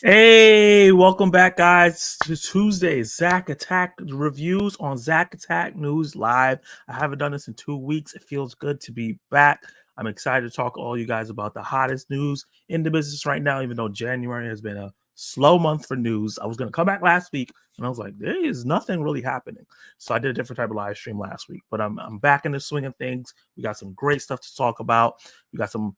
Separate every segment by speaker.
Speaker 1: Hey, welcome back, guys, to Tuesday's Zack Attack reviews on Zack Attack News Live. I haven't done this in 2 weeks. It feels good to be back. I'm excited to talk to all you guys about the hottest news in the business right now, even though January has been a slow month for news. I was going to come back last week, and I was like, there is nothing really happening. So I did a different type of live stream last week, but I'm back in the swing of things. We got some great stuff to talk about. We got some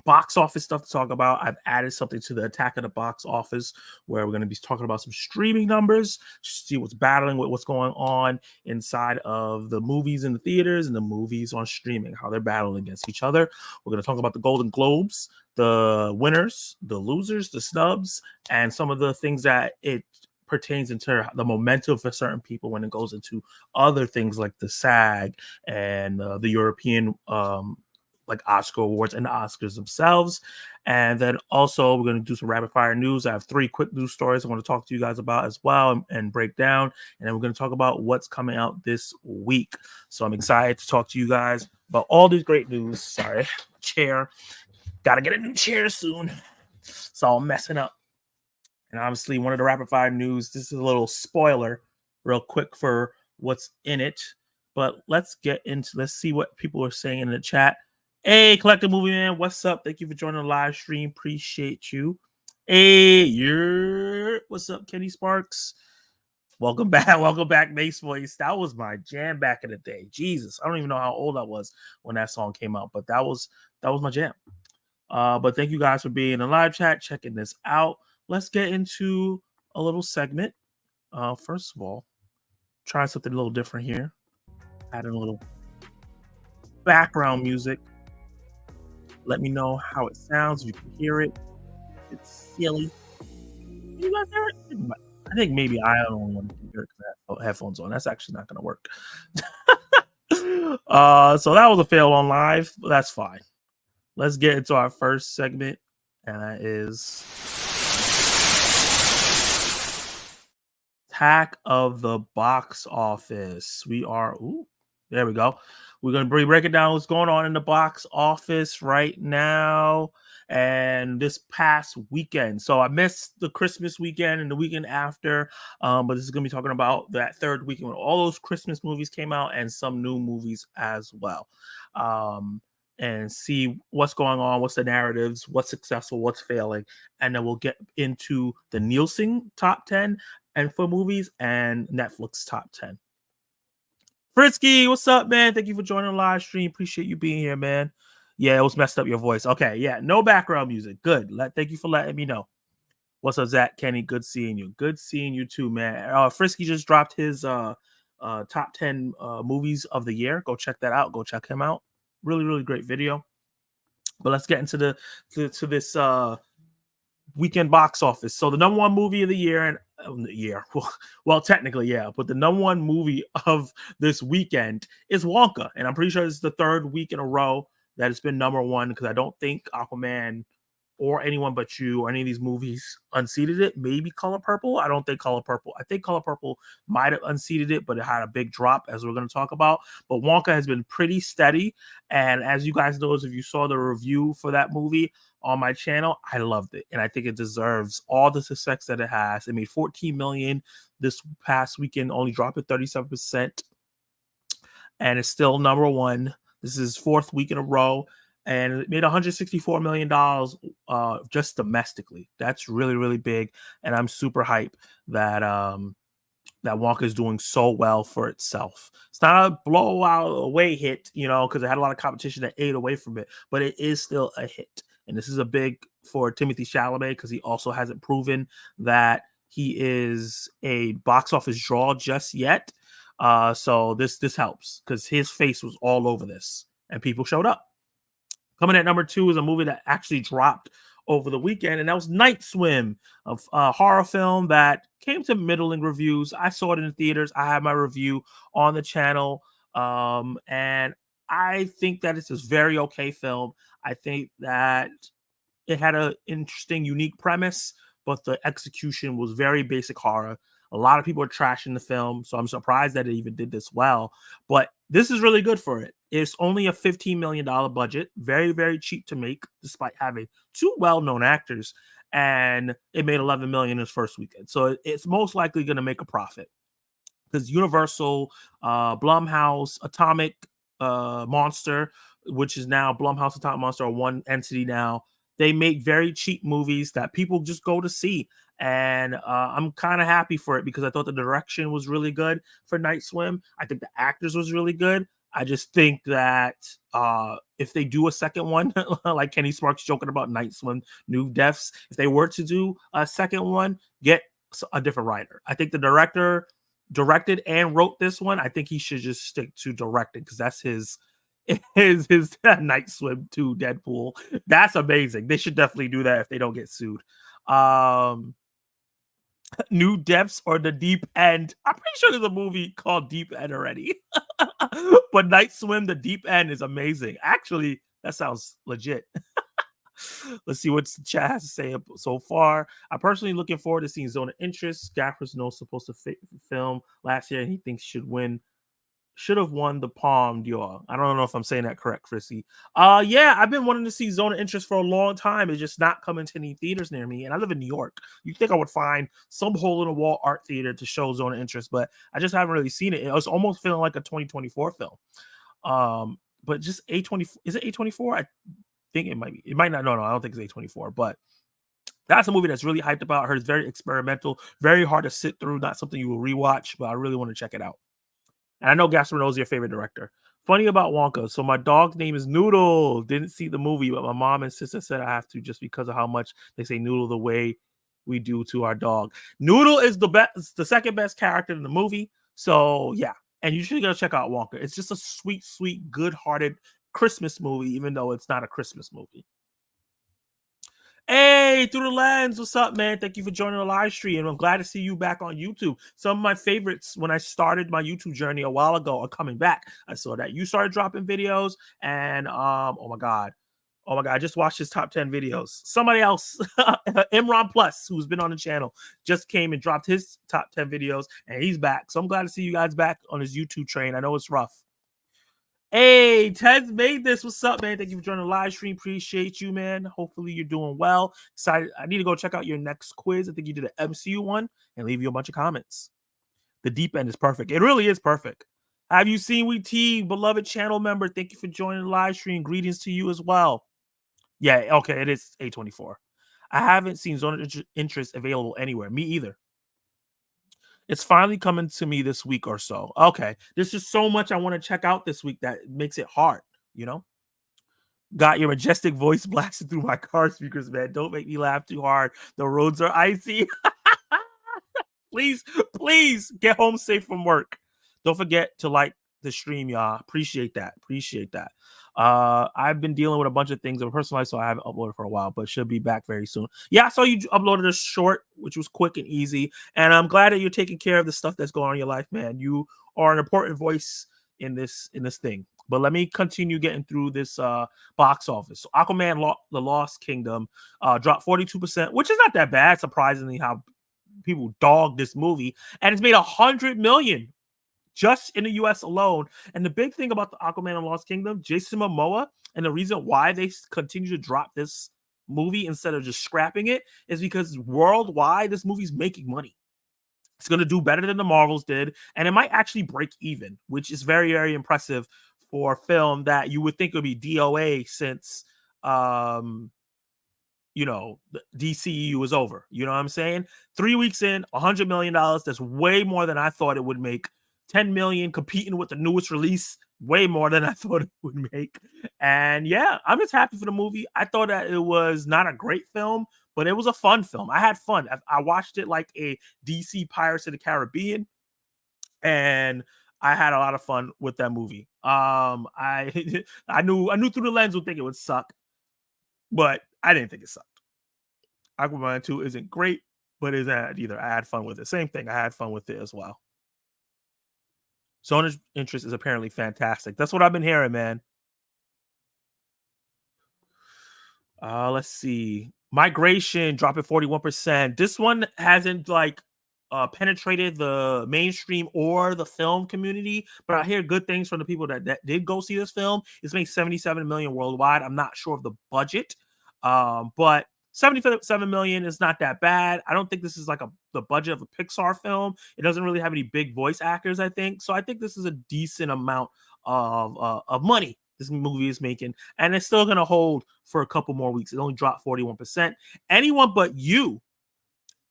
Speaker 1: box office stuff to talk about. I've added something to the Attack of the Box Office where we're going to be talking about some streaming numbers, see what's battling with what's going on inside of the movies in the theaters and the movies on streaming, how they're battling against each other. We're going to talk about the Golden Globes, the winners, the losers, the snubs, and some of the things that it pertains into the momentum for certain people when it goes into other things like the SAG and the European like Oscar awards and the Oscars themselves. And then also we're going to do some rapid fire news. I have 3 quick news stories I want to talk to you guys about as well and break down. And then we're going to talk about what's coming out this week. So I'm excited to talk to you guys about all these great news. Sorry, chair. Got to get a new chair soon. It's all messing up. And obviously one of the rapid fire news, this is a little spoiler real quick for what's in it. But let's see what people are saying in the chat. Hey, Collective Movie Man, what's up? Thank you for joining the live stream. Appreciate you. Hey, what's up, Kenny Sparks? Welcome back, Mace Voice. That was my jam back in the day. Jesus, I don't even know how old I was when that song came out, but that was my jam. But thank you guys for being in the live chat, checking this out. Let's get into a little segment. First of all, try something a little different here. Adding a little background music. Let me know how it sounds. If you can hear it. It's silly. You guys hear it? I think maybe I don't want to hear it because I have headphones on. That's actually not going to work. So that was a fail on live, but that's fine. Let's get into our first segment, and that is Attack of the Box Office. There we go. We're going to be breaking down what's going on in the box office right now and this past weekend. So I missed the Christmas weekend and the weekend after, but this is going to be talking about that third weekend when all those Christmas movies came out and some new movies as well. And see what's going on, what's the narratives, what's successful, what's failing. And then we'll get into the Nielsen top 10 and for movies and Netflix top 10. Frisky, what's up, man? Thank you for joining the live stream. Appreciate you being here, man. Yeah, it was messed up your voice. Okay, yeah, no background music. Good. Thank you for letting me know. What's up, Zach? Kenny, good seeing you. Good seeing you too, man. Frisky just dropped his top 10 movies of the year. Go check that out. Go check him out. Really, really great video. But let's get into this weekend box office. So the number one movie of the year and well, technically, yeah, but the number one movie of this weekend is Wonka, and I'm pretty sure this is the third week in a row that it's been number one because I don't think Aquaman or Anyone But You or any of these movies unseated it. Maybe Color Purple. I don't think Color Purple. I think Color Purple might have unseated it, but it had a big drop, as we're going to talk about. But Wonka has been pretty steady, and as you guys know, if you saw the review for that movie on my channel, I loved it, and I think it deserves all the success that it has. It made $14 million this past weekend, only dropped at 37%, and it's still number one. This is fourth week in a row, and it made $164 million just domestically. That's really, really big, and I'm super hyped that that Wonka is doing so well for itself. It's not a blowout away hit, because it had a lot of competition that ate away from it, but it is still a hit. And this is a big for Timothy Chalamet because he also hasn't proven that he is a box office draw just yet. So this helps because his face was all over this and people showed up. Coming at number 2 is a movie that actually dropped over the weekend, and that was Night Swim, a horror film that came to middling reviews. I saw it in the theaters. I have my review on the channel, and I think that it's a very okay film. I think that it had an interesting, unique premise, but the execution was very basic horror. A lot of people are trashing the film, so I'm surprised that it even did this well. But this is really good for it. It's only a $15 million budget, very, very cheap to make, despite having 2 well-known actors. and it made 11 million in its first weekend. So it's most likely going to make a profit because Universal, Blumhouse, Atomic Monster, which is now Blumhouse, Atomic Monster, are one entity now. They make very cheap movies that people just go to see. And I'm kind of happy for it because I thought the direction was really good for Night Swim. I think the actors was really good. I just think that if they do a second one, like Kenny Sparks joking about Night Swim, New Deaths, if they were to do a second one, get a different writer. I think the director directed and wrote this one. I think he should just stick to directing because that's his Night Swim 2 Deadpool. That's amazing. They should definitely do that if they don't get sued. New Depths or The Deep End. I'm pretty sure there's a movie called Deep End already. But Night Swim, The Deep End is amazing. Actually, that sounds legit. Let's see what the chat has to say so far. I'm personally looking forward to seeing Zone of Interest. Gaffers knows supposed to film last year, and he thinks should have won the Palme d'Or. I don't know if I'm saying that correct, Chrissy. Yeah, I've been wanting to see Zone of Interest for a long time. It's just not coming to any theaters near me, and I live in New York. You think I would find some hole in the wall art theater to show Zone of Interest, but I just haven't really seen it. It was almost feeling like a 2024 film. But just A24, is it A24? I think it might be. It might not. No, I don't think it's A24, but that's a movie that's really hyped about. I heard it's very experimental, very hard to sit through, not something you will rewatch, but I really want to check it out. And I know Gaspar knows your favorite director. Funny about Wonka. So my dog's name is Noodle. Didn't see the movie, but my mom and sister said I have to just because of how much they say Noodle the way we do to our dog. Noodle is the second best character in the movie. So yeah, and you should go check out Wonka. It's just a sweet, sweet, good-hearted Christmas movie, even though it's not a Christmas movie. Hey, Through the Lens, what's up, man? Thank you for joining the live stream. I'm glad to see you back on YouTube. Some of my favorites when I started my YouTube journey a while ago are coming back. I saw that you started dropping videos, and oh my god, I just watched his top 10 videos. Somebody else, Imran Plus, who's been on the channel, just came and dropped his top 10 videos, and he's back. So I'm glad to see you guys back on his YouTube train. I know it's rough. Hey, Ted's made this. What's up, man? Thank you for joining the live stream. Appreciate you, man. Hopefully you're doing well. Excited. I need to go check out your next quiz. I think you did an MCU one and leave you a bunch of comments. The Deep End is perfect. It really is perfect. Have you seen We T, beloved channel member? Thank you for joining the live stream. Greetings to you as well. Yeah, okay, it is A24. I haven't seen Zone of Interest available anywhere. Me either. It's finally coming to me this week or so. Okay. There's just so much I want to check out this week that makes it hard, you know? Got your majestic voice blasted through my car speakers, man. Don't make me laugh too hard. The roads are icy. please get home safe from work. Don't forget to like the stream, y'all. Appreciate that. I've been dealing with a bunch of things in personal life, so I haven't uploaded for a while, but should be back very soon. Yeah, I saw you uploaded a short, which was quick and easy, and I'm glad that you're taking care of the stuff that's going on in your life, man. You are an important voice in this thing. But let me continue getting through this box office. So Aquaman, The Lost Kingdom, dropped 42%, which is not that bad, surprisingly, how people dog this movie, and it's made $100 million just in the US alone. And the big thing about the Aquaman and Lost Kingdom, Jason Momoa, and the reason why they continue to drop this movie instead of just scrapping it is because worldwide, this movie's making money. It's going to do better than the Marvels did, and it might actually break even, which is very, very impressive for a film that you would think would be DOA since the DCEU was over. You know what I'm saying? 3 weeks in, $100 million. That's way more than I thought it would make. 10 million competing with the newest release, way more than I thought it would make. And yeah, I'm just happy for the movie. I thought that it was not a great film, but it was a fun film. I had fun. I watched it like a DC Pirates of the Caribbean, and I had a lot of fun with that movie. I knew Through the Lens would think it would suck, but I didn't think it sucked. Aquaman 2 isn't great, but isn't either. I had fun with it. Same thing. I had fun with it as well. Zone of Interest is apparently fantastic. That's what I've been hearing, man. Let's see. Migration dropping 41%. This one hasn't penetrated the mainstream or the film community, but I hear good things from the people that did go see this film. It's made $77 million worldwide. I'm not sure of the budget, but $77 million is not that bad. I don't think this is like the budget of a Pixar film. It doesn't really have any big voice actors, I think. So I think this is a decent amount of money this movie is making, and it's still gonna hold for a couple more weeks. It only dropped 41%. Anyone But You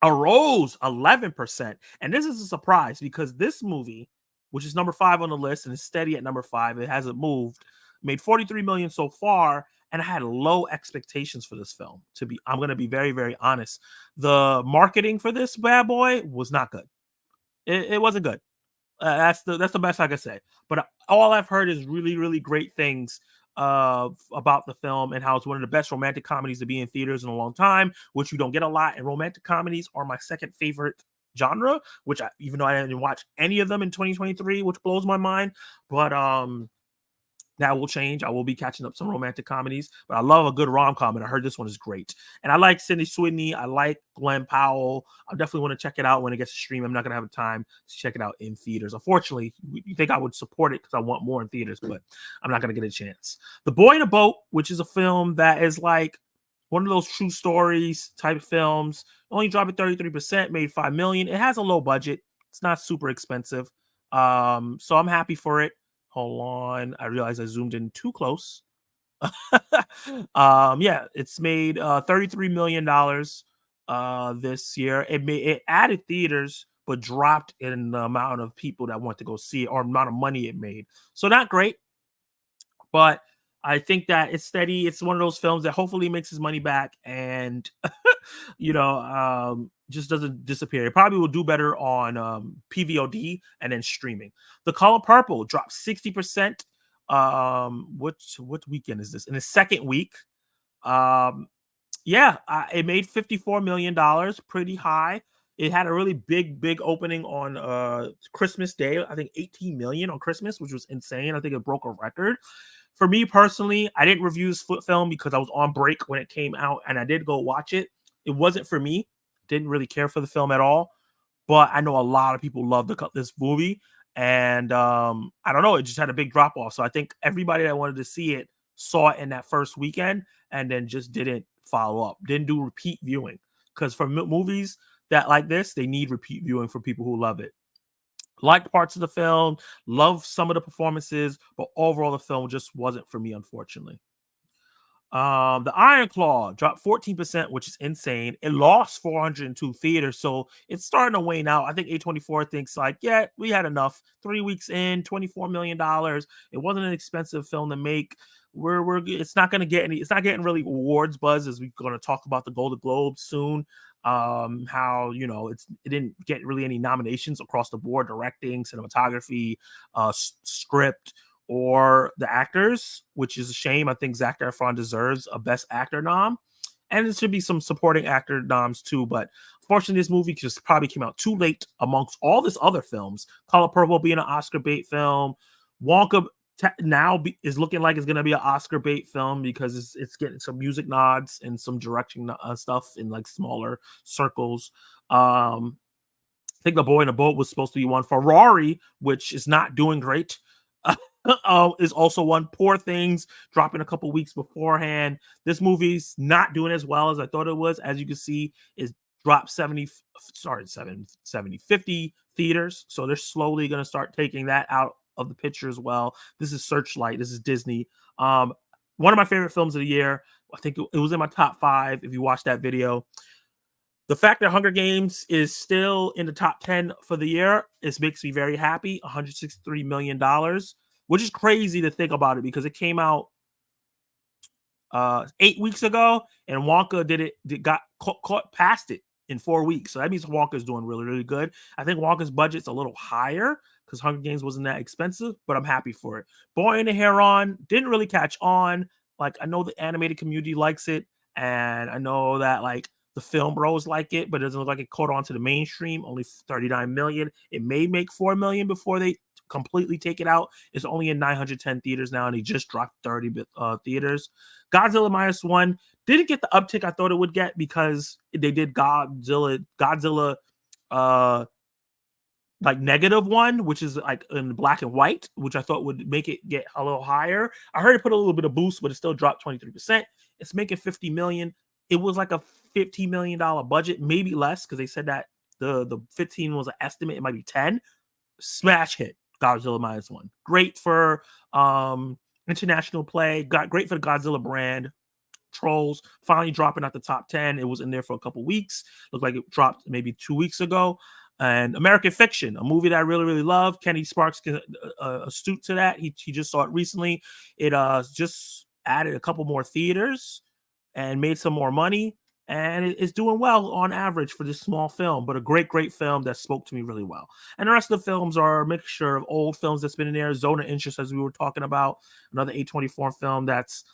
Speaker 1: arose 11%. And this is a surprise because this movie, which is number 5 on the list and is steady at number 5, it hasn't moved, made 43 million so far. And I had low expectations for this film. I'm going to be very, very honest. The marketing for this bad boy was not good. It wasn't good. That's the best I can say. But all I've heard is really, really great things about the film and how it's one of the best romantic comedies to be in theaters in a long time, which you don't get a lot. And romantic comedies are my second favorite genre, even though I didn't watch any of them in 2023, which blows my mind. But that will change. I will be catching up some romantic comedies, but I love a good rom-com, and I heard this one is great. And I like Sydney Sweeney. I like Glenn Powell. I definitely want to check it out when it gets to stream. I'm not going to have time to check it out in theaters. Unfortunately, you think I would support it because I want more in theaters, but I'm not going to get a chance. The Boy in a Boat, which is a film that is like one of those true stories type films, only dropped at 33%, made $5 million. It has a low budget. It's not super expensive. So I'm happy for it. Hold on. I realized I zoomed in too close. Yeah, it's made $33 million this year. It added theaters, but dropped in the amount of people that want to go see it or amount of money it made. So not great, but I think that it's steady. It's one of those films that hopefully makes his money back and just doesn't disappear. It probably will do better on PVOD and then streaming. The Color Purple dropped 60%. What weekend is this? In the second week. It made $54 million, pretty high. It had a really big opening on Christmas Day. I think 18 million on Christmas, which was insane. I think it broke a record. For me personally, I didn't review this film because I was on break when it came out, and I did go watch it. It wasn't for me. Didn't really care for the film at all. But I know a lot of people love this movie, and I don't know. It just had a big drop off. So I think everybody that wanted to see it saw it in that first weekend, and then just didn't follow up. Didn't do repeat viewing, because for movies that like this, they need repeat viewing for people who love it. Liked parts of the film, loved some of the performances, but overall the film just wasn't for me, unfortunately. The Iron Claw dropped 14%, which is insane. It lost 402 theaters, so it's starting to wane out. I think A24 thinks like, yeah, we had enough. 3 weeks in, $24 million. It wasn't an expensive film to make. It's not going to get any. It's not getting really awards buzz, as we're going to talk about the Golden Globes soon. How it didn't get really any nominations across the board: directing, cinematography, script, or the actors, which is a shame. I think Zac Efron deserves a Best Actor nom, and there should be some supporting actor noms too. But unfortunately, this movie just probably came out too late amongst all this other films. Color Purple being an Oscar bait film, Wonka is looking like it's going to be an Oscar bait film because it's getting some music nods and some directing stuff in like smaller circles. I think The Boy in a Boat was supposed to be one. Ferrari, which is not doing great, is also one. Poor Things dropping a couple weeks beforehand. This movie's not doing as well as I thought it was. As you can see, is dropped 50 theaters. So they're slowly going to start taking that out of the picture as well. This is Searchlight. This is Disney. One of my favorite films of the year. I think it was in my top 5 if you watch that video. The fact that Hunger Games is still in the top 10 for the year, makes me very happy. $163 million, which is crazy to think about it because it came out 8 weeks ago, and Wonka got caught past it in 4 weeks. So that means Wonka's doing really, really good. I think Wonka's budget's a little higher because Hunger Games wasn't that expensive, but I'm happy for it. Boy and the Heron didn't really catch on. Like, I know the animated community likes it, and I know that like the film bros like it, but it doesn't look like it caught on to the mainstream. Only 39 million. It may make 4 million before they completely take it out. It's only in 910 theaters now, and they just dropped 30 theaters. Godzilla -1 didn't get the uptick I thought it would get because they did Godzilla like -1, which is like in black and white, which I thought would make it get a little higher. I heard it put a little bit of boost, but it still dropped 23%. It's making 50 million. it was like a $15 million budget, maybe less, because they said that the 15 was an estimate. It might be 10. Smash hit. Godzilla minus one. Great for international play. Got great for the Godzilla brand. Trolls finally dropping out the top 10. It was in there for a couple weeks. Looked like it dropped maybe 2 weeks ago. And American Fiction, a movie that I really, really love. Kenny Sparks astute to that. He just saw it recently. It just added a couple more theaters and made some more money. And it's doing well on average for this small film, but a great, great film that spoke to me really well. And the rest of the films are a mixture of old films that's been in there. Zone of Interest, as we were talking about, another A24 film that's,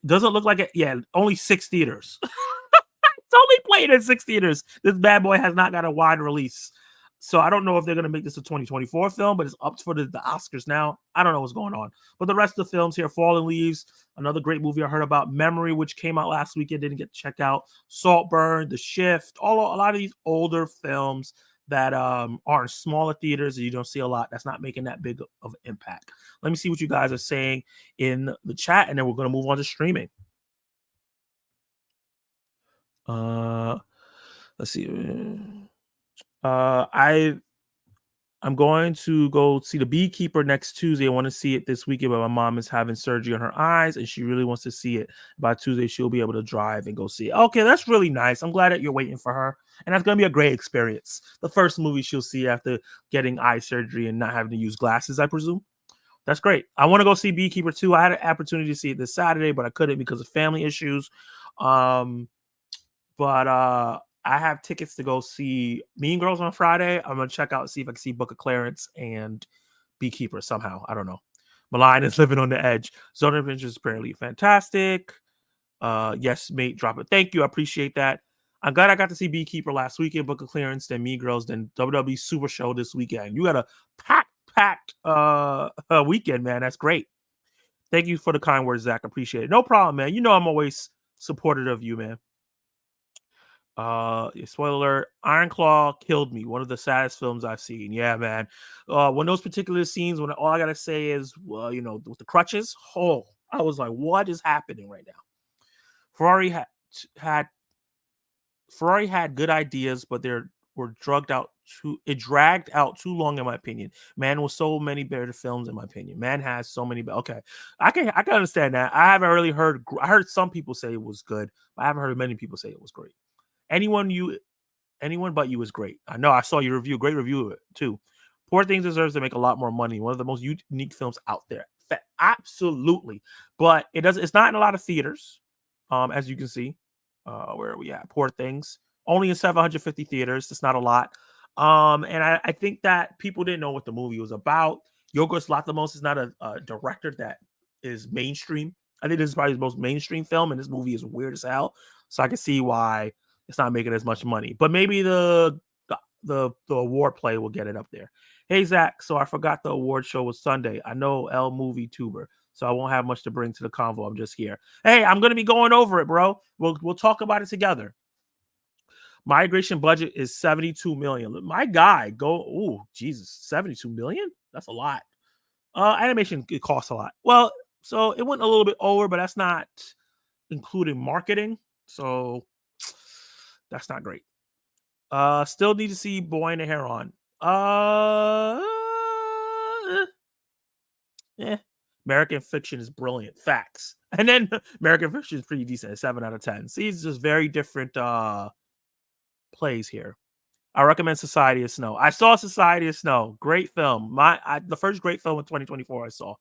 Speaker 1: doesn't look like it. Yeah, only 6 theaters. It's only played in 6 theaters. This bad boy has not got a wide release. So I don't know if they're going to make this a 2024 film, but it's up for the Oscars now. I don't know what's going on. But the rest of the films here, Fallen Leaves, another great movie I heard about, Memory, which came out last weekend, didn't get to check out, Saltburn, The Shift, a lot of these older films that are in smaller theaters and you don't see a lot. That's not making that big of an impact. Let me see what you guys are saying in the chat, and then we're going to move on to streaming. Let's see. I'm going to go see The Beekeeper next Tuesday. I want to see it this weekend, but my mom is having surgery on her eyes, and she really wants to see it. By Tuesday, she'll be able to drive and go see it. Okay, that's really nice. I'm glad that you're waiting for her, and that's going to be a great experience. The first movie she'll see after getting eye surgery and not having to use glasses, I presume. That's great. I want to go see Beekeeper too. I had an opportunity to see it this Saturday, but I couldn't because of family issues. But I have tickets to go see Mean Girls on Friday. I'm gonna check out, see if I can see Book of Clarence and Beekeeper somehow. I don't know. Malign is living on the edge. Zone of Interest is apparently fantastic. Yes, mate, drop it. Thank you. I appreciate that. I'm glad I got to see Beekeeper last weekend, Book of Clearance, then Mean Girls, then WWE Super Show this weekend. You got a packed weekend, man. That's great. Thank you for the kind words, Zach. Appreciate it. No problem, man. You know I'm always supportive of you, man. Spoiler alert, Iron Claw killed me. One of the saddest films I've seen. Yeah, man. When those particular scenes, when all I gotta say is, with the crutches, I was like, what is happening right now? Ferrari had good ideas, but they were dragged out too long, in my opinion. Man was so many better films, in my opinion. Man has so many. Okay, I can understand that. I haven't really heard. I heard some people say it was good, but I haven't heard many people say it was great. Anyone but you is great. I know. I saw your review. Great review of it too. Poor Things deserves to make a lot more money. One of the most unique films out there. Absolutely, but it's not in a lot of theaters, as you can see. Where are we at? Poor Things only in 750 theaters. That's not a lot. And I think that people didn't know what the movie was about. Yorgos Lanthimos is not a director that is mainstream. I think this is probably his most mainstream film, and this movie is weird as hell. So I can see why it's not making as much money. But maybe the award play will get it up there. Hey, Zach, so I forgot the award show was Sunday. I know L Movie Tuber, so I won't have much to bring to the convo. I'm just here. Hey, I'm going to be going over it, bro. We'll talk about it together. Migration budget is 72 million. My guy, Jesus, 72 million? That's a lot. Animation, it costs a lot. Well, so it went a little bit over, but that's not including marketing. So that's not great. Still need to see Boy and the Heron. American Fiction is brilliant. Facts. And then American Fiction is pretty decent. 7 out of 10. See, it's just very different plays here. I recommend Society of Snow. I saw Society of Snow. Great film. The first great film in 2024 I saw.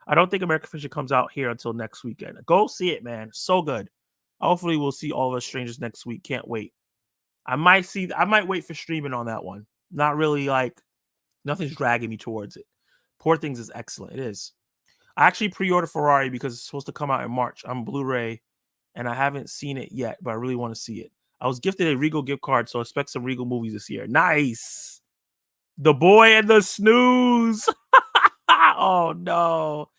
Speaker 1: I don't think American Fiction comes out here until next weekend. Go see it, man. So good. Hopefully we'll see All of Us Strangers next week. Can't wait. I might wait for streaming on that one. Not really, like, nothing's dragging me towards it. Poor Things is excellent. It is. I actually pre-ordered Ferrari because it's supposed to come out in March. I'm Blu-ray, and I haven't seen it yet, but I really want to see it. I was gifted a Regal gift card, so expect some Regal movies this year. Nice. The Boy and the Snooze. Oh, no.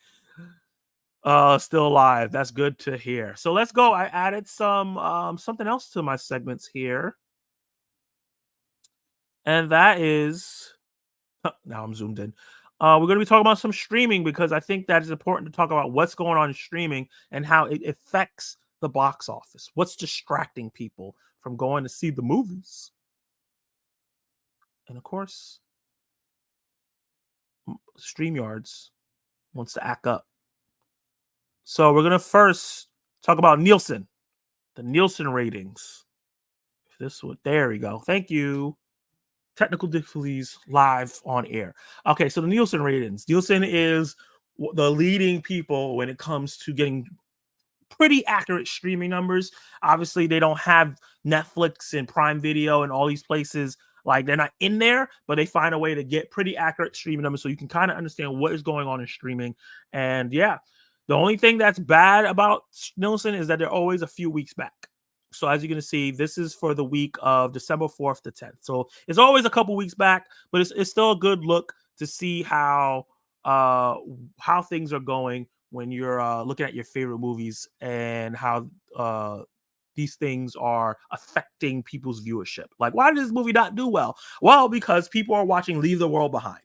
Speaker 1: Still alive. That's good to hear. So let's go. I added something else to my segments here. And that is, now I'm zoomed in. We're going to be talking about some streaming because I think that is important to talk about what's going on in streaming and how it affects the box office? What's distracting people from going to see the movies? And of course, StreamYards wants to act up. So we're gonna first talk about Nielsen, the Nielsen ratings. This one, there we go. Thank you. Technical difficulties live on air. Okay, so the Nielsen ratings. Nielsen is the leading people when it comes to getting pretty accurate streaming numbers. Obviously, they don't have Netflix and Prime Video and all these places. Like they're not in there, but they find a way to get pretty accurate streaming numbers so you can kind of understand what is going on in streaming. And yeah, the only thing that's bad about Nielsen is that they're always a few weeks back. So as you're going to see, this is for the week of December 4th to 10th. So it's always a couple weeks back, but it's still a good look to see how things are going when you're looking at your favorite movies and how these things are affecting people's viewership. Like, why did this movie not do well? Well, because people are watching Leave the World Behind,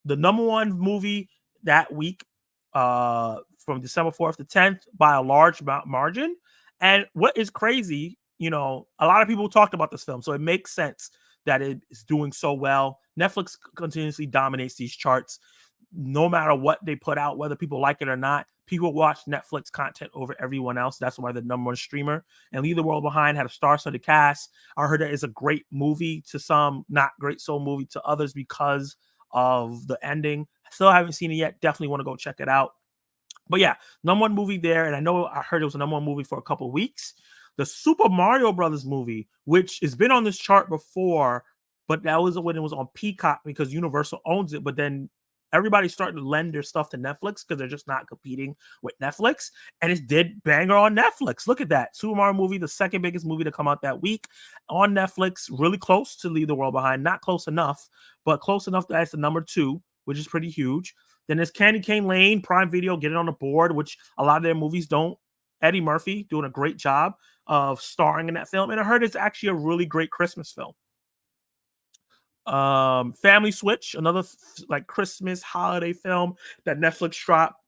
Speaker 1: the number one movie that week, from December 4th to 10th by a large margin. And what is crazy, a lot of people talked about this film, so it makes sense that it is doing so well. Netflix continuously dominates these charts. No matter what they put out, whether people like it or not, people watch Netflix content over everyone else. That's why the number one streamer. And Leave the World Behind had a star-studded cast. I heard that it's a great movie to some, not great so movie to others because of the ending. Still haven't seen it yet. Definitely want to go check it out. But yeah, number one movie there. And I heard it was a number one movie for a couple of weeks. The Super Mario Brothers movie, which has been on this chart before, but that was when it was on Peacock because Universal owns it. But then everybody's starting to lend their stuff to Netflix because they're just not competing with Netflix. And it did banger on Netflix. Look at that. Super Mario movie, the second biggest movie to come out that week on Netflix, really close to Leave the World Behind. Not close enough, but close enough that it's the number two, which is pretty huge. Then there's Candy Cane Lane, Prime Video, getting on the board, which a lot of their movies don't. Eddie Murphy doing a great job of starring in that film. And I heard it's actually a really great Christmas film. Family Switch, another like Christmas holiday film that Netflix dropped.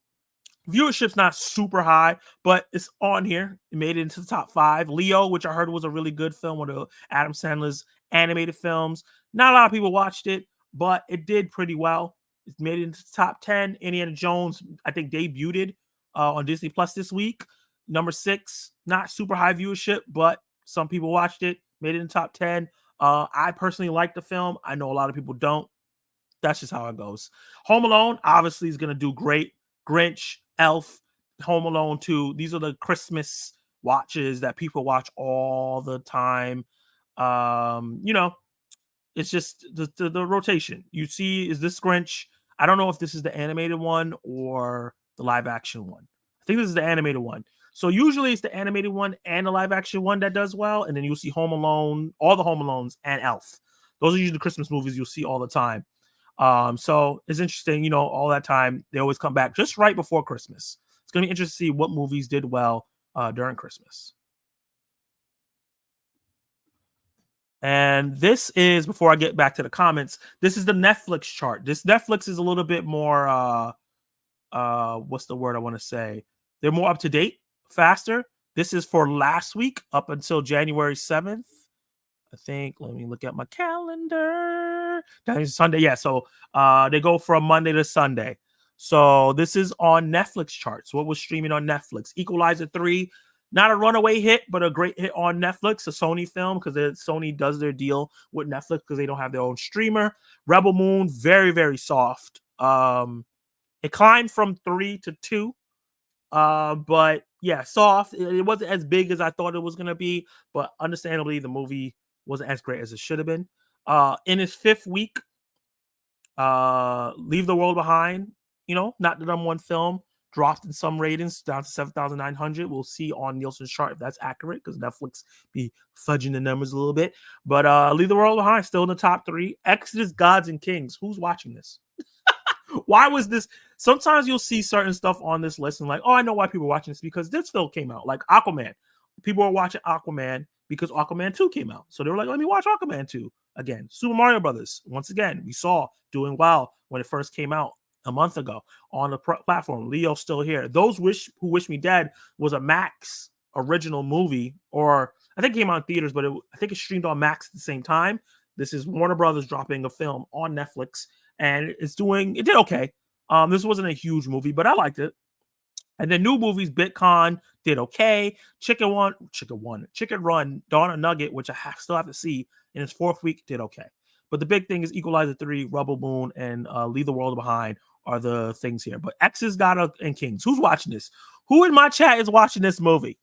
Speaker 1: Viewership's not super high, but it's on here. It made it into the top 5. Leo, which I heard was a really good film, one of Adam Sandler's animated films. Not a lot of people watched it, but it did pretty well. It made it into the top 10. Indiana Jones, I think, debuted on Disney Plus this week. Number 6, not super high viewership, but some people watched it, made it in the top 10. I personally like the film. I know a lot of people don't. That's just how it goes. Home Alone, obviously, is going to do great. Grinch, Elf, Home Alone 2. These are the Christmas watches that people watch all the time. It's just the rotation. You see, is this Grinch? I don't know if this is the animated one or the live action one. I think this is the animated one. So usually it's the animated one and the live action one that does well. And then you'll see Home Alone, all the Home Alones, and Elf. Those are usually the Christmas movies you'll see all the time. So it's interesting, all that time they always come back just right before Christmas. It's gonna be interesting to see what movies did well during Christmas. And this is, before I get back to the comments, this is the Netflix chart. This Netflix is a little bit more what's the word I want to say? They're more up to date, faster. This is for last week up until January 7th. I think, let me look at my calendar. That is Sunday. Yeah. So they go from Monday to Sunday. So this is on Netflix charts. What was streaming on Netflix? Equalizer 3, not a runaway hit, but a great hit on Netflix, a Sony film, because Sony does their deal with Netflix because they don't have their own streamer. Rebel Moon, very, very soft. It climbed from 3 to 2. But yeah, soft. It wasn't as big as I thought it was gonna be, but understandably, the movie wasn't as great as it should have been. In its 5th week, Leave the World Behind, not the number one film, dropped in some ratings down to 7,900. We'll see on Nielsen's chart if that's accurate because Netflix be fudging the numbers a little bit. But Leave the World Behind still in the top 3. Exodus, Gods and Kings. Who's watching this? Why was this? Sometimes you'll see certain stuff on this list and like, oh, I know why people are watching this because this film came out. Like Aquaman. People are watching Aquaman because Aquaman 2 came out. So they were like, let me watch Aquaman 2 again. Super Mario Brothers, once again, we saw doing well when it first came out a month ago on the platform. Leo's still here. Those who wish me dead was a Max original movie, or I think it came out in theaters, but I think it streamed on Max at the same time. This is Warner Brothers dropping a film on Netflix, and it did okay. This wasn't a huge movie, but I liked it. And then new movies, Bitcon did okay. Chicken Run, Dawn of Nugget, which still have to see in its fourth week, did okay. But the big thing is Equalizer 3, Rebel Moon, and Leave the World Behind are the things here. But X's got and Kings. Who's watching this? Who in my chat is watching this movie?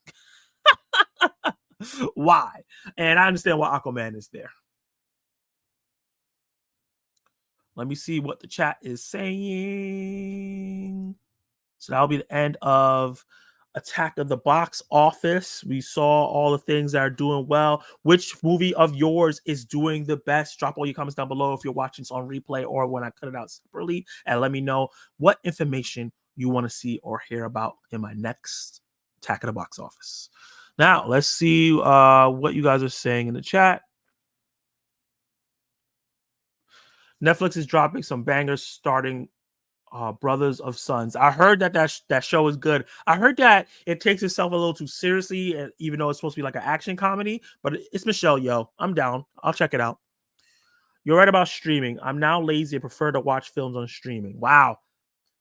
Speaker 1: Why? And I understand why Aquaman is there. Let me see what the chat is saying. So that'll be the end of Attack of the Box Office. We saw all the things that are doing well. Which movie of yours is doing the best? Drop all your comments down below if you're watching this on replay or when I cut it out separately, and let me know what information you want to see or hear about in my next Attack of the Box Office. Now, let's see what you guys are saying in the chat. Netflix is dropping some bangers starting Brothers of Sons. I heard that show is good. I heard that it takes itself a little too seriously, even though it's supposed to be like an action comedy. But it's Michelle Yeoh. I'm down. I'll check it out. You're right about streaming. I'm now lazy. I prefer to watch films on streaming. Wow.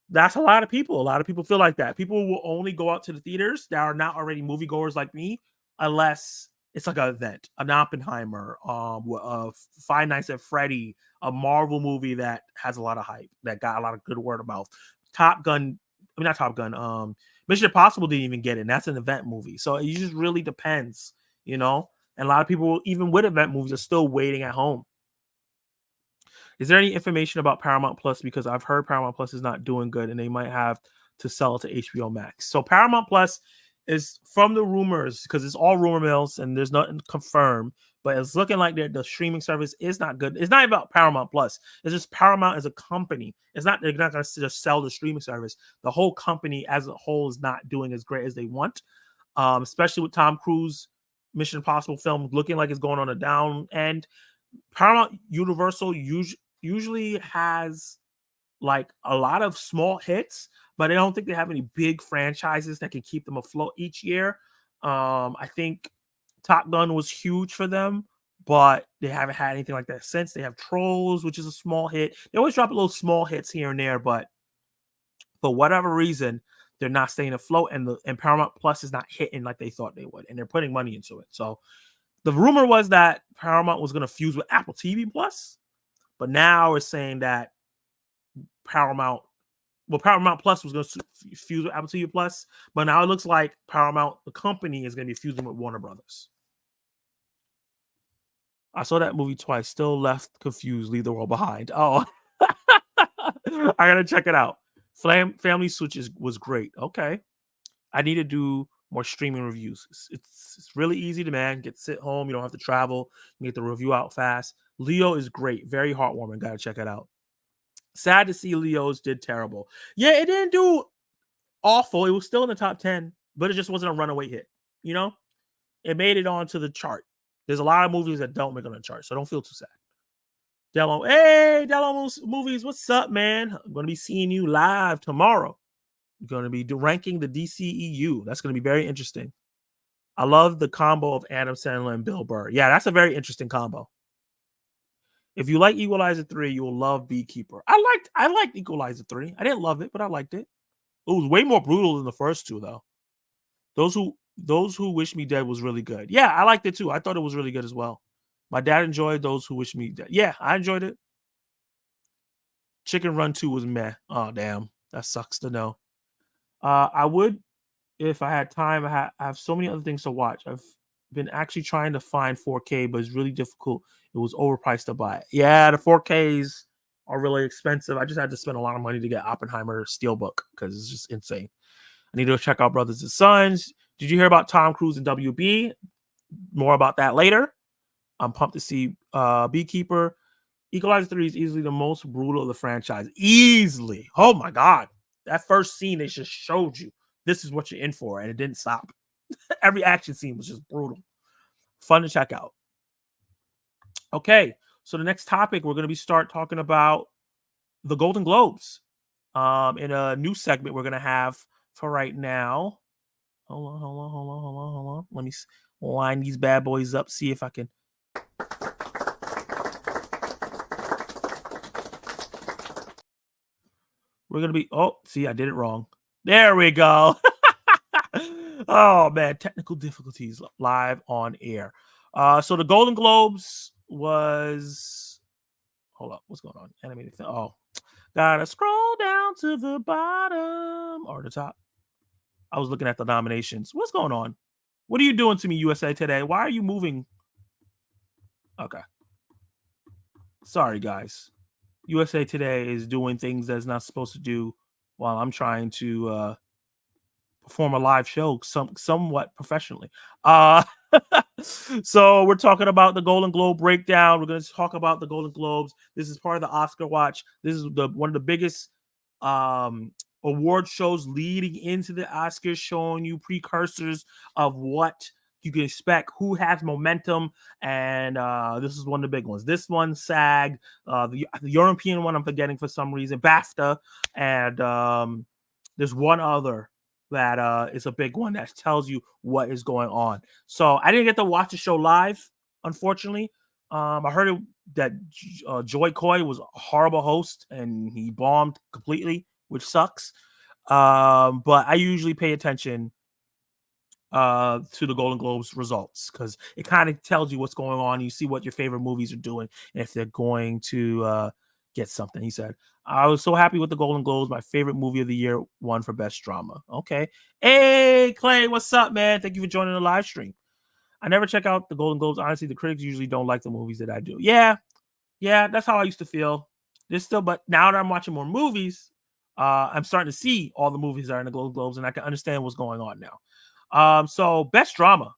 Speaker 1: That's a lot of people. A lot of people feel like that. People will only go out to the theaters that are not already moviegoers like me, unless it's like an event, an Oppenheimer, Five Nights at Freddy, a Marvel movie that has a lot of hype, that got a lot of good word of mouth. Mission Impossible didn't even get it. And that's an event movie. So it just really depends, And a lot of people, even with event movies, are still waiting at home. Is there any information about Paramount Plus? Because I've heard Paramount Plus is not doing good and they might have to sell it to HBO Max. So Paramount Plus is, from the rumors, because it's all rumor mills and there's nothing confirmed, but it's looking like the streaming service is not good. It's not about Paramount Plus. It's just Paramount as a company. They're not going to just sell the streaming service. The whole company as a whole is not doing as great as they want, especially with Tom Cruise Mission Impossible film looking like it's going on a down end. Paramount Universal usually has like a lot of small hits, but I don't think they have any big franchises that can keep them afloat each year. I think Top Gun was huge for them, but they haven't had anything like that since. They have Trolls, which is a small hit. They always drop little small hits here and there, but for whatever reason, they're not staying afloat, and Paramount Plus is not hitting like they thought they would, and they're putting money into it. So the rumor was that Paramount was going to fuse with Apple TV Plus, but now it's saying that Paramount Plus was going to fuse with Apple TV Plus, but now it looks like Paramount, the company, is going to be fusing with Warner Brothers. I saw that movie twice, still left confused, Leave the World Behind. Oh, I got to check it out. Family Switch was great. Okay. I need to do more streaming reviews. It's really easy to sit home. You don't have to travel. You get the review out fast. Leo is great. Very heartwarming. Got to check it out. Sad to see Leo's did terrible. Yeah, it didn't do awful. It was still in the top 10, but it just wasn't a runaway hit. It made it onto the chart. There's a lot of movies that don't make it on the chart, so don't feel too sad. Dello, hey, Dello Movies, what's up, man? I'm going to be seeing you live tomorrow. I'm going to be ranking the DCEU. That's going to be very interesting. I love the combo of Adam Sandler and Bill Burr. Yeah, that's a very interesting combo. If you like Equalizer 3, you will love Beekeeper. I liked Equalizer 3. I didn't love it, but I liked it. It was way more brutal than the first two, though. Those Who Wish Me Dead was really good. Yeah, I liked it too. I thought it was really good as well. My dad enjoyed Those Who Wish Me Dead. Yeah, I enjoyed it. Chicken Run 2 was meh. Oh, damn. That sucks to know. I would, if I had time. I have so many other things to watch. I've been actually trying to find 4K, but it's really difficult. It was overpriced to buy. Yeah, the 4Ks are really expensive. I just had to spend a lot of money to get Oppenheimer Steelbook because it's just insane. I need to check out Brothers and Sons. Did you hear about Tom Cruise and WB? More about that later. I'm pumped to see Beekeeper. Equalizer 3 is easily the most brutal of the franchise. Easily. Oh, my God. That first scene, they just showed you. This is what you're in for, and it didn't stop. Every action scene was just brutal. Fun to check out. Okay, so the next topic, we're going to start talking about the Golden Globes in a new segment we're going to have for right now. Hold on, hold on, hold on, hold on, hold on. Let me line these bad boys up, see if I can. We're going to be, oh, see, I did it wrong. There we go. Oh, man, technical difficulties live on air. So the Golden Globes was, hold up, what's going on? Animated thing. Oh, gotta scroll down to the bottom or the top. I was looking at the nominations. What's going on? What are you doing to me, USA Today? Why are you moving? Okay. Sorry, guys. USA Today is doing things that's not supposed to do while I'm trying to perform a live show somewhat professionally. Uh so we're talking about the Golden Globe breakdown. We're going to talk about the Golden Globes. This is part of the Oscar watch. This is one of the biggest um award shows leading into the Oscars, showing you precursors of what you can expect, who has momentum, and this is one of the big ones. This one, SAG, the European one I'm forgetting for some reason, BAFTA, and there's one other that is a big one that tells you what is going on. So I didn't get to watch the show live, unfortunately. I heard that Joy Coy was a horrible host and he bombed completely, which sucks. But I usually pay attention to the Golden Globes results because it kind of tells you what's going on. You see what your favorite movies are doing and if they're going to get something. He said, I was so happy with the Golden Globes. My favorite movie of the year won for best drama. Okay. Hey, Clay, what's up, man? Thank you for joining the live stream. I never check out the Golden Globes. Honestly, the critics usually don't like the movies that I do. Yeah, that's how I used to feel. There's still, but now that I'm watching more movies, I'm starting to see all the movies that are in the Golden Globes, and I can understand what's going on now. So best drama.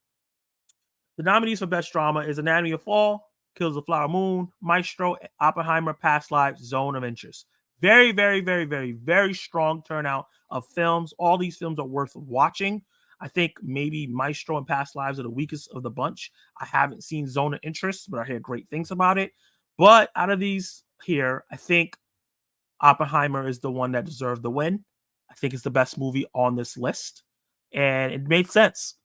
Speaker 1: The nominees for best drama is Anatomy of Fall, Kills the Flower Moon, Maestro, Oppenheimer, Past Lives, Zone of Interest. Very, very, very, very, very strong turnout of films. All these films are worth watching. I think maybe Maestro and Past Lives are the weakest of the bunch. I haven't seen Zone of Interest, but I hear great things about it. But out of these here, I think Oppenheimer is the one that deserved the win. I think it's the best movie on this list. And it made sense.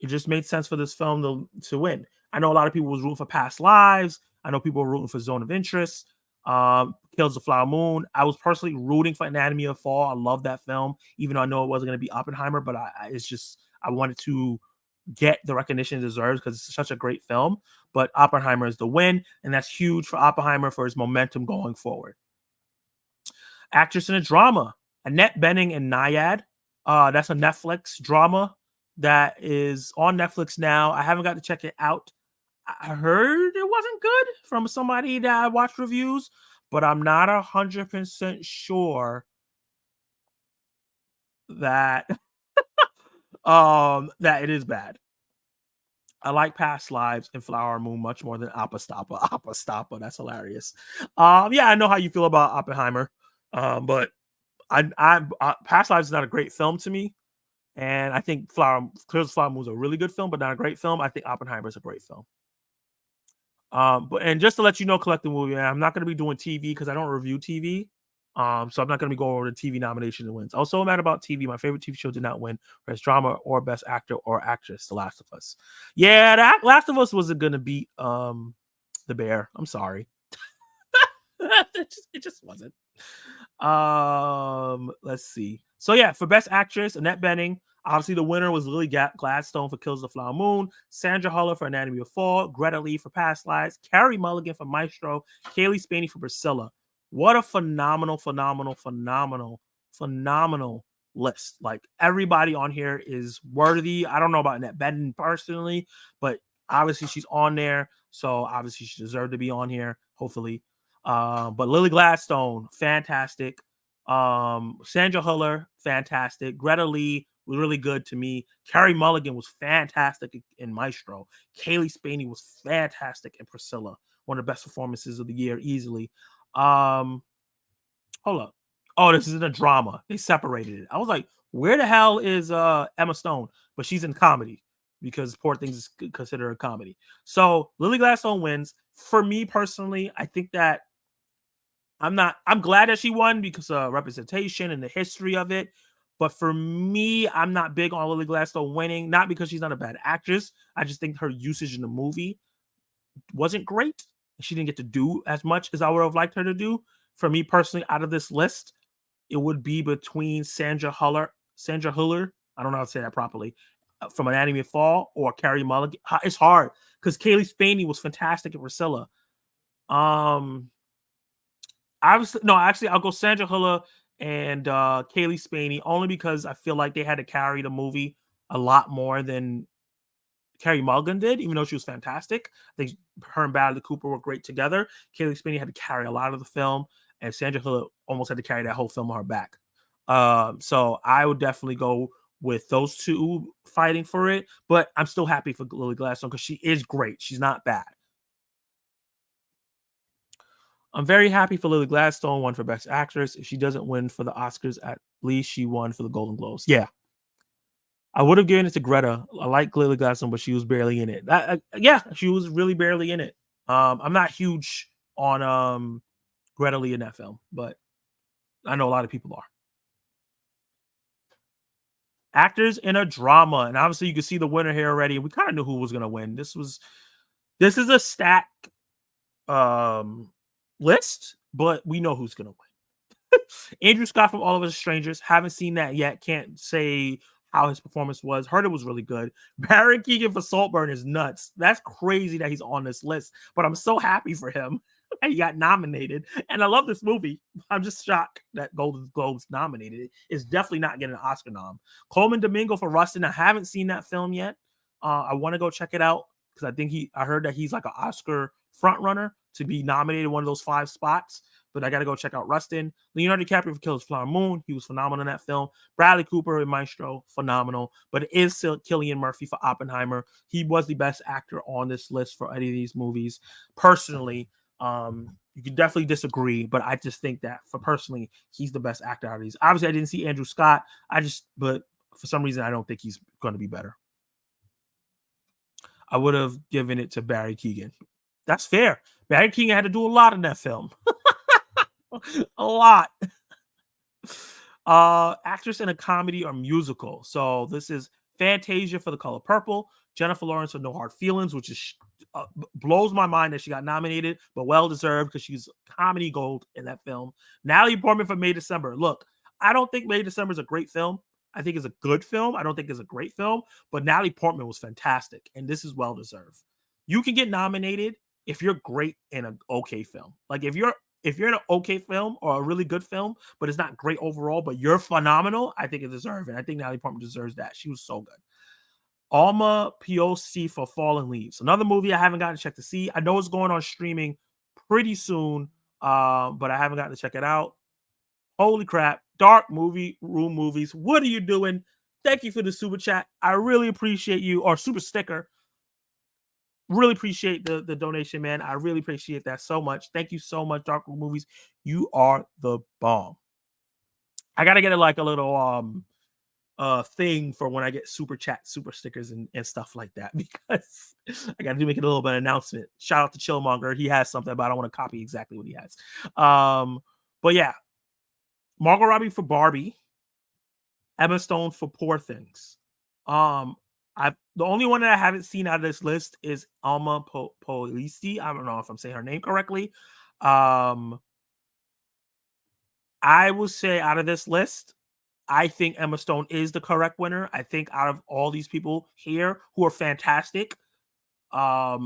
Speaker 1: It just made sense for this film to win. I know a lot of people was rooting for Past Lives. I know people were rooting for Zone of Interest. Kills the Flower Moon. I was personally rooting for Anatomy of Fall. I love that film, even though I know it wasn't going to be Oppenheimer, but it's just I wanted to get the recognition it deserves because it's such a great film. But Oppenheimer is the win, and that's huge for Oppenheimer for his momentum going forward. Actress in a drama, Annette Bening and Nyad. That's a Netflix drama that is on Netflix now. I haven't got to check it out. I heard it wasn't good from somebody that I watched reviews, but I'm not 100% sure that that it is bad. I like Past Lives and Flower Moon much more than Apostapa. Apostapa, that's hilarious. Yeah, I know how you feel about Oppenheimer, but Past Lives is not a great film to me. And I think Clears the Flower Moon is a really good film, but not a great film. I think Oppenheimer is a great film. But just to let you know, Collective Movie, I'm not going to be doing TV because I don't review TV. So I'm not going to be going over the TV nomination and wins. Also, mad about TV. My favorite TV show did not win Best Drama or Best Actor or Actress. The Last of Us. Yeah, that Last of Us wasn't going to beat The Bear. I'm sorry. it just wasn't. Let's see. So yeah, for Best Actress, Annette Bening. Obviously, the winner was Lily Gladstone for Kills the Flower Moon, Sandra Huller for Anatomy of Fall, Greta Lee for Past Lives, Carey Mulligan for Maestro, Kaylee Spaney for Priscilla. What a phenomenal, phenomenal, phenomenal, phenomenal list. Like everybody on here is worthy. I don't know about Annette Bening personally, but obviously she's on there. So obviously she deserved to be on here, hopefully. But Lily Gladstone, fantastic. Sandra Huller, fantastic. Greta Lee was really good to me. Carey Mulligan was fantastic in Maestro. Kaylee Spaney was fantastic in Priscilla. One of the best performances of the year, easily. Hold up. Oh, this is a drama. They separated it. I was like, where the hell is Emma Stone? But she's in comedy because Poor Things is considered a comedy. So Lily Gladstone wins. For me personally, I think that I'm glad that she won because of representation and the history of it. But for me, I'm not big on Lily Gladstone winning, not because she's not a bad actress. I just think her usage in the movie wasn't great. She didn't get to do as much as I would have liked her to do. For me personally, out of this list, it would be between Sandra Huller. I don't know how to say that properly. From Anatomy of Fall or Carrie Mulligan. It's hard because Kaylee Spaney was fantastic at Priscilla. Um, I was no, actually, I'll go Sandra Huller and Kaylee Spaney only because I feel like they had to carry the movie a lot more than Carrie Mulligan did, even though she was fantastic. I think her and Bradley Cooper were great together. Kaylee Spaney had to carry a lot of the film, and Sandra Huller almost had to carry that whole film on her back. So I would definitely go with those two fighting for it, but I'm still happy for Lily Gladstone because she is great. She's not bad. I'm very happy for Lily Gladstone, won for Best Actress. If she doesn't win for the Oscars, at least she won for the Golden Globes. Yeah, I would have given it to Greta. I like Lily Gladstone, but she was barely in it. Yeah, she was really barely in it. I'm not huge on Greta Lee in that film, but I know a lot of people are. Actors in a drama, and obviously you can see the winner here already. We kind of knew who was going to win. This is a stack um list, but we know who's going to win. Andrew Scott from All of Us Strangers. Haven't seen that yet. Can't say how his performance was. Heard it was really good. Baron Keegan for Saltburn is nuts. That's crazy that he's on this list, but I'm so happy for him. He got nominated, and I love this movie. I'm just shocked that Golden Globes nominated it. It's definitely not getting an Oscar nom. Coleman Domingo for Rustin. I haven't seen that film yet. I want to go check it out because I heard that he's like an Oscar front runner to be nominated in one of those 5 spots. But I got to go check out Rustin. Leonardo DiCaprio for Killers Flower Moon. He was phenomenal in that film. Bradley Cooper in Maestro, phenomenal. But it is still Cillian Murphy for Oppenheimer. He was the best actor on this list for any of these movies. Personally, you can definitely disagree, but I just think that personally, he's the best actor out of these. Obviously, I didn't see Andrew Scott. But for some reason, I don't think he's going to be better. I would have given it to Barry Keoghan. That's fair. Barry Keoghan had to do a lot in that film. A lot. Actress in a comedy or musical. So this is Fantasia for The Color Purple, Jennifer Lawrence for No Hard Feelings, which is blows my mind that she got nominated, but well deserved because she's comedy gold in that film. Natalie Portman for May December. Look, I don't think May December is a great film. I think it's a good film. I don't think it's a great film, but Natalie Portman was fantastic, and this is well deserved. You can get nominated if you're great in an okay film. Like if you're in an okay film or a really good film, but it's not great overall, but you're phenomenal, I think it deserves it. I think Natalie Portman deserves that. She was so good. Alma POC for Fallen Leaves. Another movie I haven't gotten to check to see. I know it's going on streaming pretty soon, but I haven't gotten to check it out. Holy crap. Dark Movie Room Movies. What are you doing? Thank you for the super chat. I really appreciate you, or super sticker. Really appreciate the donation, man. I really appreciate that so much. Thank you so much, Dark Room Movies. You are the bomb. I gotta get a little thing for when I get super chat, super stickers, and stuff like that, because I got to make it a little bit of announcement. Shout out to Chillmonger. He has something, but I don't want to copy exactly what he has. But yeah, Margot Robbie for Barbie, Emma Stone for Poor Things. The only one that I haven't seen out of this list is Alma Polisti. I don't know if I'm saying her name correctly. I will say out of this list, I think Emma Stone is the correct winner. I think out of all these people here who are fantastic, I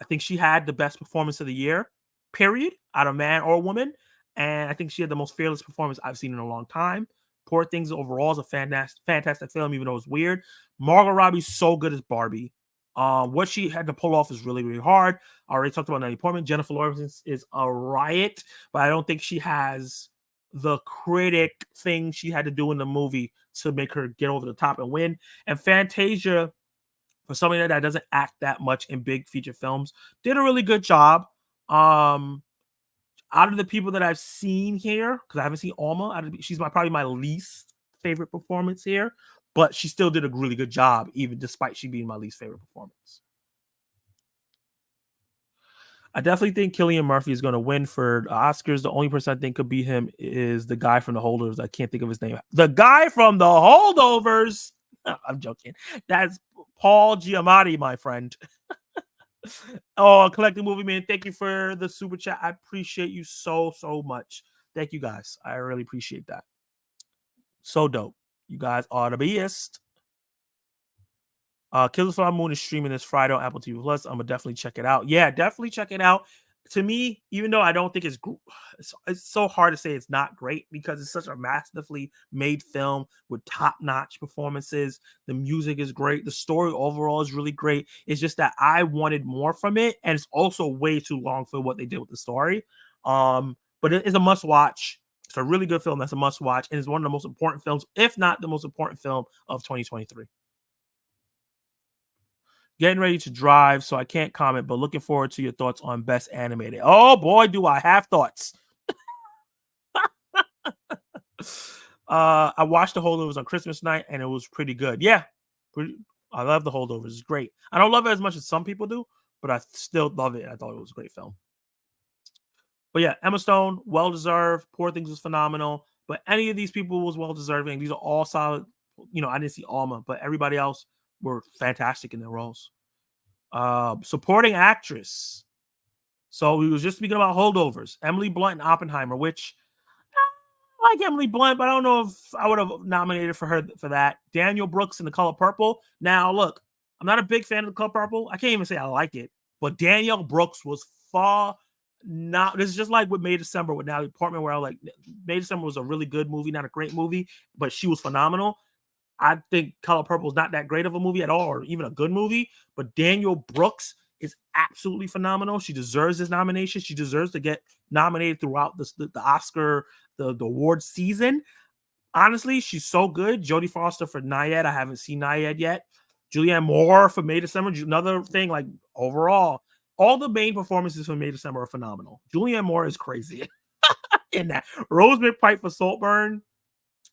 Speaker 1: think she had the best performance of the year, period, out of man or woman. And I think she had the most fearless performance I've seen in a long time. Poor Things overall is a fantastic film, even though it's weird. Margot Robbie's so good as Barbie. What she had to pull off is really, really hard. I already talked about Natalie Portman. Jennifer Lawrence is a riot, but I don't think she has the critic thing she had to do in the movie to make her get over the top and win. And Fantasia, for somebody that doesn't act that much in big feature films, did a really good job. Out of the people that I've seen here, because I haven't seen Alma, she's probably my least favorite performance here, but she still did a really good job, even despite she being my least favorite performance. I definitely think Cillian Murphy is going to win for Oscars. The only person I think could beat him is the guy from The Holdovers. I can't think of his name. The guy from The Holdovers. I'm joking. That's Paul Giamatti, my friend. Oh, Collecting Movie Man, thank you for the super chat. I appreciate you so much. Thank you guys. I really appreciate that. So dope. You guys are the best. Killers Flower Moon is streaming this Friday on Apple TV Plus. I'm gonna definitely check it out. Yeah, definitely check it out. To me, even though I don't think it's so hard to say it's not great because it's such a masterfully made film with top-notch performances. The music is great. The story overall is really great. It's just that I wanted more from it, and it's also way too long for what they did with the story. But it is a must-watch. It's a really good film. That's a must-watch, and it's one of the most important films, if not the most important film of 2023. Getting ready to drive, so I can't comment, but looking forward to your thoughts on Best Animated. Oh boy, do I have thoughts. I watched The Holdovers on Christmas night, and it was pretty good. Yeah, I love The Holdovers. It's great. I don't love it as much as some people do, but I still love it. I thought it was a great film. But yeah, Emma Stone, well-deserved. Poor Things was phenomenal. But any of these people was well-deserving. These are all solid. I didn't see Alma, but everybody else were fantastic in their roles. Supporting actress. So we was just speaking about Holdovers. Emily Blunt and Oppenheimer, which I like Emily Blunt, but I don't know if I would have nominated for her for that. Daniel Brooks in The Color Purple. Now, look, I'm not a big fan of The Color Purple. I can't even say I like it, but Danielle Brooks was far not. This is just like with May December with Natalie Portman, where I like May December was a really good movie, not a great movie, but she was phenomenal. I think Color Purple is not that great of a movie at all, or even a good movie. But Danielle Brooks is absolutely phenomenal. She deserves this nomination. She deserves to get nominated throughout the Oscar, the award season. Honestly, she's so good. Jodie Foster for Nyad. I haven't seen Nyad yet. Julianne Moore for May December. Another thing, like overall, all the main performances for May December are phenomenal. Julianne Moore is crazy in that. Rosamund Pike for Saltburn.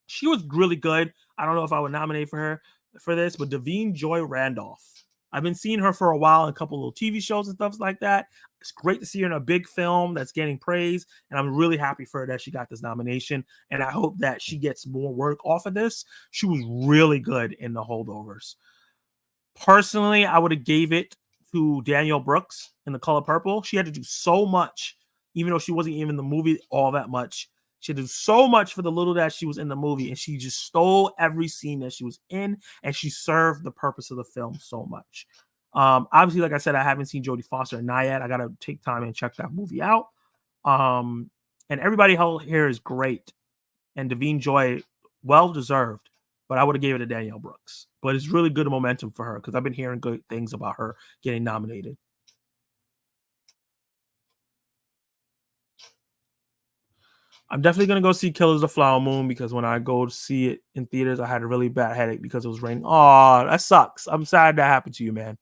Speaker 1: She was really good. I don't know if I would nominate for her for this, but Davine Joy Randolph. I've been seeing her for a while in a couple of little TV shows and stuff like that. It's great to see her in a big film that's getting praise, and I'm really happy for her that she got this nomination, and I hope that she gets more work off of this. She was really good in The Holdovers. Personally, I would have gave it to Danielle Brooks in The Color Purple. She had to do so much, even though she wasn't even in the movie all that much. She did so much for the little that she was in the movie, and she just stole every scene that she was in, and she served the purpose of the film so much. Obviously, like I said, I haven't seen Jodie Foster and Nyad. I gotta take time and check that movie out. And everybody here is great, and Davine Joy, well deserved. But I would have gave it to Danielle Brooks. But it's really good momentum for her because I've been hearing good things about her getting nominated. I'm definitely going to go see Killers of the Flower Moon because when I go to see it in theaters, I had a really bad headache because it was raining. Oh, that sucks. I'm sad that happened to you, man.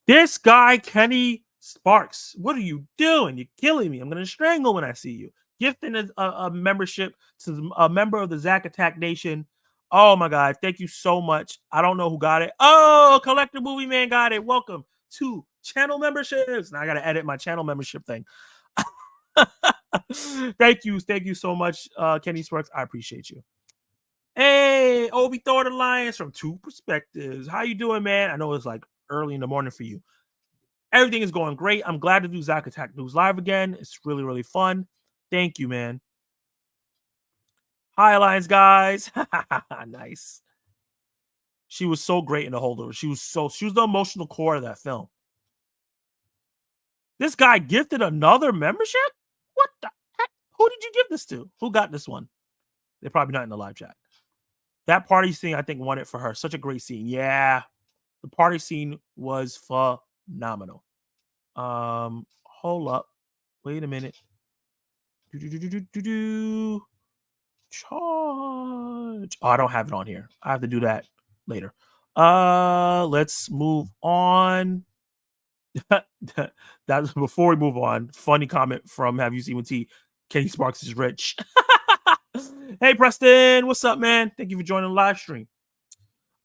Speaker 1: This guy, Kenny Sparks, what are you doing? You're killing me. I'm going to strangle when I see you. Gifting a membership to a member of the Zack Attack Nation. Oh my God. Thank you so much. I don't know who got it. Oh, Collector Movie Man got it. Welcome to channel memberships. Now I got to edit my channel membership thing. Thank you so much, Kenny Sparks. I appreciate you. Hey, Obi Thor the Lions from Two Perspectives. How you doing, man? I know it's like early in the morning for you. Everything is going great. I'm glad to do Zack Attack News live again. It's really fun. Thank you, man. Hi, Alliance guys. Nice. She was so great in The Holdover. She was the emotional core of that film. This guy gifted another membership? What the heck? Who did you give this to? Who got this one? They're probably not in the live chat. That party scene, I think, won it for her. Such a great scene. Yeah. The party scene was phenomenal. Hold up. Wait a minute. Charge. Oh, I don't have it on here. I have to do that later. Let's move on. That's before we move on. Funny comment from Have You Seen With T? Kenny Sparks is rich. Hey Preston, what's up, man? Thank you for joining the live stream.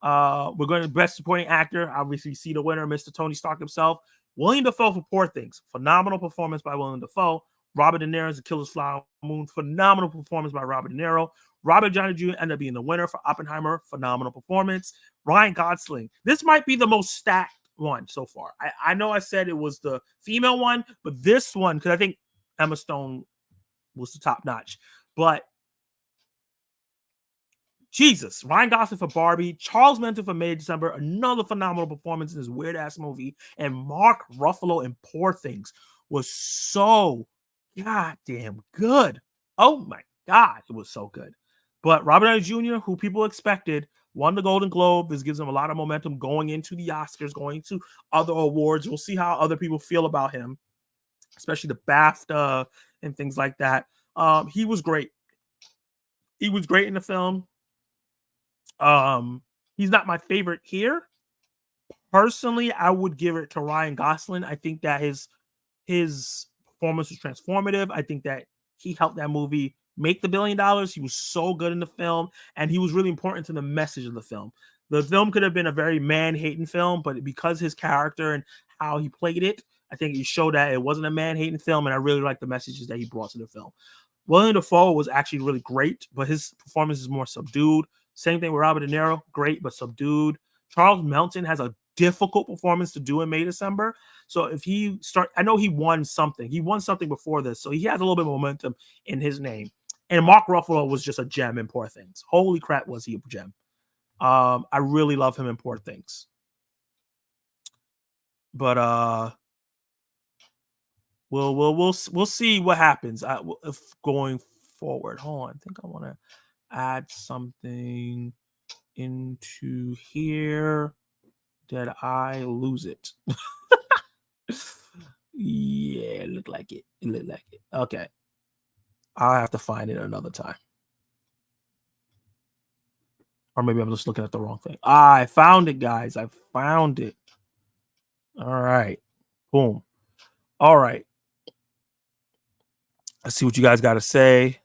Speaker 1: We're going to Best Supporting Actor. Obviously, see the winner, Mr. Tony Stark himself. William Dafoe for Poor Things, phenomenal performance by William Dafoe. Robert De Niro as The Killer's Flower Moon, phenomenal performance by Robert De Niro. Robert Downey Jr. ended up being the winner for Oppenheimer, phenomenal performance. Ryan Gosling, this might be the most stacked one so far. I know I said it was the female one, but this one, because I think Emma Stone was the top notch. But Jesus, Ryan Gosling for Barbie, Charles Manson for May December, another phenomenal performance in this weird ass movie, and Mark Ruffalo in Poor Things was so goddamn good. Oh my God, it was so good. But Robert Downey Jr., who people expected, won the Golden Globe. This gives him a lot of momentum going into the Oscars, going to other awards. We'll see how other people feel about him, especially the BAFTA and things like that. He was great. He was great in the film. He's not my favorite here. Personally, I would give it to Ryan Gosling. I think that his performance was transformative. I think that he helped that movie make the $1 billion. He was so good in the film, and he was really important to the message of the film. The film could have been a very man-hating film, but because his character and how he played it, I think he showed that it wasn't a man-hating film, and I really like the messages that he brought to the film. William Dafoe was actually really great, but his performance is more subdued. Same thing with Robert De Niro, great but subdued. Charles Melton has a difficult performance to do in May, December. So if he I know he won something. He won something before this, so he has a little bit of momentum in his name. And Mark Ruffalo was just a gem in Poor Things. Holy crap, was he a gem? I really love him in Poor Things. But we'll see what happens if going forward. Hold on, I think I want to add something into here. Did I lose it? Yeah, it looked like it. It looked like it. Okay. I'll have to find it another time. Or maybe I'm just looking at the wrong thing. I found it, guys. I found it. All right. Boom. All right. Let's see what you guys got to say.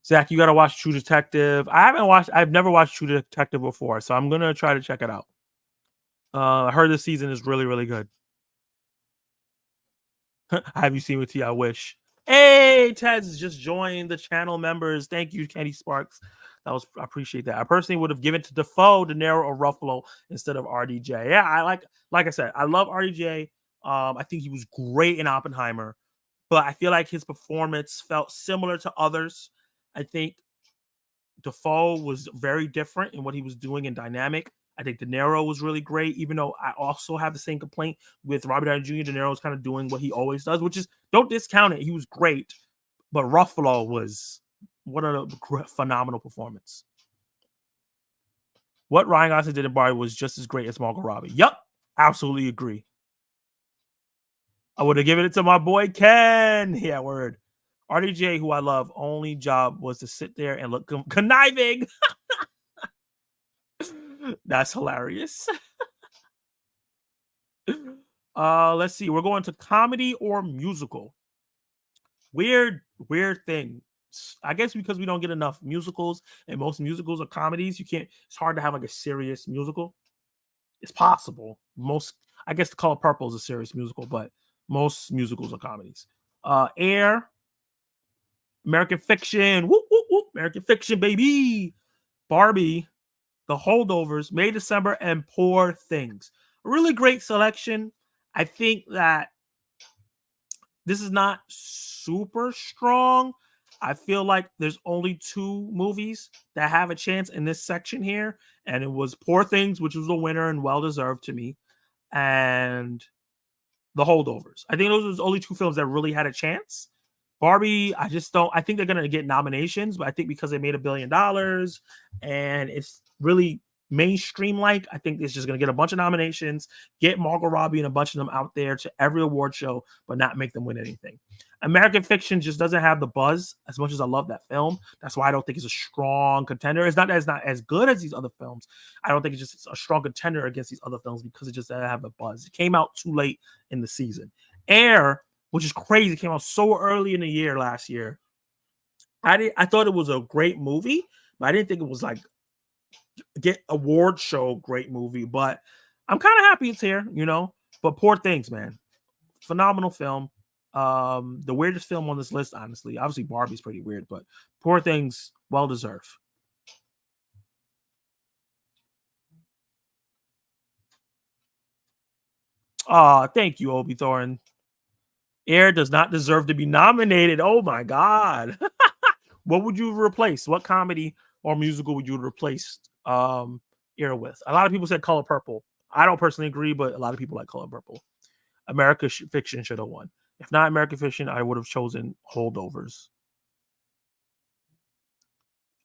Speaker 1: Zach, you got to watch True Detective. I've never watched True Detective before, so I'm going to try to check it out. I heard this season is really, really good. Have you seen with T? I wish. Hey, Ted's just joined the channel members. Thank you, Kenny Sparks. I appreciate that. I personally would have given to Dafoe, De Niro, or Ruffalo instead of RDJ. Yeah, I like I said, I love RDJ. I think he was great in Oppenheimer, but I feel like his performance felt similar to others. I think Dafoe was very different in what he was doing and dynamic. I think De Niro was really great, even though I also have the same complaint with Robert Downey Jr. De Niro was kind of doing what he always does, which is don't discount it. He was great, but Ruffalo was what a phenomenal performance. What Ryan Gosling did in Barbie was just as great as Margot Robbie. Yep, absolutely agree. I would have given it to my boy Ken. Yeah, word. RDJ, who I love, only job was to sit there and look conniving. That's hilarious. Let's see. We're going to comedy or musical. Weird thing. I guess because we don't get enough musicals, and most musicals are comedies. It's hard to have like a serious musical. It's possible. I guess The Color Purple is a serious musical, but most musicals are comedies. Air, American Fiction, whoop, whoop, whoop, American Fiction, baby. Barbie, The Holdovers, May, December, and Poor Things. A really great selection. I think that this is not super strong. I feel like there's only 2 movies that have a chance in this section here, and it was Poor Things, which was the winner and well-deserved to me, and The Holdovers. I think those are the only 2 films that really had a chance. Barbie, I think they're going to get nominations, but I think because they made $1 billion and it's really mainstream-like, I think it's just going to get a bunch of nominations, get Margot Robbie and a bunch of them out there to every award show, but not make them win anything. American Fiction just doesn't have the buzz as much as I love that film. That's why I don't think it's a strong contender. It's not as good as these other films. I don't think it's just a strong contender against these other films because it just doesn't have the buzz. It came out too late in the season. Air, which is crazy, came out so early in the year last year. I thought it was a great movie, but I didn't think it was like get award show great movie. But I'm kind of happy it's here, you know. But Poor Things, man, phenomenal film. The weirdest film on this list, honestly. Obviously, Barbie's pretty weird, but Poor Things, well deserved. Thank you, Obi Thorn. Air does not deserve to be nominated. Oh my god. What would you replace? What comedy or musical would you replace Air with? A lot of people said Color Purple. I don't personally agree, but a lot of people like Color Purple. Fiction should have won. If not American Fiction, I would have chosen Holdovers.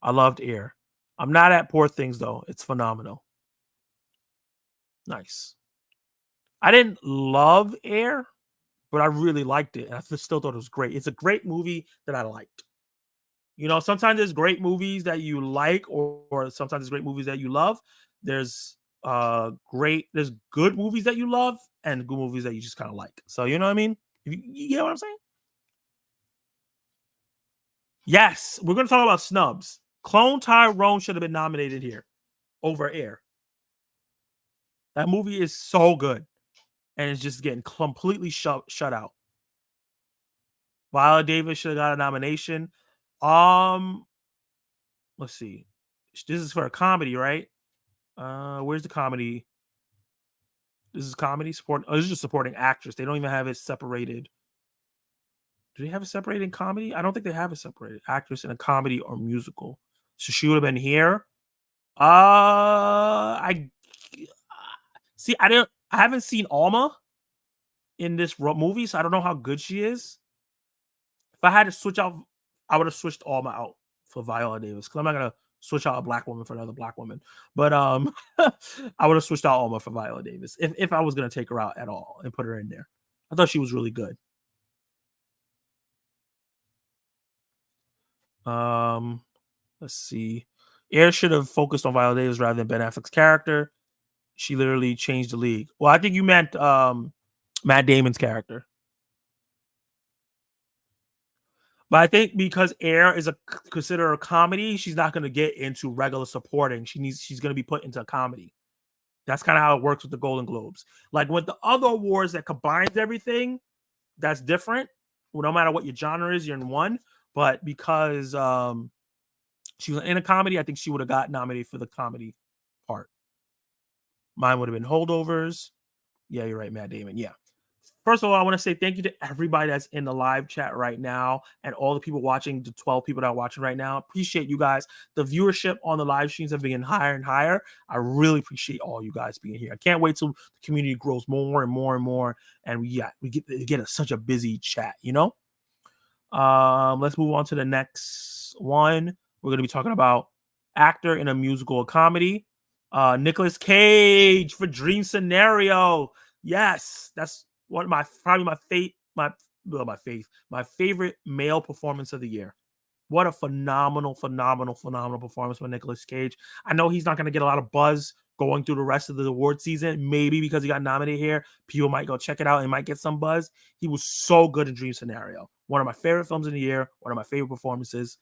Speaker 1: I loved Air. I'm not at Poor Things though. It's phenomenal. Nice. I didn't love Air, but I really liked it, and I still thought it was great. It's a great movie that I liked. You know, sometimes there's great movies that you like, or sometimes there's great movies that you love. There's there's good movies that you love and good movies that you just kind of like. So you know what I mean? You get what I'm saying? Yes, we're gonna talk about snubs. Clone Tyrone should have been nominated here over Air. That movie is so good, and it's just getting completely shut out. Viola Davis should have got a nomination. Um, let's see. This is for a comedy, right? Where's the comedy? This is comedy support. Oh, this is just supporting actress. They don't even have it separated. Do they have it separated in comedy? I don't think they have it separated. Actress in a comedy or musical. So she would have been here. I see. I haven't seen Alma in this movie, so I don't know how good she is. If I had to switch out, I would have switched Alma out for Viola Davis because I'm not gonna switch out a black woman for another black woman. But I would have switched out Alma for Viola Davis if I was gonna take her out at all and put her in there. I thought she was really good. Let's see. Air should have focused on Viola Davis rather than Ben Affleck's character. She literally changed the league. Well, I think you meant Matt Damon's character. But I think because Air is considered a comedy, she's not going to get into regular supporting. She's going to be put into a comedy. That's kind of how it works with the Golden Globes. Like with the other awards that combines everything, that's different. Well, no matter what your genre is, you're in one. But because she was in a comedy, I think she would have got nominated for the comedy part. Mine would have been Holdovers. Yeah, you're right, Matt Damon. Yeah. First of all, I want to say thank you to everybody that's in the live chat right now and all the people watching, the 12 people that are watching right now. Appreciate you guys. The viewership on the live streams have been getting higher and higher. I really appreciate all you guys being here. I can't wait till the community grows more and more and more. And we get such a busy chat, you know? Let's move on to the next one. We're going to be talking about actor in a musical or comedy. Nicolas Cage for Dream Scenario. Yes, that's one of my my favorite male performance of the year. What a phenomenal performance by Nicolas Cage. I know he's not going to get a lot of buzz going through the rest of the award season, maybe because he got nominated here. People might go check it out and might get some buzz. He was so good in Dream Scenario. One of my favorite films in the year, one of my favorite performances.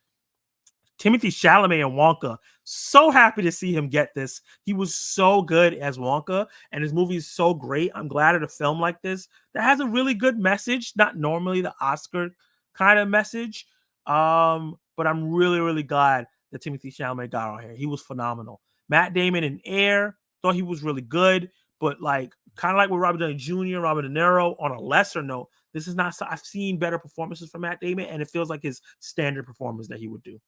Speaker 1: Timothy Chalamet and Wonka. So happy to see him get this. He was so good as Wonka, and his movie is so great. I'm glad at a film like this that has a really good message, not normally the Oscar kind of message. But I'm really glad that Timothy Chalamet got on here. He was phenomenal. Matt Damon in Air, thought he was really good, but like kind of like with Robert Downey Jr., Robert De Niro, on a lesser note, this is not. I've seen better performances from Matt Damon, and it feels like his standard performance that he would do.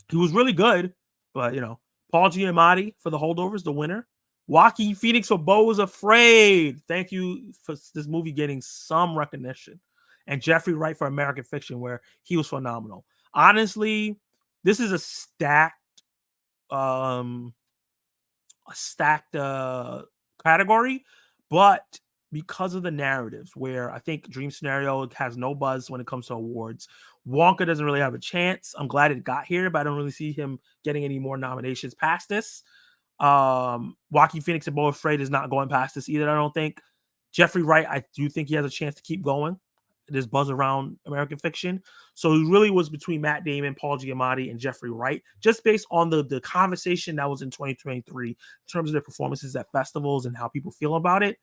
Speaker 1: He was really good, but you know, Paul Giamatti for The Holdovers, the winner. Joaquin Phoenix for Beau is Afraid. Thank you for this movie getting some recognition. And Jeffrey Wright for American Fiction, where he was phenomenal. Honestly, this is a stacked category, but because of the narratives, where I think Dream Scenario has no buzz when it comes to awards. Wonka doesn't really have a chance. I'm glad it got here, but I don't really see him getting any more nominations past this. Joaquin Phoenix and Beau Afraid is not going past this either, I don't think. Jeffrey Wright, I do think he has a chance to keep going. There's buzz around American Fiction. So it really was between Matt Damon, Paul Giamatti, and Jeffrey Wright, just based on the conversation that was in 2023 in terms of their performances at festivals and how people feel about it.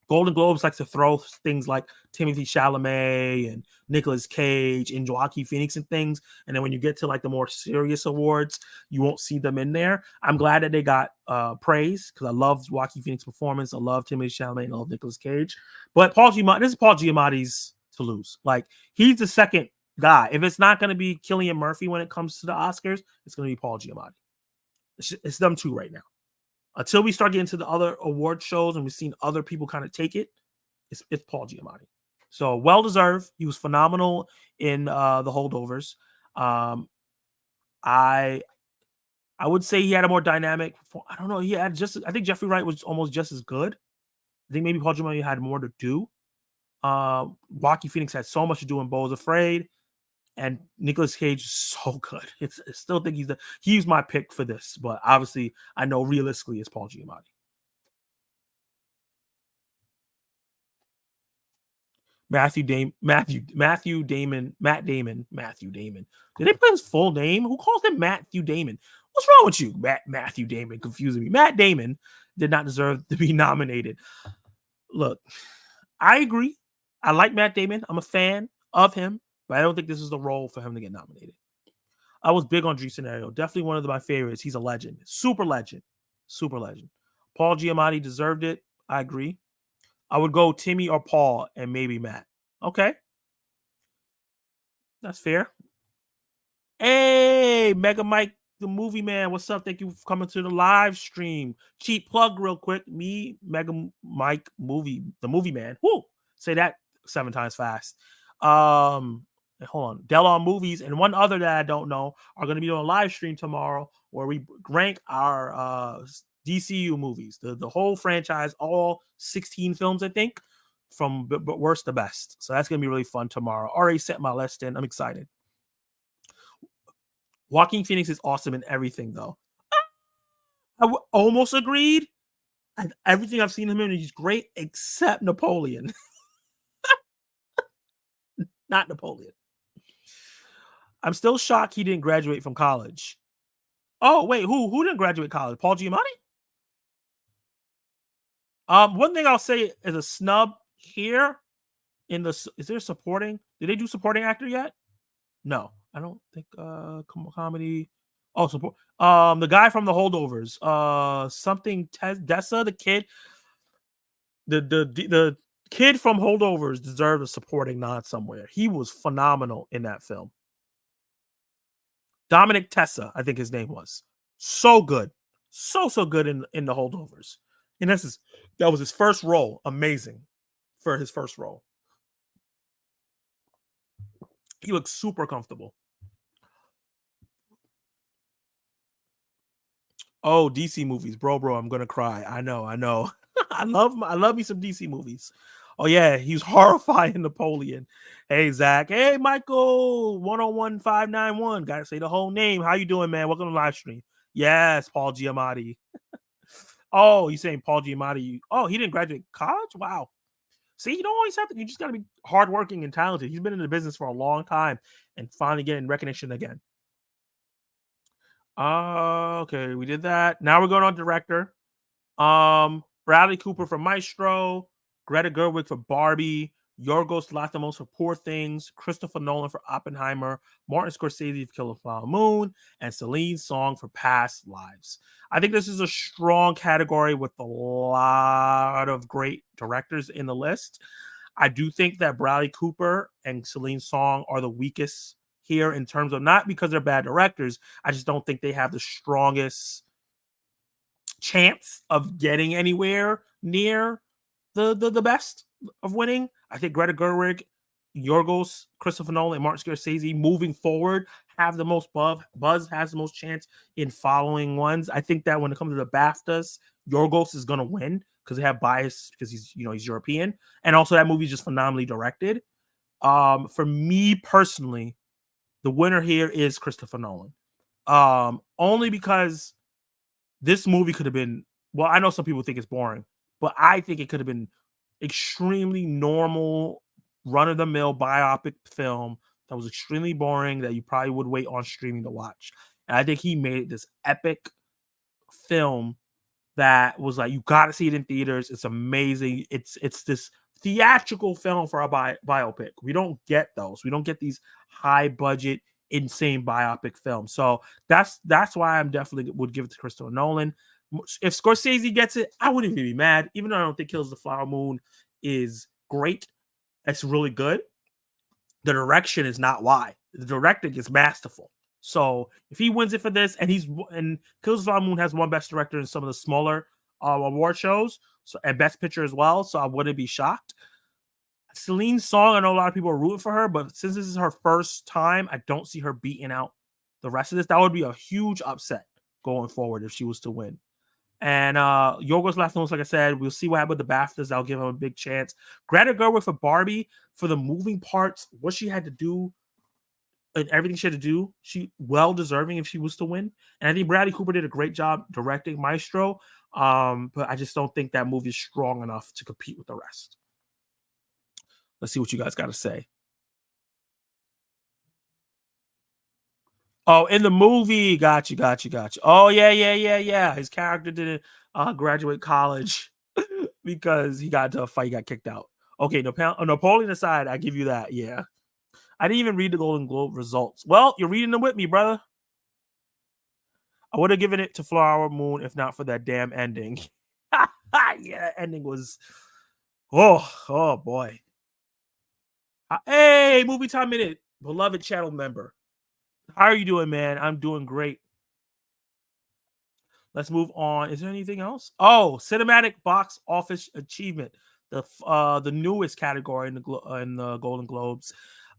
Speaker 1: Golden Globes likes to throw things like Timothy Chalamet and Nicolas Cage and Joaquin Phoenix and things. And then when you get to like the more serious awards, you won't see them in there. I'm glad that they got praise because I love Joaquin Phoenix's performance. I love Timothy Chalamet and I love Nicolas Cage. But Paul Giamatti, this is Paul Giamatti's to lose. Like he's the second guy. If it's not going to be Cillian Murphy when it comes to the Oscars, it's going to be Paul Giamatti. It's them two right now. Until we start getting to the other award shows and we've seen other people kind of take it, it's Paul Giamatti. So well deserved. He was phenomenal in the Holdovers. I would say he had a more dynamic. I don't know. He had just. I think Jeffrey Wright was almost just as good. I think maybe Paul Giamatti had more to do. Joaquin Phoenix had so much to do in Beau is Afraid, and Nicolas Cage is so good. I still think he's my pick for this, but obviously I know realistically it's Paul Giamatti. Matt Damon. Did they put his full name? Who calls him Matthew Damon? What's wrong with you, Matthew Damon? Confusing me. Matt Damon did not deserve to be nominated. Look, I agree. I like Matt Damon. I'm a fan of him, but I don't think this is the role for him to get nominated. I was big on Drew Scenario. Definitely one of my favorites. He's a legend. Super legend. Super legend. Paul Giamatti deserved it. I agree. I would go Timmy or Paul and maybe Matt. Okay. That's fair. Hey, Mega Mike, the movie man. What's up? Thank you for coming to the live stream. Cheap plug, real quick. Me, Mega Mike, the movie man. Whoo! Say that 7 times fast. Hold on. Delon Movies and one other that I don't know are going to be on a live stream tomorrow where we rank our DCU movies, the whole franchise, all 16 films, I think, from worst to best. So that's going to be really fun tomorrow. Already set my list in. I'm excited. Joaquin Phoenix is awesome in everything, though. Almost agreed. Everything I've seen him in, he's great, except Napoleon. Not Napoleon. I'm still shocked he didn't graduate from college. Oh, wait, who didn't graduate college? Paul Giamatti? One thing I'll say is a snub here in the is there supporting? Did they do supporting actor yet? No, I don't think comedy. Oh, support. The guy from the Holdovers. Something Dessa, the kid. The kid from Holdovers deserved a supporting nod somewhere. He was phenomenal in that film. Dominic Tessa, I think his name was. So good. So good in the Holdovers. And that was his first role. Amazing for his first role. He looks super comfortable. Oh, DC movies, bro, I'm gonna cry. I know. I love me some DC movies. Oh yeah, he's horrifying Napoleon. Hey Zach, hey Michael, 101591. Gotta say the whole name. How you doing, man? Welcome to the live stream. Yes, Paul Giamatti. Oh, you're saying Paul Giamatti? Oh, he didn't graduate college. Wow. See, you don't always have to. You just got to be hardworking and talented. He's been in the business for a long time and finally getting recognition again. Okay, we did that. Now we're going on director. Bradley Cooper for Maestro, Greta Gerwig for Barbie, Yorgos Lanthimos for Poor Things, Christopher Nolan for Oppenheimer, Martin Scorsese for Killer Flower Moon, and Celine Song for Past Lives. I think this is a strong category with a lot of great directors in the list. I do think that Bradley Cooper and Celine Song are the weakest here in terms of not because they're bad directors. I just don't think they have the strongest chance of getting anywhere near the best of winning. I think Greta Gerwig, Yorgos, Christopher Nolan, and Martin Scorsese moving forward have the most buzz, has the most chance in following ones. I think that when it comes to the BAFTAs, Yorgos is going to win because they have bias because he's European, and also that movie is just phenomenally directed. For me personally, the winner here is Christopher Nolan. Only because this movie could have been, well, I know some people think it's boring, but I think it could have been extremely normal, run-of-the-mill biopic film that was extremely boring that you probably would wait on streaming to watch. And I think he made this epic film that was like, you got to see it in theaters. It's amazing. It's this theatrical film for a biopic. We don't get those. We don't get these high budget, insane biopic films. So that's why I'm definitely would give it to Christopher Nolan. If Scorsese gets it, I wouldn't even be mad. Even though I don't think Kills the Flower Moon is great, it's really good. The direction is not why. The directing is masterful. So if he wins it for this, and Kills the Flower Moon has one Best Director in some of the smaller award shows, so and Best Picture as well. So I wouldn't be shocked. Celine's Song, I know a lot of people are rooting for her, but since this is her first time, I don't see her beating out the rest of this. That would be a huge upset going forward if she was to win. And Yorgos Lanthimos, like I said, we'll see what happens with the BAFTAs. I'll give him a big chance. Greta Gerwig for Barbie, for the moving parts, what she had to do and everything she had to do, she well deserving if she was to win. And I think Bradley Cooper did a great job directing Maestro. But I just don't think that movie is strong enough to compete with the rest. Let's see what you guys got to say. Oh, in the movie, got you. Oh yeah. His character didn't graduate college because he got into a fight, he got kicked out. Okay, Napoleon aside, I give you that. Yeah, I didn't even read the Golden Globe results. Well, you're reading them with me, brother. I would have given it to Flower Moon if not for that damn ending. Yeah, that ending was, oh boy. Hey, Movie Time Minute, beloved channel member. How are you doing, man? I'm doing great. Let's move on. Is there anything else? Oh, cinematic box office achievement, the newest category in the Golden Globes.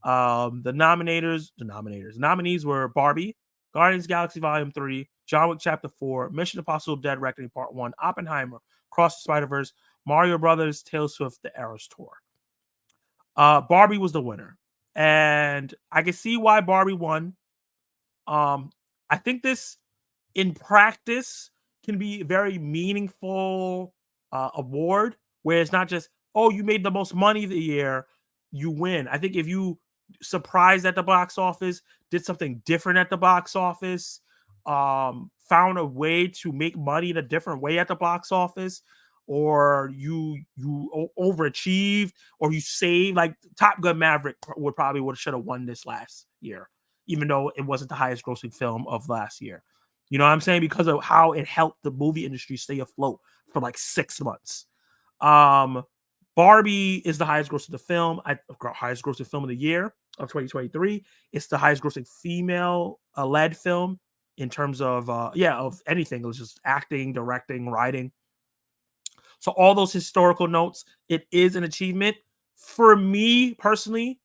Speaker 1: The nominees were Barbie, Guardians of the Galaxy Volume 3, John Wick Chapter 4, Mission Impossible Dead Reckoning Part 1, Oppenheimer, Cross the Spider-Verse, Mario Brothers, Taylor Swift, The Eras Tour. Barbie was the winner, and I can see why Barbie won. I think this in practice can be a very meaningful award where it's not just, oh, you made the most money the year, you win. I think if you surprised at the box office, did something different at the box office, found a way to make money in a different way at the box office, or you overachieved, or you saved, like Top Gun Maverick would should have won this last year, even though it wasn't the highest grossing film of last year. You know what I'm saying? Because of how it helped the movie industry stay afloat for like 6 months. Barbie is the highest grossing highest grossing film of the year of 2023. It's the highest grossing female led film in terms of of anything. It was just acting, directing, writing. So all those historical notes, it is an achievement. For me personally,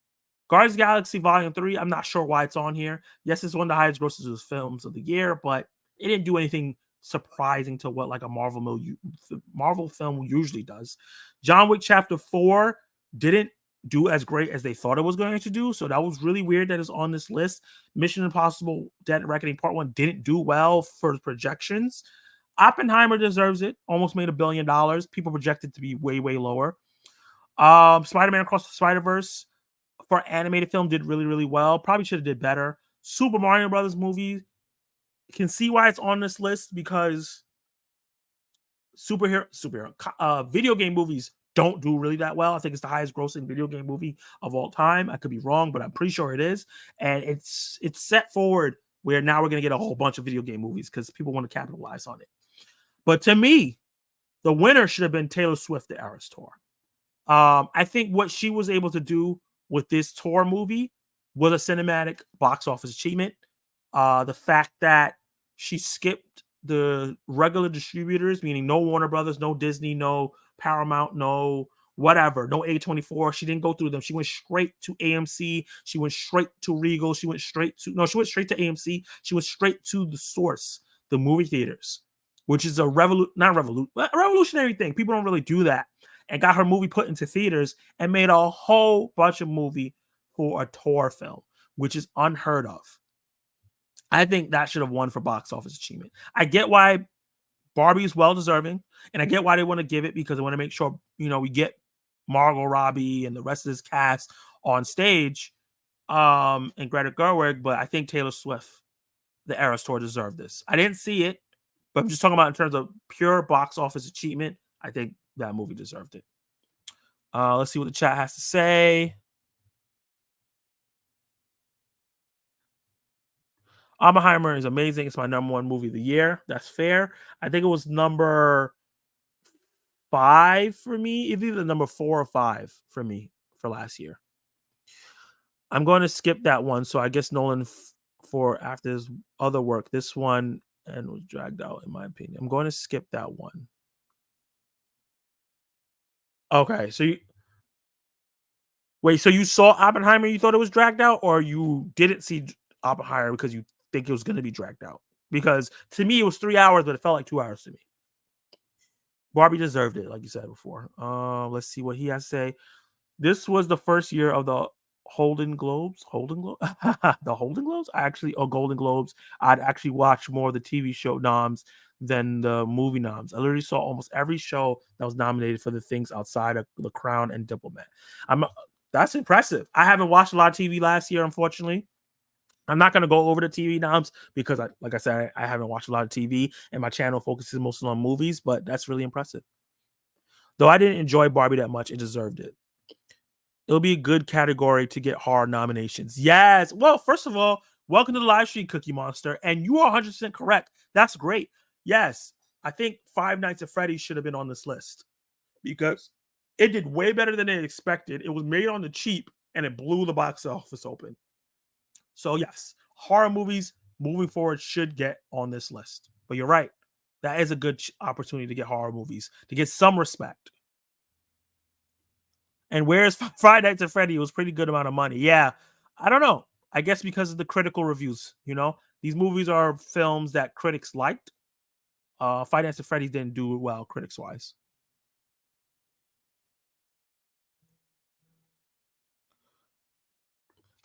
Speaker 1: Guardians of the Galaxy Volume 3, I'm not sure why it's on here. Yes, it's one of the highest grossing films of the year, but it didn't do anything surprising to what like a Marvel film usually does. John Wick Chapter 4 didn't do as great as they thought it was going to do, so that was really weird that it's on this list. Mission Impossible Dead Reckoning Part 1 didn't do well for projections. Oppenheimer deserves it. Almost made $1 billion. People projected to be way, way lower. Spider-Man Across the Spider-Verse for animated film did really, really well. Probably should have did better. Super Mario Brothers movie, can see why it's on this list because video game movies don't do really that well. I think it's the highest grossing video game movie of all time. I could be wrong, but I'm pretty sure it is. And it's set forward where now we're going to get a whole bunch of video game movies because people want to capitalize on it. But to me, the winner should have been Taylor Swift, The Eras Tour. I think what she was able to do with this tour movie was a cinematic box office achievement. The fact that she skipped the regular distributors, meaning no Warner Brothers, no Disney, no Paramount, no whatever, no A24. She didn't go through them. She went straight to AMC. She went straight to Regal. She went straight to AMC. She went straight to the source, the movie theaters, which is a revolutionary thing. People don't really do that. And got her movie put into theaters and made a whole bunch of movie for a tour film, which is unheard of. I think that should have won for box office achievement. I get why Barbie is well deserving, and I get why they want to give it because they want to make sure, we get Margot Robbie and the rest of this cast on stage, and Greta Gerwig, but I think Taylor Swift, The Eras Tour, deserved this. I didn't see it, But I'm just talking about in terms of pure box office achievement. I think that movie deserved it. Let's see what the chat has to say. Oppenheimer is amazing. It's my number one movie of the year. That's fair. I think it was number 5 for me. It's either number 4 or 5 for me for last year. I'm going to skip that one. So I guess Nolan for after his other work, this one and was dragged out in my opinion. I'm going to skip that one. Okay, so wait, so you saw Oppenheimer, you thought it was dragged out, or you didn't see Oppenheimer because you think it was going to be dragged out? Because to me, it was 3 hours, but it felt like 2 hours to me. Barbie deserved it, like you said before. Let's see what he has to say. This was the first year of the Golden Globes. The Golden Globes? Golden Globes. I'd actually watch more of the TV show noms than the movie noms. I literally saw almost every show that was nominated for the things outside of The Crown and Diplomat. That's impressive. I haven't watched a lot of TV last year, unfortunately. I'm not going to go over the TV noms because, like I said, I haven't watched a lot of TV, and my channel focuses mostly on movies, but that's really impressive. Though I didn't enjoy Barbie that much, it deserved it. It'll be a good category to get horror nominations. Yes. Well, first of all, welcome to the live stream, Cookie Monster. And you are 100% correct. That's great. Yes. I think Five Nights at Freddy's should have been on this list because it did way better than it expected. It was made on the cheap and it blew the box office open. So, yes, horror movies moving forward should get on this list. But you're right. That is a good opportunity to get horror movies, to get some respect. And where's Friday Nights at Freddy? It was pretty good amount of money. Yeah, I don't know. I guess because of the critical reviews. These movies are films that critics liked. Friday Nights at Freddy didn't do well critics wise.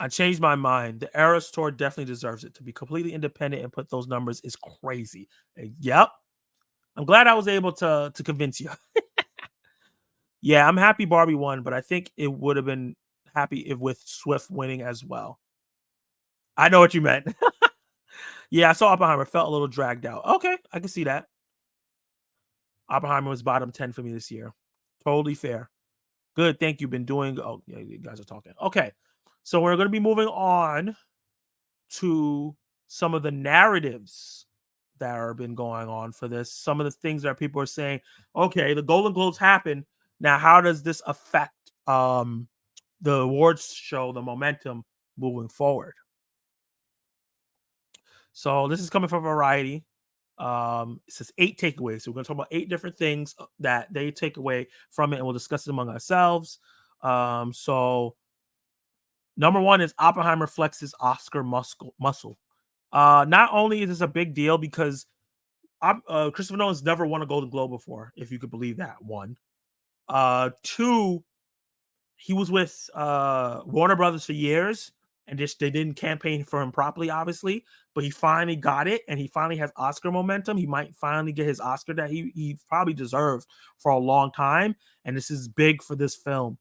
Speaker 1: I changed my mind. The Eras Tour definitely deserves it. To be completely independent and put those numbers is crazy. Yep. I'm glad I was able to convince you. Yeah, I'm happy Barbie won, but I think it would have been happy if with Swift winning as well. I know what you meant. Yeah, I saw Oppenheimer. Felt a little dragged out. Okay, I can see that. Oppenheimer was bottom 10 for me this year. Totally fair. Good. Thank you. Been doing. Oh, yeah, you guys are talking. Okay. So we're going to be moving on to some of the narratives that have been going on for this. Some of the things that people are saying, okay, the Golden Globes happened. Now, how does this affect the awards show, the momentum moving forward? So this is coming from Variety. It says 8 takeaways. So we're going to talk about 8 different things that they take away from it, and we'll discuss it among ourselves. So number 1 is Oppenheimer flexes Oscar muscle. Not only is this a big deal because Christopher Nolan's never won a Golden Globe before, if you could believe that. 1. 2, he was with Warner Brothers for years, and they didn't campaign for him properly, obviously. But he finally got it, and he finally has Oscar momentum. He might finally get his Oscar that he probably deserved for a long time. And this is big for this film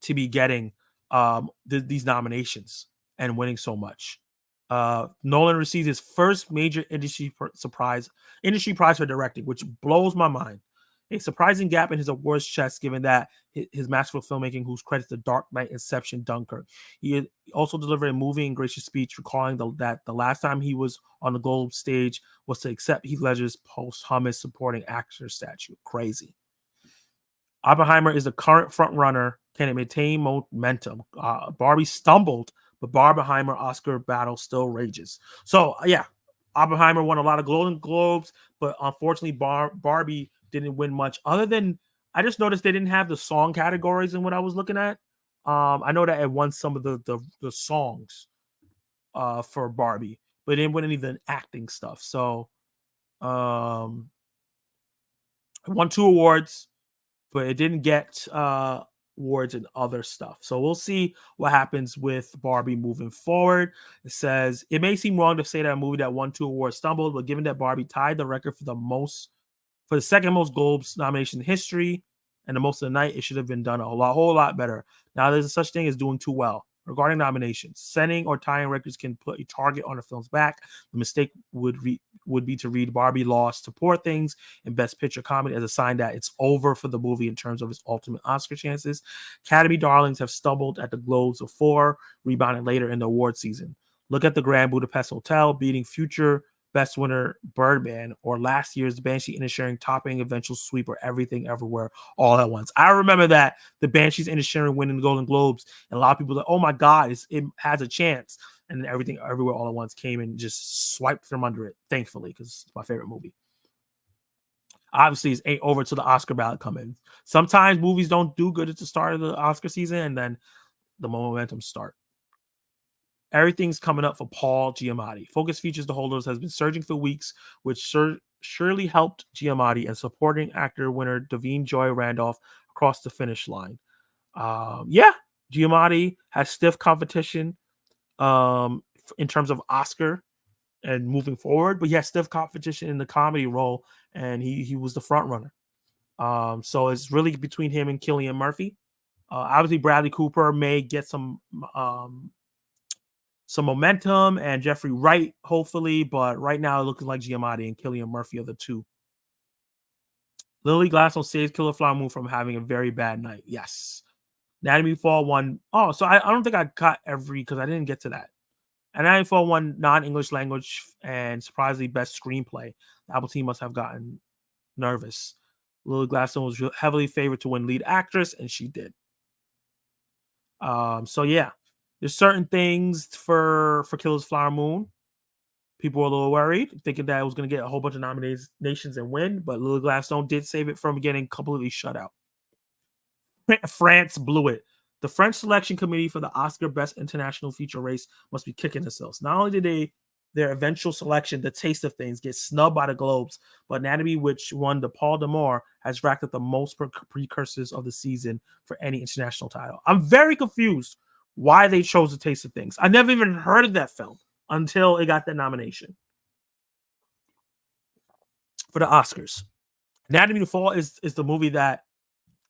Speaker 1: to be getting these nominations and winning so much. Nolan received his first major industry prize for directing, which blows my mind. A surprising gap in his awards chest, given that his masterful filmmaking, whose credits The Dark Knight, Inception, Dunkirk. He also delivered a moving and gracious speech, recalling that the last time he was on the Globe stage was to accept Heath Ledger's posthumous supporting actor statue. Crazy. Oppenheimer is the current frontrunner. Can it maintain momentum? Barbie stumbled, but Barbenheimer Oscar battle still rages. So, yeah, Oppenheimer won a lot of Golden Globes, but unfortunately, Barbie didn't win much. Other than, I just noticed they didn't have the song categories in what I was looking at. I know that it won some of the songs for Barbie, but it didn't win any of the acting stuff. So, it won 2 awards, but it didn't get awards and other stuff. So we'll see what happens with Barbie moving forward. It says, it may seem wrong to say that a movie that won 2 awards stumbled, but given that Barbie tied the record for the second most Globes nomination in history and the most of the night, it should have been done a whole lot better. Now, there's such thing as doing too well. Regarding nominations, setting or tying records can put a target on a film's back. The mistake would would be to read Barbie lost to Poor Things in Best Picture Comedy as a sign that it's over for the movie in terms of its ultimate Oscar chances. Academy darlings have stumbled at the Globes before, rebounding later in the award season. Look at the Grand Budapest Hotel beating future Best winner Birdman, or last year's Banshee Inisherin topping eventual sweeper Everything Everywhere All at Once. I remember that the Banshees Inisherin winning the Golden Globes, and a lot of people were like, oh my God, it has a chance. And then Everything Everywhere All at Once came and just swiped from under it, thankfully, because it's my favorite movie. Obviously, it's ain't over till the Oscar ballot come in. Sometimes movies don't do good at the start of the Oscar season, and then the momentum start. Everything's coming up for Paul Giamatti. Focus Features The Holders has been surging for weeks, which surely helped Giamatti and supporting actor winner Da'Vine Joy Randolph across the finish line. Yeah, Giamatti has stiff competition in terms of Oscar and moving forward, but he has stiff competition in the comedy role, and he was the front runner. So it's really between him and Cillian Murphy. Obviously, Bradley Cooper may get some momentum, and Jeffrey Wright, hopefully, but right now it looks like Giamatti and Cillian Murphy are the two. Lily Gladstone saves Killer Flower Moon from having a very bad night. Yes. Anatomy Fall won. Oh, so I don't think I got every, because I didn't get to that. Anatomy Fall won non-English language and surprisingly best screenplay. The Apple team must have gotten nervous. Lily Gladstone was heavily favored to win lead actress, and she did. So yeah, there's certain things for Killer's Flower Moon. People were a little worried, thinking that it was going to get a whole bunch of nominations and win, but Lily Gladstone did save it from getting completely shut out. France blew it. The French selection committee for the Oscar Best International Feature race must be kicking themselves. Not only did their eventual selection, The Taste of Things, get snubbed by the Globes, but Anatomy, which won the Palme d'Or, has racked up the most precursors of the season for any international title. I'm very confused why they chose The Taste of Things. I never even heard of that film until it got that nomination for the Oscars. Anatomy of the Fall is the movie that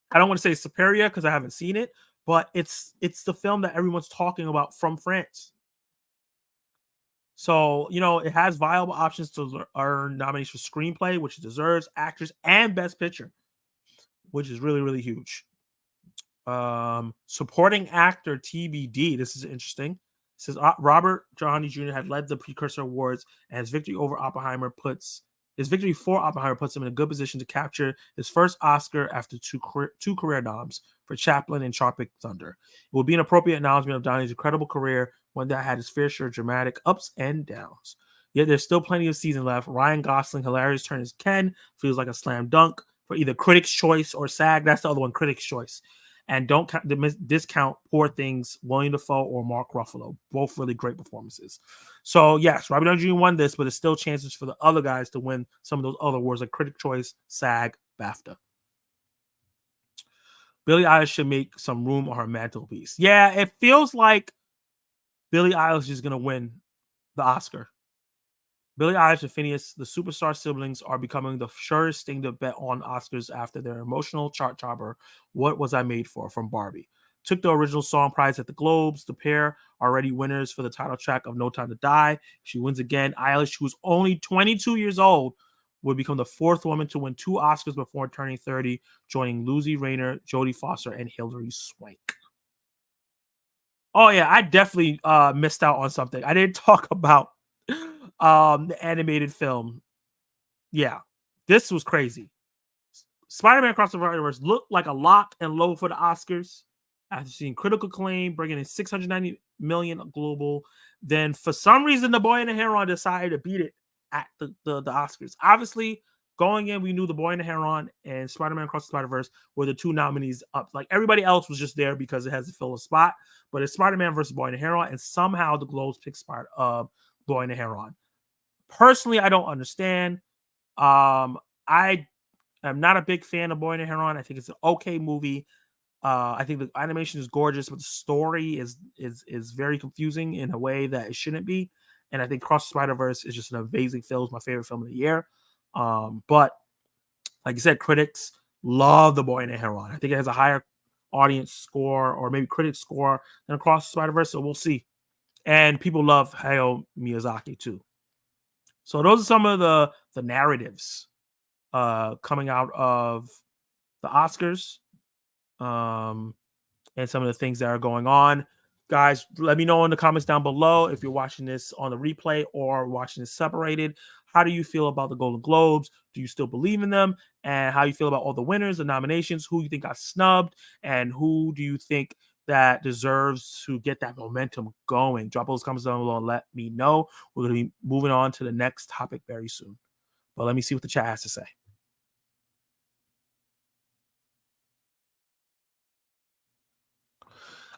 Speaker 1: I don't want to say superior because I haven't seen it, but it's the film that everyone's talking about from France. So, it has viable options to earn nominations for screenplay, which it deserves, actors, and best picture, which is really, really huge. Supporting actor TBD. This is interesting. It says Robert Downey Jr. had led the precursor awards, and his victory for Oppenheimer puts him in a good position to capture his first Oscar after two career noms for Chaplin and Tropic Thunder. It would be an appropriate acknowledgement of Downey's incredible career, one that had his fair share of dramatic ups and downs. Yet there's still plenty of season left. Ryan Gosling, hilarious turn as Ken, feels like a slam dunk for either Critics' Choice or SAG. That's the other one, Critics' Choice. And don't discount Poor Things, William Dafoe, or Mark Ruffalo. Both really great performances. So, yes, Robert Downey Jr. won this, but there's still chances for the other guys to win some of those other awards like Critics' Choice, SAG, BAFTA. Billie Eilish should make some room on her mantelpiece. Yeah, it feels like Billie Eilish is going to win the Oscar. Billie Eilish and Phineas, the superstar siblings, are becoming the surest thing to bet on Oscars after their emotional chart topper, What Was I Made For, from Barbie. Took the original song prize at the Globes. The pair are already winners for the title track of No Time to Die. If she wins again, Eilish, who's only 22 years old, would become the fourth woman to win 2 Oscars before turning 30, joining Lucy Rayner, Jodie Foster, and Hilary Swank. Oh, yeah, I definitely missed out on something. I didn't talk about the animated film. Yeah, this was crazy. Spider-Man Across the Spider-Verse looked like a lock and load for the Oscars after seeing critical acclaim, bringing in $690 million global. Then, for some reason, The Boy and the Heron decided to beat it at the Oscars. Obviously, going in, we knew The Boy and the Heron and Spider-Man Across the Spider-Verse were the 2 nominees up. Like, everybody else was just there because it has to fill a spot. But it's Spider-Man versus Boy and the Heron, and somehow the Globes picked Boy and the Heron. Personally, I don't understand. I am not a big fan of Boy and the Heron. I think it's an okay movie. I think the animation is gorgeous, but the story is very confusing in a way that it shouldn't be. And I think Cross the Spider-Verse is just an amazing film. It's my favorite film of the year. But like I said, critics love The Boy and the Heron. I think it has a higher audience score or maybe critics score than Across the Spider-Verse. So we'll see. And people love Hayao Miyazaki too. So those are some of the narratives coming out of the Oscars, and some of the things that are going on. Guys, let me know in the comments down below if you're watching this on the replay or watching this separated. How do you feel about the Golden Globes? Do you still believe in them? And how you feel about all the winners, the nominations, who you think got snubbed, and who do you think that deserves to get that momentum going? Drop those comments down below and let me know. We're going to be moving on to the next topic very soon. But let me see what the chat has to say.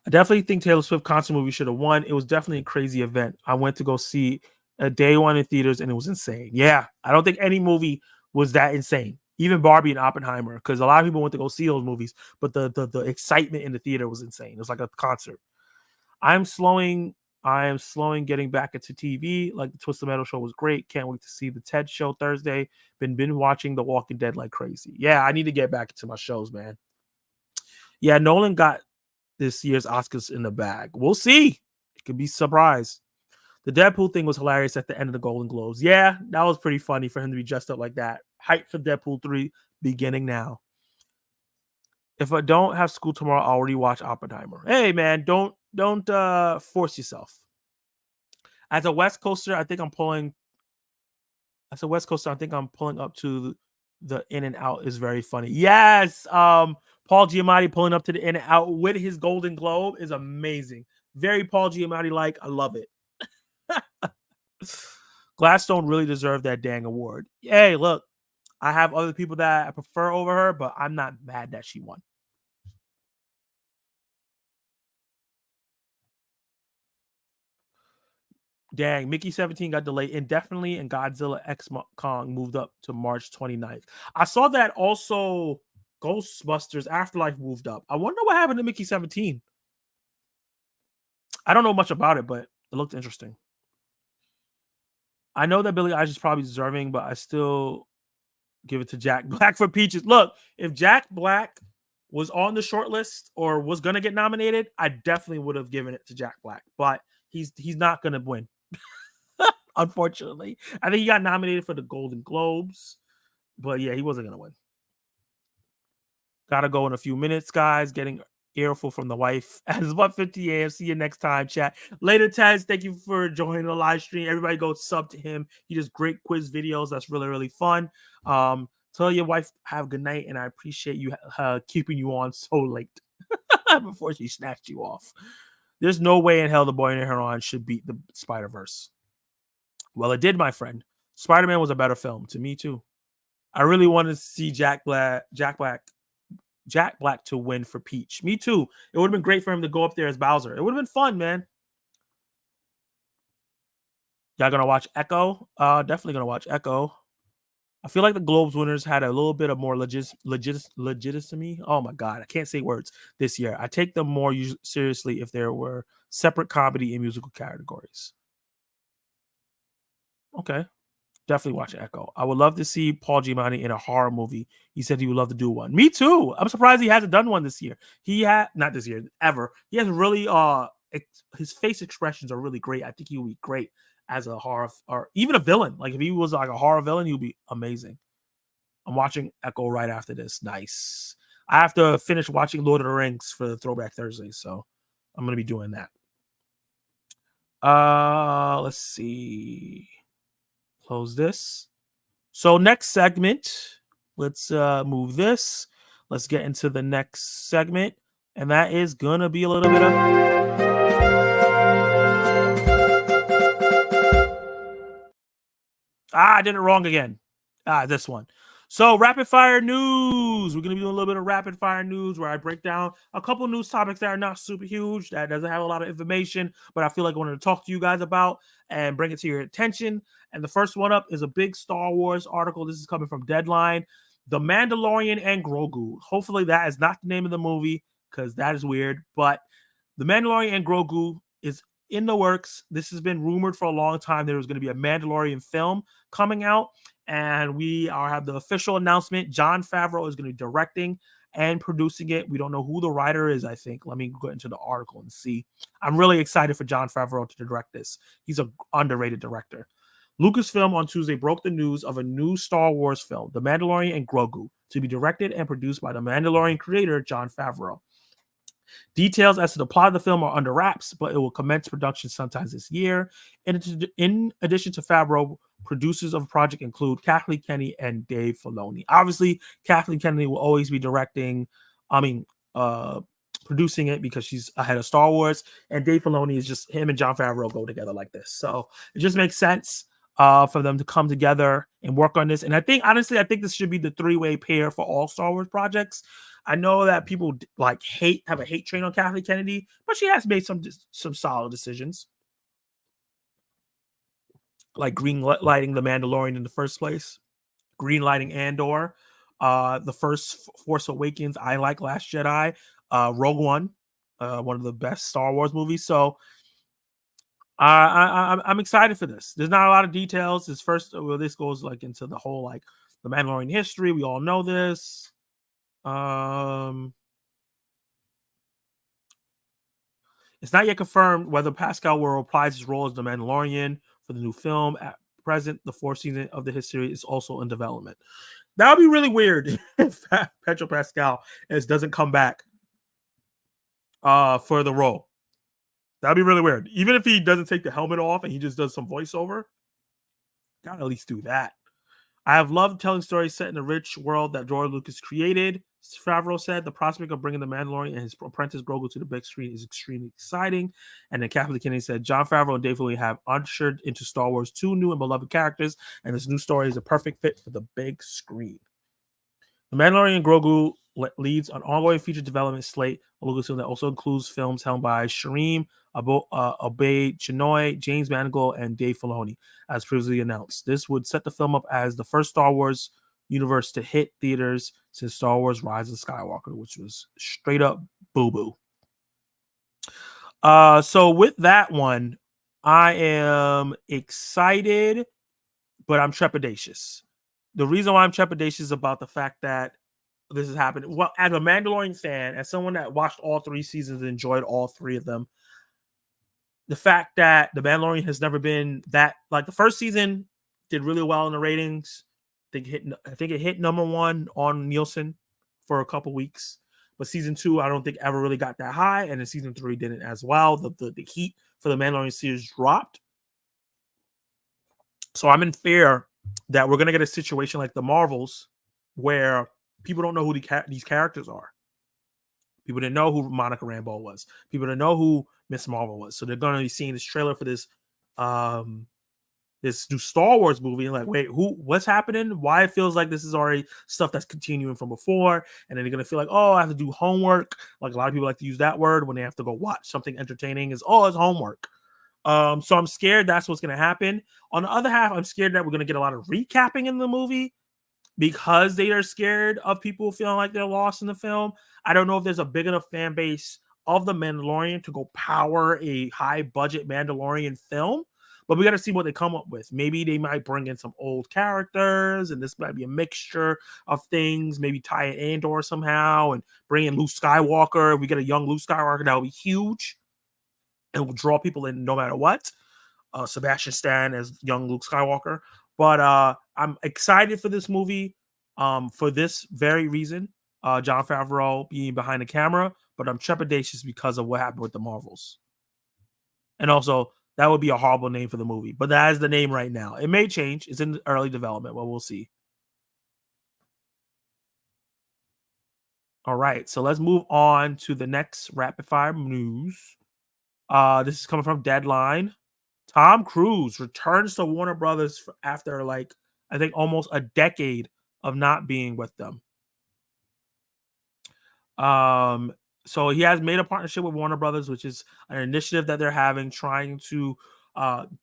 Speaker 1: I definitely think Taylor Swift concert movie should have won. It was definitely a crazy event. I went to go see a day one in theaters and it was insane. Yeah, I don't think any movie was that insane. Even Barbie and Oppenheimer, because a lot of people went to go see those movies, but the excitement in the theater was insane. It was like a concert. I am slowing getting back into TV. Like the Twisted Metal show was great. Can't wait to see the TED show Thursday. Been watching The Walking Dead like crazy. Yeah, I need to get back into my shows, man. Yeah, Nolan got this year's Oscars in the bag. We'll see. It could be a surprise. The Deadpool thing was hilarious at the end of the Golden Globes. Yeah, that was pretty funny for him to be dressed up like that. Hype for Deadpool 3 beginning now. If I don't have school tomorrow, I'll already watch Oppenheimer. Hey man, don't force yourself. As a West Coaster, I think I'm pulling up to the In and Out is very funny. Yes, Paul Giamatti pulling up to the In and Out with his Golden Globe is amazing. Very Paul Giamatti like. I love it. Gladstone really deserved that dang award. Hey, look, I have other people that I prefer over her, but I'm not mad that she won. Dang, Mickey 17 got delayed indefinitely, and Godzilla X Kong moved up to March 29th. I saw that also Ghostbusters Afterlife moved up. I wonder what happened to Mickey 17. I don't know much about it, but it looked interesting. I know that Billie Eilish is probably deserving, but I still give it to Jack Black for Peaches. Look, if Jack Black was on the short list or was going to get nominated, I definitely would have given it to Jack Black, but he's not going to win. Unfortunately, I think he got nominated for the Golden Globes, but yeah, he wasn't going to win. Gotta go in a few minutes, guys. Getting earful from the wife. As 1:50 a.m. See you next time, chat. Later, Taz. Thank you for joining the live stream. Everybody go sub to him. He does great quiz videos. That's really, really fun. Tell your wife have a good night, and I appreciate you keeping you on so late before she snatched you off. There's no way in hell the Boy and the Heron should beat the Spider-Verse. Well, it did, my friend. Spider-Man was a better film to me too. I really wanted to see Jack Black to win for Peach. Me too. It would have been great for him to go up there as Bowser. It would have been fun, man. Y'all gonna watch Echo? Definitely gonna watch Echo. I feel like the Globes winners had a little bit of more legitimacy. Oh my god, I can't say words this year. I take them more seriously if there were separate comedy and musical categories. Okay. Definitely watch Echo. I would love to see Paul Giamatti in a horror movie. He said he would love to do one. Me too. I'm surprised he hasn't done one this year. He had not this year ever. He has really his face expressions are really great. I think he would be great as a horror or even a villain. Like if he was like a horror villain, he would be amazing. I'm watching Echo right after this. Nice. I have to finish watching Lord of the Rings for the Throwback Thursday, so I'm gonna be doing that. Let's see. Close this. So next segment, let's move this. Let's get into the next segment, and that is gonna be a little bit of I did it wrong again. This one. So rapid fire news. We're gonna be doing a little bit of rapid fire news where I break down a couple news topics that are not super huge, that doesn't have a lot of information, but I feel like I wanted to talk to you guys about and bring it to your attention. And the first one up is a big Star Wars article. This is coming from Deadline. The Mandalorian and Grogu. Hopefully that is not the name of the movie because that is weird. But The Mandalorian and Grogu is in the works. This has been rumored for a long time. There was going to be a Mandalorian film coming out, and we have the official announcement. Jon Favreau is going to be directing and producing it. We don't know who the writer is, I think. Let me go into the article and see. I'm really excited for Jon Favreau to direct this. He's an underrated director. Lucasfilm on Tuesday broke the news of a new Star Wars film, The Mandalorian and Grogu, to be directed and produced by the Mandalorian creator Jon Favreau. Details as to the plot of the film are under wraps, but it will commence production sometime this year. In addition to Favreau, producers of the project include Kathleen Kennedy and Dave Filoni. Obviously, Kathleen Kennedy will always be producing it because she's ahead of Star Wars, and Dave Filoni is just him and Jon Favreau go together like this. So it just makes sense for them to come together and work on this. And I think, honestly, this should be the three-way pair for all Star Wars projects. I know that people have a hate train on Kathleen Kennedy, but she has made some solid decisions, like green lighting The Mandalorian in the first place, green lighting Andor, the first Force Awakens. I like Last Jedi, Rogue One, one of the best Star Wars movies. So I'm excited for this. There's not a lot of details. This goes into the whole the Mandalorian history. We all know this. It's not yet confirmed whether Pascal will reprise his role as the Mandalorian for the new film. At present, the fourth season of the history is also in development. That would be really weird if Pedro Pascal doesn't come back for the role. That'd be really weird. Even if he doesn't take the helmet off and he just does some voiceover, gotta at least do that. I have loved telling stories set in the rich world that George Lucas created. Favreau said the prospect of bringing the Mandalorian and his apprentice Grogu to the big screen is extremely exciting. And then Kathleen Kennedy said Jon Favreau and Dave Filoni have ushered into Star Wars 2 new and beloved characters, and this new story is a perfect fit for the big screen. The Mandalorian and Grogu leads an ongoing feature development slate of Lucasfilm that also includes films helmed by Shireen Obaid-Chinoy, James Mangold, and Dave Filoni, as previously announced. This would set the film up as the first Star Wars universe to hit theaters since Star Wars Rise of Skywalker, which was straight up boo-boo. So with that one, I am excited, but I'm trepidatious. The reason why I'm trepidatious about the fact that this is happening, well, as a Mandalorian fan, as someone that watched all 3 seasons and enjoyed all 3 of them, the fact that the Mandalorian has never been that, the first season did really well in the ratings. I think it hit number 1 on Nielsen for a couple weeks, but season 2 I don't think ever really got that high, and then season 3 didn't as well. The heat for the Mandalorian series dropped. So I'm in fear that we're gonna get a situation like the Marvels, where people don't know who these characters are. People didn't know who Monica Rambeau was. People didn't know who Miss Marvel was. So they're going to be seeing this trailer for this this new Star Wars movie and wait, what's happening? Why it feels like this is already stuff that's continuing from before. And then they're going to feel like, oh, I have to do homework. Like a lot of people like to use that word when they have to go watch something entertaining it's homework. So I'm scared that's what's going to happen. On the other half, I'm scared that we're going to get a lot of recapping in the movie, because they are scared of people feeling like they're lost in the film. I don't know if there's a big enough fan base of the Mandalorian to go power a high budget Mandalorian film, but we got to see what they come up with. Maybe they might bring in some old characters, and this might be a mixture of things. Maybe tie in Andor somehow and bring in Luke Skywalker. If we get a young Luke Skywalker, that would be huge. It will draw people in no matter what. Sebastian Stan as young Luke Skywalker. But I'm excited for this movie for this very reason. Jon Favreau being behind the camera, but I'm trepidatious because of what happened with the Marvels. And also, that would be a horrible name for the movie, but that is the name right now. It may change. It's in early development, but we'll see. All right, so let's move on to the next rapid fire news. This is coming from Deadline. Tom Cruise returns to Warner Brothers after I think almost a decade of not being with them. So he has made a partnership with Warner Brothers, which is an initiative that they're having, trying to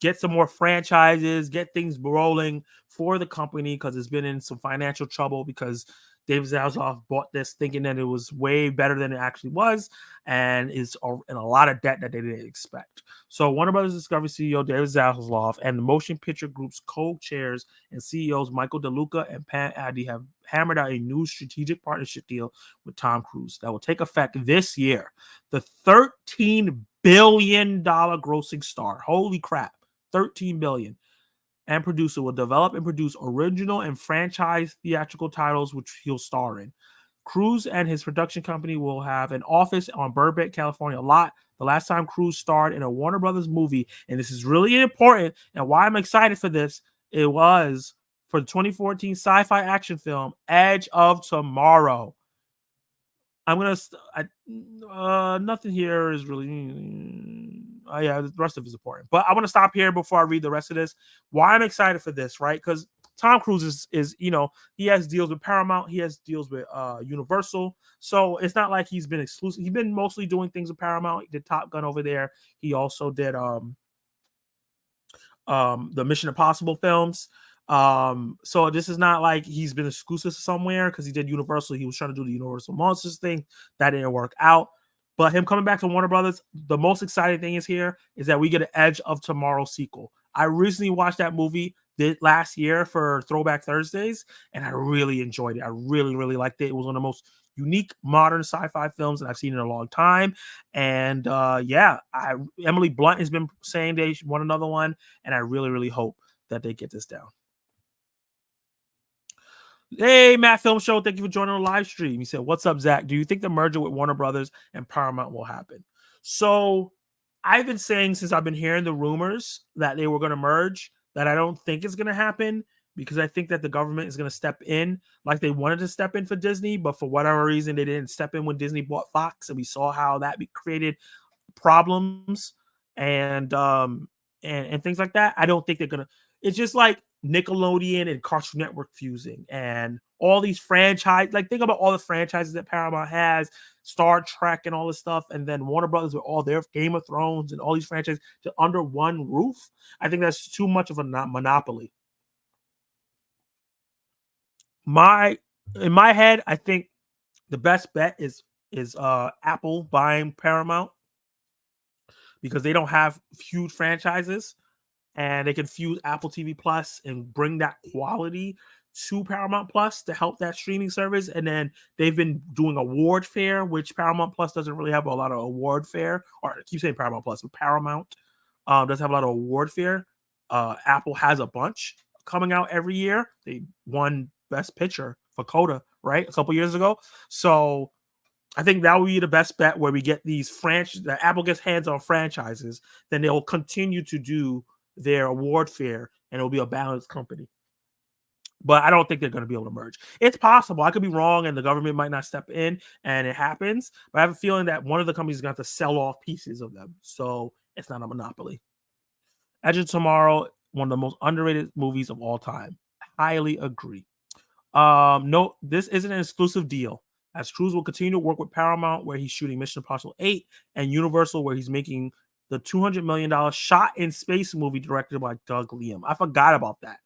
Speaker 1: get some more franchises, get things rolling for the company, because it's been in some financial trouble because David Zaslav bought this thinking that it was way better than it actually was, and is in a lot of debt that they didn't expect. So Warner Brothers Discovery CEO David Zaslav and the Motion Picture Group's co-chairs and CEOs Michael DeLuca and Pam Addy have hammered out a new strategic partnership deal with Tom Cruise that will take effect this year. The $13 billion grossing star, holy crap, $13 billion, and producer, will develop and produce original and franchise theatrical titles, which he'll star in. Cruise and his production company will have an office on Burbank, California. A lot. The last time Cruise starred in a Warner Brothers movie, and this is really important, and why I'm excited for this, it was for the 2014 sci-fi action film Edge of Tomorrow. I'm gonna. Nothing here is really. Yeah, the rest of it is important, but I want to stop here before I read the rest of this. Why I'm excited for this, right? Because Tom Cruise is he has deals with Paramount, he has deals with Universal, so it's not like he's been exclusive. He's been mostly doing things with Paramount. He did Top Gun over there. He also did the Mission Impossible films. So this is not like he's been exclusive somewhere because he did Universal. He was trying to do the Universal Monsters thing. That didn't work out. But him coming back to Warner Brothers, the most exciting thing is that we get an Edge of Tomorrow sequel. I recently watched that movie last year for Throwback Thursdays, and I really enjoyed it. I really, really liked it. It was one of the most unique modern sci-fi films that I've seen in a long time. And yeah, Emily Blunt has been saying they want another one, and I really, really hope that they get this down. Hey, Matt Film Show, thank you for joining the live stream. He said, "What's up, Zach? Do you think the merger with Warner Brothers and Paramount will happen?" So I've been saying since I've been hearing the rumors that they were going to merge that I don't think it's going to happen because I think that the government is going to step in like they wanted to step in for Disney, but for whatever reason, they didn't step in when Disney bought Fox, and we saw how that created problems and things like that. I don't think they're gonna. It's just like Nickelodeon and Cartoon Network fusing, and all these franchise. Like think about all the franchises that Paramount has, Star Trek and all this stuff, and then Warner Brothers with all their Game of Thrones and all these franchises to under one roof. I think that's too much of a monopoly. In my head, I think the best bet is Apple buying Paramount because they don't have huge franchises and they can fuse Apple TV Plus and bring that quality to Paramount Plus to help that streaming service. And then they've been doing award fair, which Paramount Plus doesn't really have a lot of award fair. Or I keep saying Paramount Plus, but Paramount does have a lot of award fair. Apple has a bunch coming out every year. They won Best Picture for Coda, right, a couple years ago. So I think that would be the best bet where we get these that Apple gets hands on franchises, then they'll continue to do their award fair and it'll be a balanced company. But I don't think they're going to be able to merge. It's possible. I could be wrong and the government might not step in and it happens. But I have a feeling that one of the companies is going to have to sell off pieces of them. So it's not a monopoly. Edge of Tomorrow, one of the most underrated movies of all time. Highly agree. No, this isn't an exclusive deal, as Cruise will continue to work with Paramount, where he's shooting Mission Impossible 8, and Universal, where he's making the $200 million shot in space movie directed by Doug Liam. I forgot about that.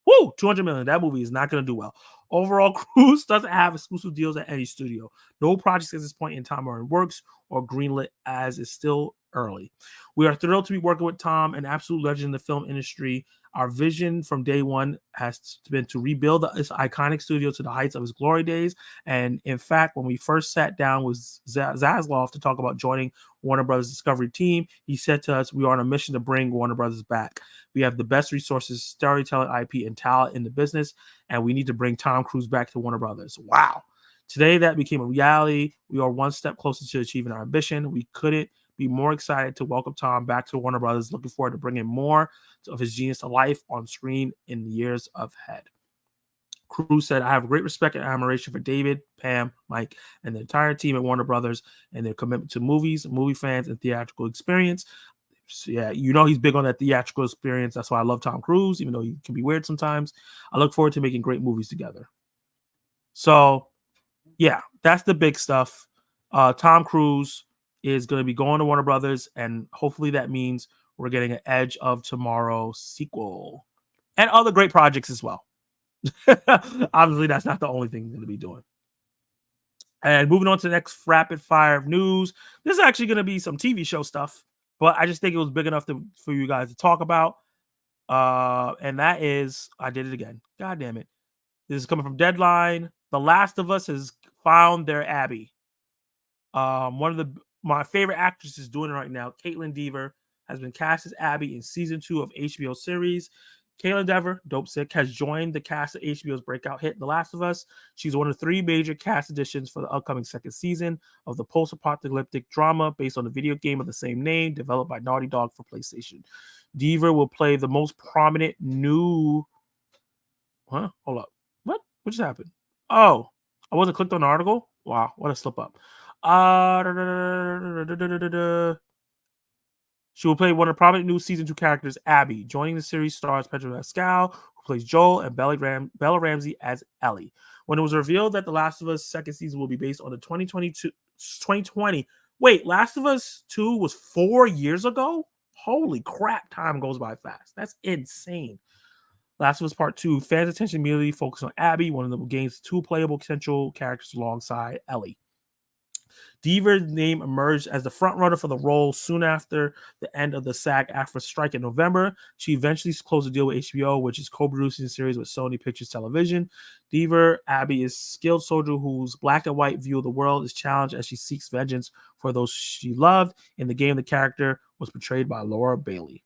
Speaker 1: Woo! $200 million. That movie is not going to do well. Overall, Cruise doesn't have exclusive deals at any studio. No projects at this point in time are in works or greenlit, as it's still early. We are thrilled to be working with Tom, an absolute legend in the film industry. Our vision from day one has been to rebuild this iconic studio to the heights of its glory days. And in fact, when we first sat down with Zaslav to talk about joining Warner Brothers Discovery team, he said to us, "We are on a mission to bring Warner Brothers back. We have the best resources, storytelling, IP, and talent in the business, and we need to bring Tom Cruise back to Warner Brothers." Wow. Today, that became a reality. We are one step closer to achieving our ambition. We couldn't be more excited to welcome Tom back to Warner Brothers. Looking forward to bringing more of his genius to life on screen in the years ahead. Cruise said, "I have great respect and admiration for David, Pam, Mike, and the entire team at Warner Brothers and their commitment to movies, movie fans, and theatrical experience." So, yeah, he's big on that theatrical experience. That's why I love Tom Cruise, even though he can be weird sometimes. I look forward to making great movies together. So, yeah, that's the big stuff. Tom Cruise is going to be going to Warner Brothers, and hopefully that means we're getting an Edge of Tomorrow sequel and other great projects as well. Obviously, that's not the only thing we're going to be doing. And moving on to the next rapid fire of news. This is actually going to be some TV show stuff, but I just think it was big enough for you guys to talk about. And that is, I did it again. God damn it. This is coming from Deadline. The Last of Us has found their Abby. One of my favorite actresses doing it right now, Caitlin Dever, has been cast as Abby in season 2 of HBO series. Caitlin Dever, Dope Sick, has joined the cast of HBO's breakout hit The Last of Us. She's one of 3 major cast additions for the upcoming second season of the post-apocalyptic drama based on the video game of the same name, developed by Naughty Dog for PlayStation. Dever will play the most prominent new... Huh? Hold up. What just happened? Oh, I wasn't clicked on the article? Wow, what a slip up. She will play one of the prominent new season 2 characters, Abby. Joining the series stars Pedro Pascal, who plays Joel, and Bella Ramsey as Ellie. When it was revealed that The Last of Us second season will be based on the 2020. Wait, Last of Us 2 was 4 years ago? Holy crap, time goes by fast. That's insane. Last of Us Part 2, fans' attention immediately focused on Abby, one of the game's 2 playable potential characters alongside Ellie. Dever's name emerged as the frontrunner for the role soon after the end of the SAG-AFTRA strike in November. She eventually closed a deal with HBO, which is co-producing the series with Sony Pictures Television. Dever, Abby, is a skilled soldier whose black and white view of the world is challenged as she seeks vengeance for those she loved. In the game, the character was portrayed by Laura Bailey.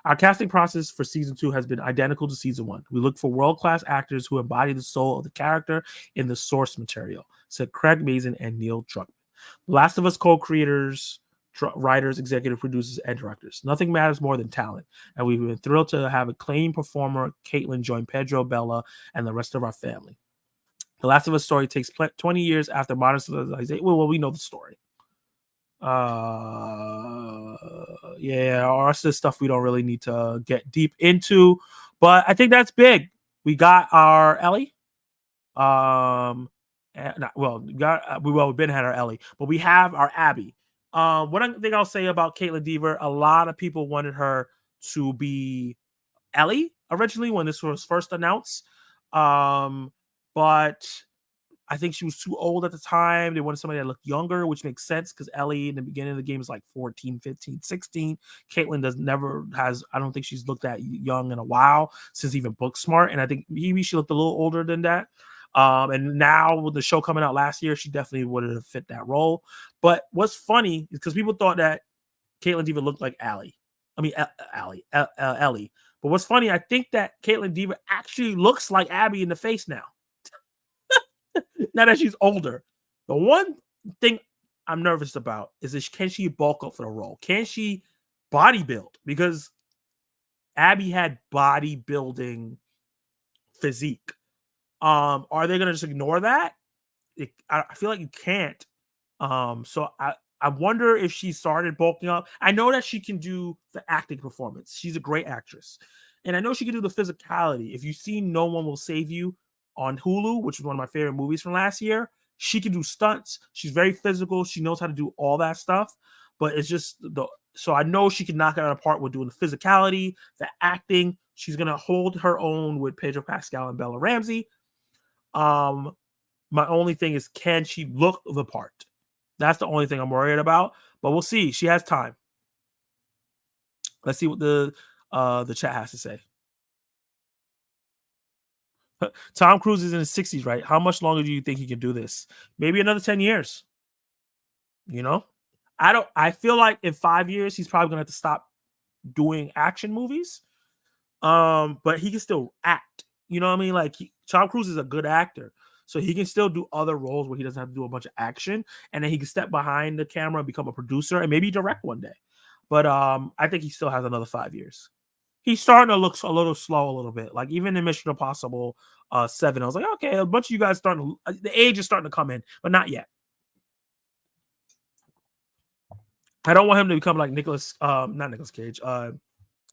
Speaker 1: Our casting process for season 2 has been identical to season 1. We look for world-class actors who embody the soul of the character in the source material, said Craig Mazin and Neil Druckmann. Last of Us co-creators, writers, executive producers, and directors. Nothing matters more than talent, and we've been thrilled to have acclaimed performer Caitlin join Pedro, Bella, and the rest of our family. The Last of Us story takes 20 years after modern civilization. Well, we know the story. Yeah, our rest of the stuff we don't really need to get deep into, but I think that's big. We got our Ellie. We've been had our Ellie, but we have our Abby. What I think I'll say about Caitlin Dever, a lot of people wanted her to be Ellie originally when this was first announced. But I think she was too old at the time. They wanted somebody that looked younger, which makes sense because Ellie in the beginning of the game is like 14, 15, 16. Caitlin I don't think she's looked that young in a while since even Booksmart. And I think maybe she looked a little older than that. And now with the show coming out last year, she definitely would have fit that role. But what's funny is because people thought that Caitlin Dever looked like Ellie. But what's funny, I think that Caitlin Dever actually looks like Abby in the face now. Now that she's older. The one thing I'm nervous about is can she bulk up for the role? Can she body build? Because Abby had bodybuilding physique. Are they gonna just ignore that? I feel like you can't. So I wonder if she started bulking up. I know that she can do the acting performance. She's a great actress. And I know she can do the physicality. If you see No One Will Save You on Hulu, which is one of my favorite movies from last year, she can do stunts. She's very physical. She knows how to do all that stuff. But it's just so I know she can knock it out apart with doing the physicality, the acting. She's gonna hold her own with Pedro Pascal and Bella Ramsey. My only thing is, can she look the part? That's the only thing I'm worried about. But we'll see. She has time. Let's see what the chat has to say. Tom Cruise is in his 60s, right? How much longer do you think he can do this? Maybe another 10 years. You know? I feel like in 5 years, he's probably gonna have to stop doing action movies. But he can still act. You know what I mean? Like Tom Cruise is a good actor. So he can still do other roles where he doesn't have to do a bunch of action. And then he can step behind the camera and become a producer and maybe direct one day. But I think he still has another 5 years. He's starting to look a little slow a little bit. Like even in Mission Impossible 7, I was like, okay, a bunch of you guys starting to, the age is starting to come in, but not yet. I don't want him to become like not Nicolas Cage,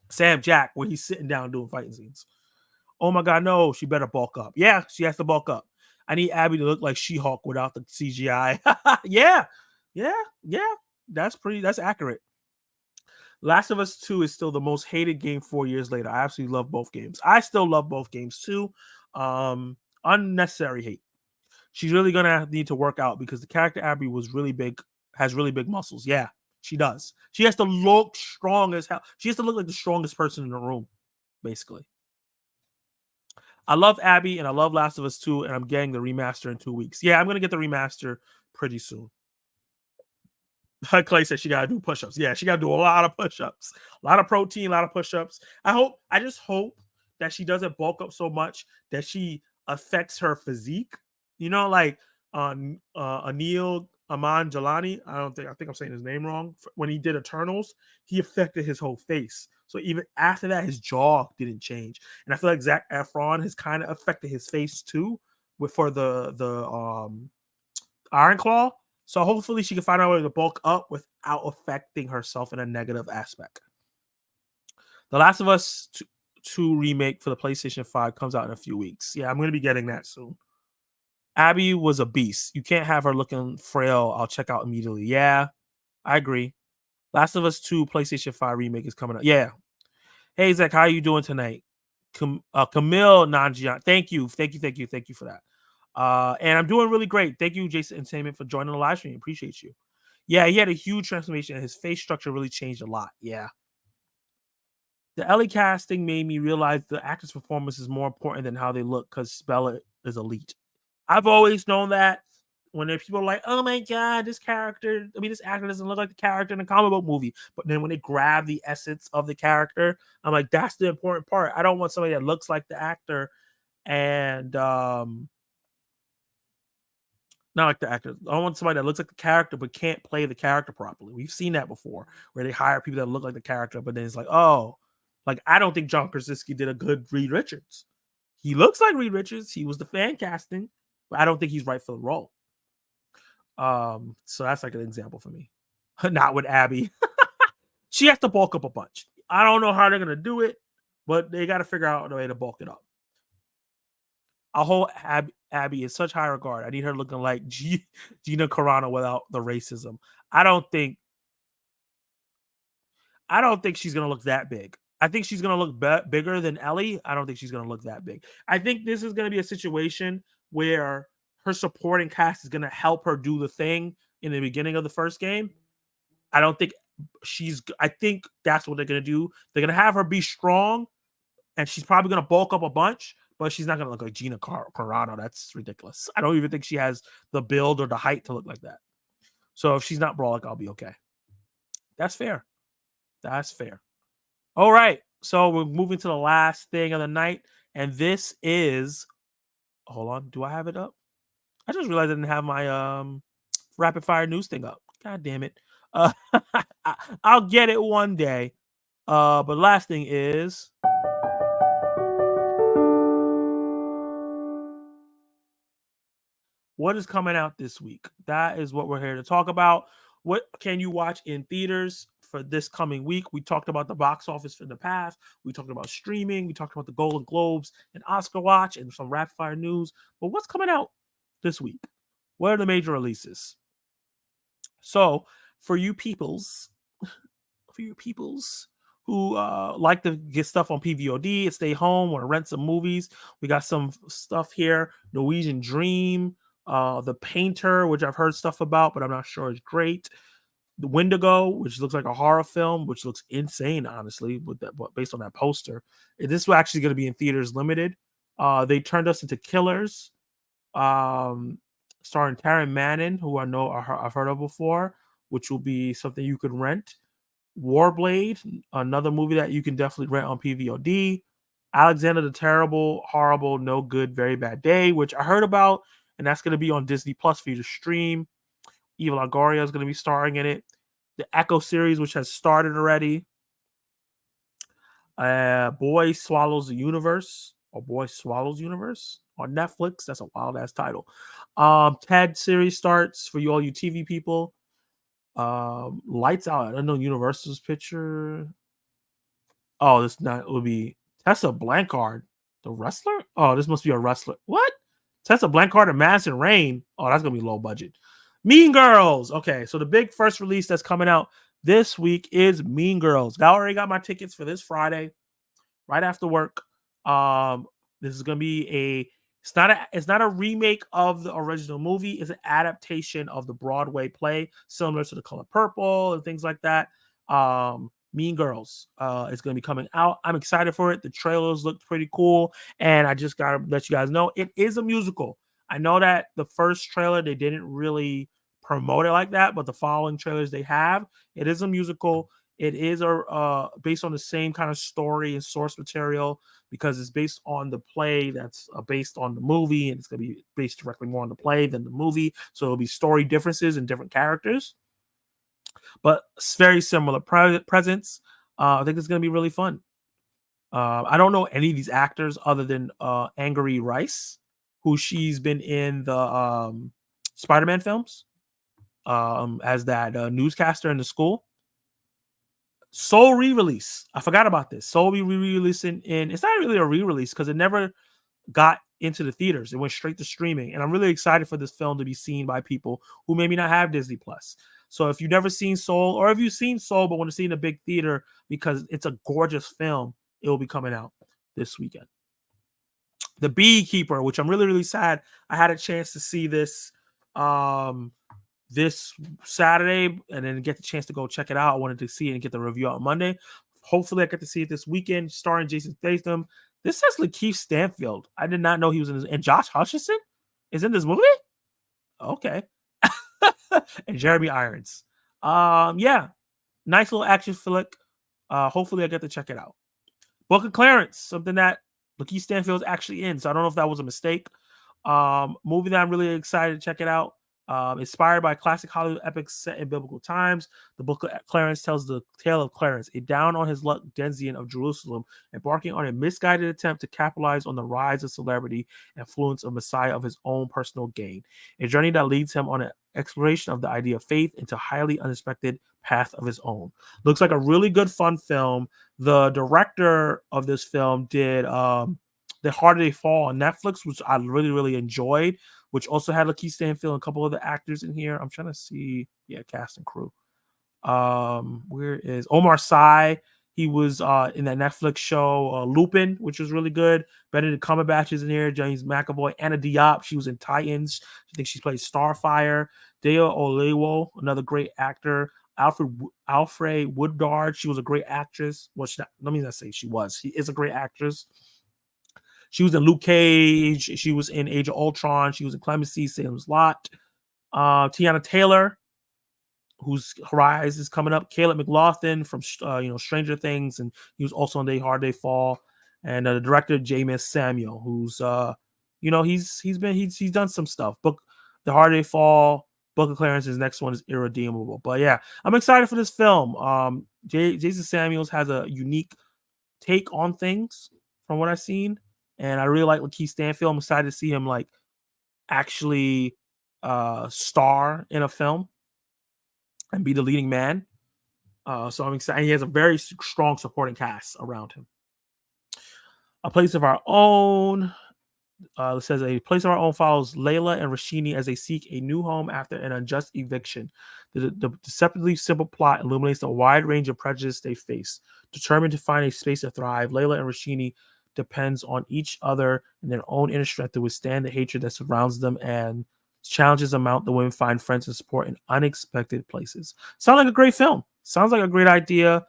Speaker 1: Sam Jack, where he's sitting down doing fighting scenes. Oh my God, no, she better bulk up. Yeah, she has to bulk up. I need Abby to look like She-Hulk without the CGI. Yeah. That's accurate. Last of Us 2 is still the most hated game 4 years later. I absolutely love both games. I still love both games too. Unnecessary hate. She's really gonna need to work out because the character Abby was really big, has really big muscles. Yeah, she does. She has to look strong as hell. She has to look like the strongest person in the room, basically. I love Abby and I love Last of Us 2, and I'm getting the remaster in 2 weeks. Yeah, I'm gonna get the remaster pretty soon. Clay said she gotta do push-ups. Yeah, she gotta do a lot of push-ups, a lot of protein, a lot of push-ups. I just hope that she doesn't bulk up so much that she affects her physique. You know, like Anil Aman Jalani. I think I'm saying his name wrong. When he did Eternals, he affected his whole face. So even after that, his jaw didn't change. And I feel like Zac Efron has kind of affected his face too, for the Iron Claw. So hopefully she can find out a way to bulk up without affecting herself in a negative aspect. The Last of Us 2 remake for the PlayStation 5 comes out in a few weeks. Yeah, I'm going to be getting that soon. Abby was a beast. You can't have her looking frail. I'll check out immediately. Yeah, I agree. Last of Us 2 PlayStation 5 remake is coming up. Yeah. Hey, Zach, how are you doing tonight? Camille Nanjian. Thank you for that. And I'm doing really great. Thank you, Jason Entertainment, for joining the live stream. Appreciate you. Yeah, he had a huge transformation, and his face structure really changed a lot. Yeah. The Ellie casting made me realize the actor's performance is more important than how they look because Bella is elite. I've always known that. When people are like, "Oh my god, this actor doesn't look like the character in a comic book movie," but then when they grab the essence of the character, I'm like, that's the important part. I don't want somebody that looks like the actor and not like the actor. I don't want somebody that looks like the character but can't play the character properly. We've seen that before, where they hire people that look like the character, but then it's like, oh, like I don't think John Krasinski did a good Reed Richards. He looks like Reed Richards. He was the fan casting, but I don't think he's right for the role. So that's like an example for me. Not with Abby. She has to bulk up a bunch. I don't know how they're gonna do it, but they got to figure out a way to bulk it up. I'll hold Abby in such high regard. I need her looking like Gina Carano without the racism. I don't think she's gonna look that big. I think she's gonna look bigger than Ellie. I don't think she's gonna look that big. I think this is gonna be a situation where her supporting cast is gonna help her do the thing in the beginning of the first game. I don't think I think that's what they're gonna do. They're gonna have her be strong, and she's probably gonna bulk up a bunch, but she's not gonna look like Gina Carano. That's ridiculous. I don't even think she has the build or the height to look like that. So if she's not brolic, I'll be okay. That's fair. That's fair. All right. So we're moving to the last thing of the night, and this is. Hold on. Do I have it up? I just realized I didn't have my rapid fire news thing up. God damn it. I'll get it one day. But last thing is. What is coming out this week? That is what we're here to talk about. What can you watch in theaters for this coming week? We talked about the box office in the past. We talked about streaming. We talked about the Golden Globes and Oscar watch and some rapid fire news. But what's coming out this week? What are the major releases? So for you peoples who like to get stuff on PVOD and stay home or rent some movies, we got some stuff here. Norwegian Dream, The Painter, which I've heard stuff about, but I'm not sure is great. The Wendigo, which looks like a horror film, which looks insane, honestly, based on that poster. This is actually going to be in theaters limited. They Turned Us Into Killers, starring Taryn Manning, who I've heard of before, which will be something you could rent. Warblade, another movie that you can definitely rent on PVOD. Alexander the Terrible, Horrible, No Good, Very Bad Day, which I heard about, and that's going to be on Disney Plus for you to stream. Eva Longoria is going to be starring in it. The Echo series, which has started already. Boy Swallows Universe on Netflix. That's a wild ass title. Ted series starts for all you TV people. Lights Out. I don't know Universal's picture. Oh, this not would be Tessa Blanchard, the wrestler. Oh, this must be a wrestler. What? Tessa Blanchard and Madison Rain. Oh, that's gonna be low budget. Mean Girls. Okay, so the big first release that's coming out this week is Mean Girls. I already got my tickets for this Friday, right after work. This is gonna be it's not a remake of the original movie. It's an adaptation of the Broadway play, similar to The Color Purple and things like that. Mean Girls is going to be coming out. I'm excited for it. The trailers looked pretty cool, and I just got to let you guys know it is a musical. I know that the first trailer they didn't really promote it like that, but the following trailers they have, it is a musical. It is based on the same kind of story and source material because it's based on the play that's based on the movie, and it's going to be based directly more on the play than the movie. So it'll be story differences and different characters, but it's very similar presence. I think it's going to be really fun. I don't know any of these actors other than Angourie Rice, who she's been in the Spider-Man films as that newscaster in the school. Soul re-release. I forgot about this. Soul re-releasing in. It's not really a re-release because it never got into the theaters. It went straight to streaming, and I'm really excited for this film to be seen by people who maybe not have Disney Plus. So if you've never seen Soul, or if you've seen Soul but want to see it in a big theater because it's a gorgeous film, it will be coming out this weekend. The Beekeeper, which I'm really, really sad. I had a chance to see this this Saturday and then get the chance to go check it out. I wanted to see it and get the review out on Monday. Hopefully I get to see it this weekend, starring Jason Statham. This says Lakeith Stanfield. I did not know he was in this. And Josh Hutcherson is in this movie? Okay. And Jeremy Irons. Yeah. Nice little action flick. Hopefully I get to check it out. Book of Clarence, something that Lakeith Stanfield's actually in. So I don't know if that was a mistake. Movie that I'm really excited to check it out. Inspired by classic Hollywood epics set in biblical times, the Book of Clarence tells the tale of Clarence, a down-on-his-luck Denzian of Jerusalem, embarking on a misguided attempt to capitalize on the rise of celebrity and influence of Messiah of his own personal gain. A journey that leads him on an exploration of the idea of faith into a highly unexpected path of his own. Looks like a really good, fun film. The director of this film did The Harder They Fall on Netflix, which I really, really enjoyed, which also had Lakeith Stanfield and a couple of the actors in here. I'm trying to see, cast and crew. Where is Omar Sy? He was in that Netflix show Lupin, which was really good. Benedict Cumberbatch is in here. James McAvoy, Anna Diop. She was in Titans. I think she played Starfire. Dea Olewo, another great actor. Alfred Woodard. She was a great actress. Well, let me not say she was. She is a great actress. She was in Luke Cage. She was in Age of Ultron. She was in Clemency, Salem's Lot. Tiana Taylor, whose Rise is coming up. Caleb McLaughlin from Stranger Things, and he was also on The Hard Day Fall. And the director James Samuel, who's he's done some stuff. The Hard Day Fall, Book of Clarence. His next one is Irredeemable. But yeah, I'm excited for this film. Jason Samuels has a unique take on things from what I've seen. And I really like Lakeith Stanfield. I'm excited to see him actually star in a film and be the leading man. So I'm excited. He has a very strong supporting cast around him. A Place of Our Own. It says A Place of Our Own follows Layla and Rashini as they seek a new home after an unjust eviction. The deceptively simple plot illuminates the wide range of prejudice they face. Determined to find a space to thrive, Layla and Rashini depends on each other and their own inner strength to withstand the hatred that surrounds them, and challenges amount the women find friends and support in unexpected places. Sounds like a great film. Sounds like a great idea.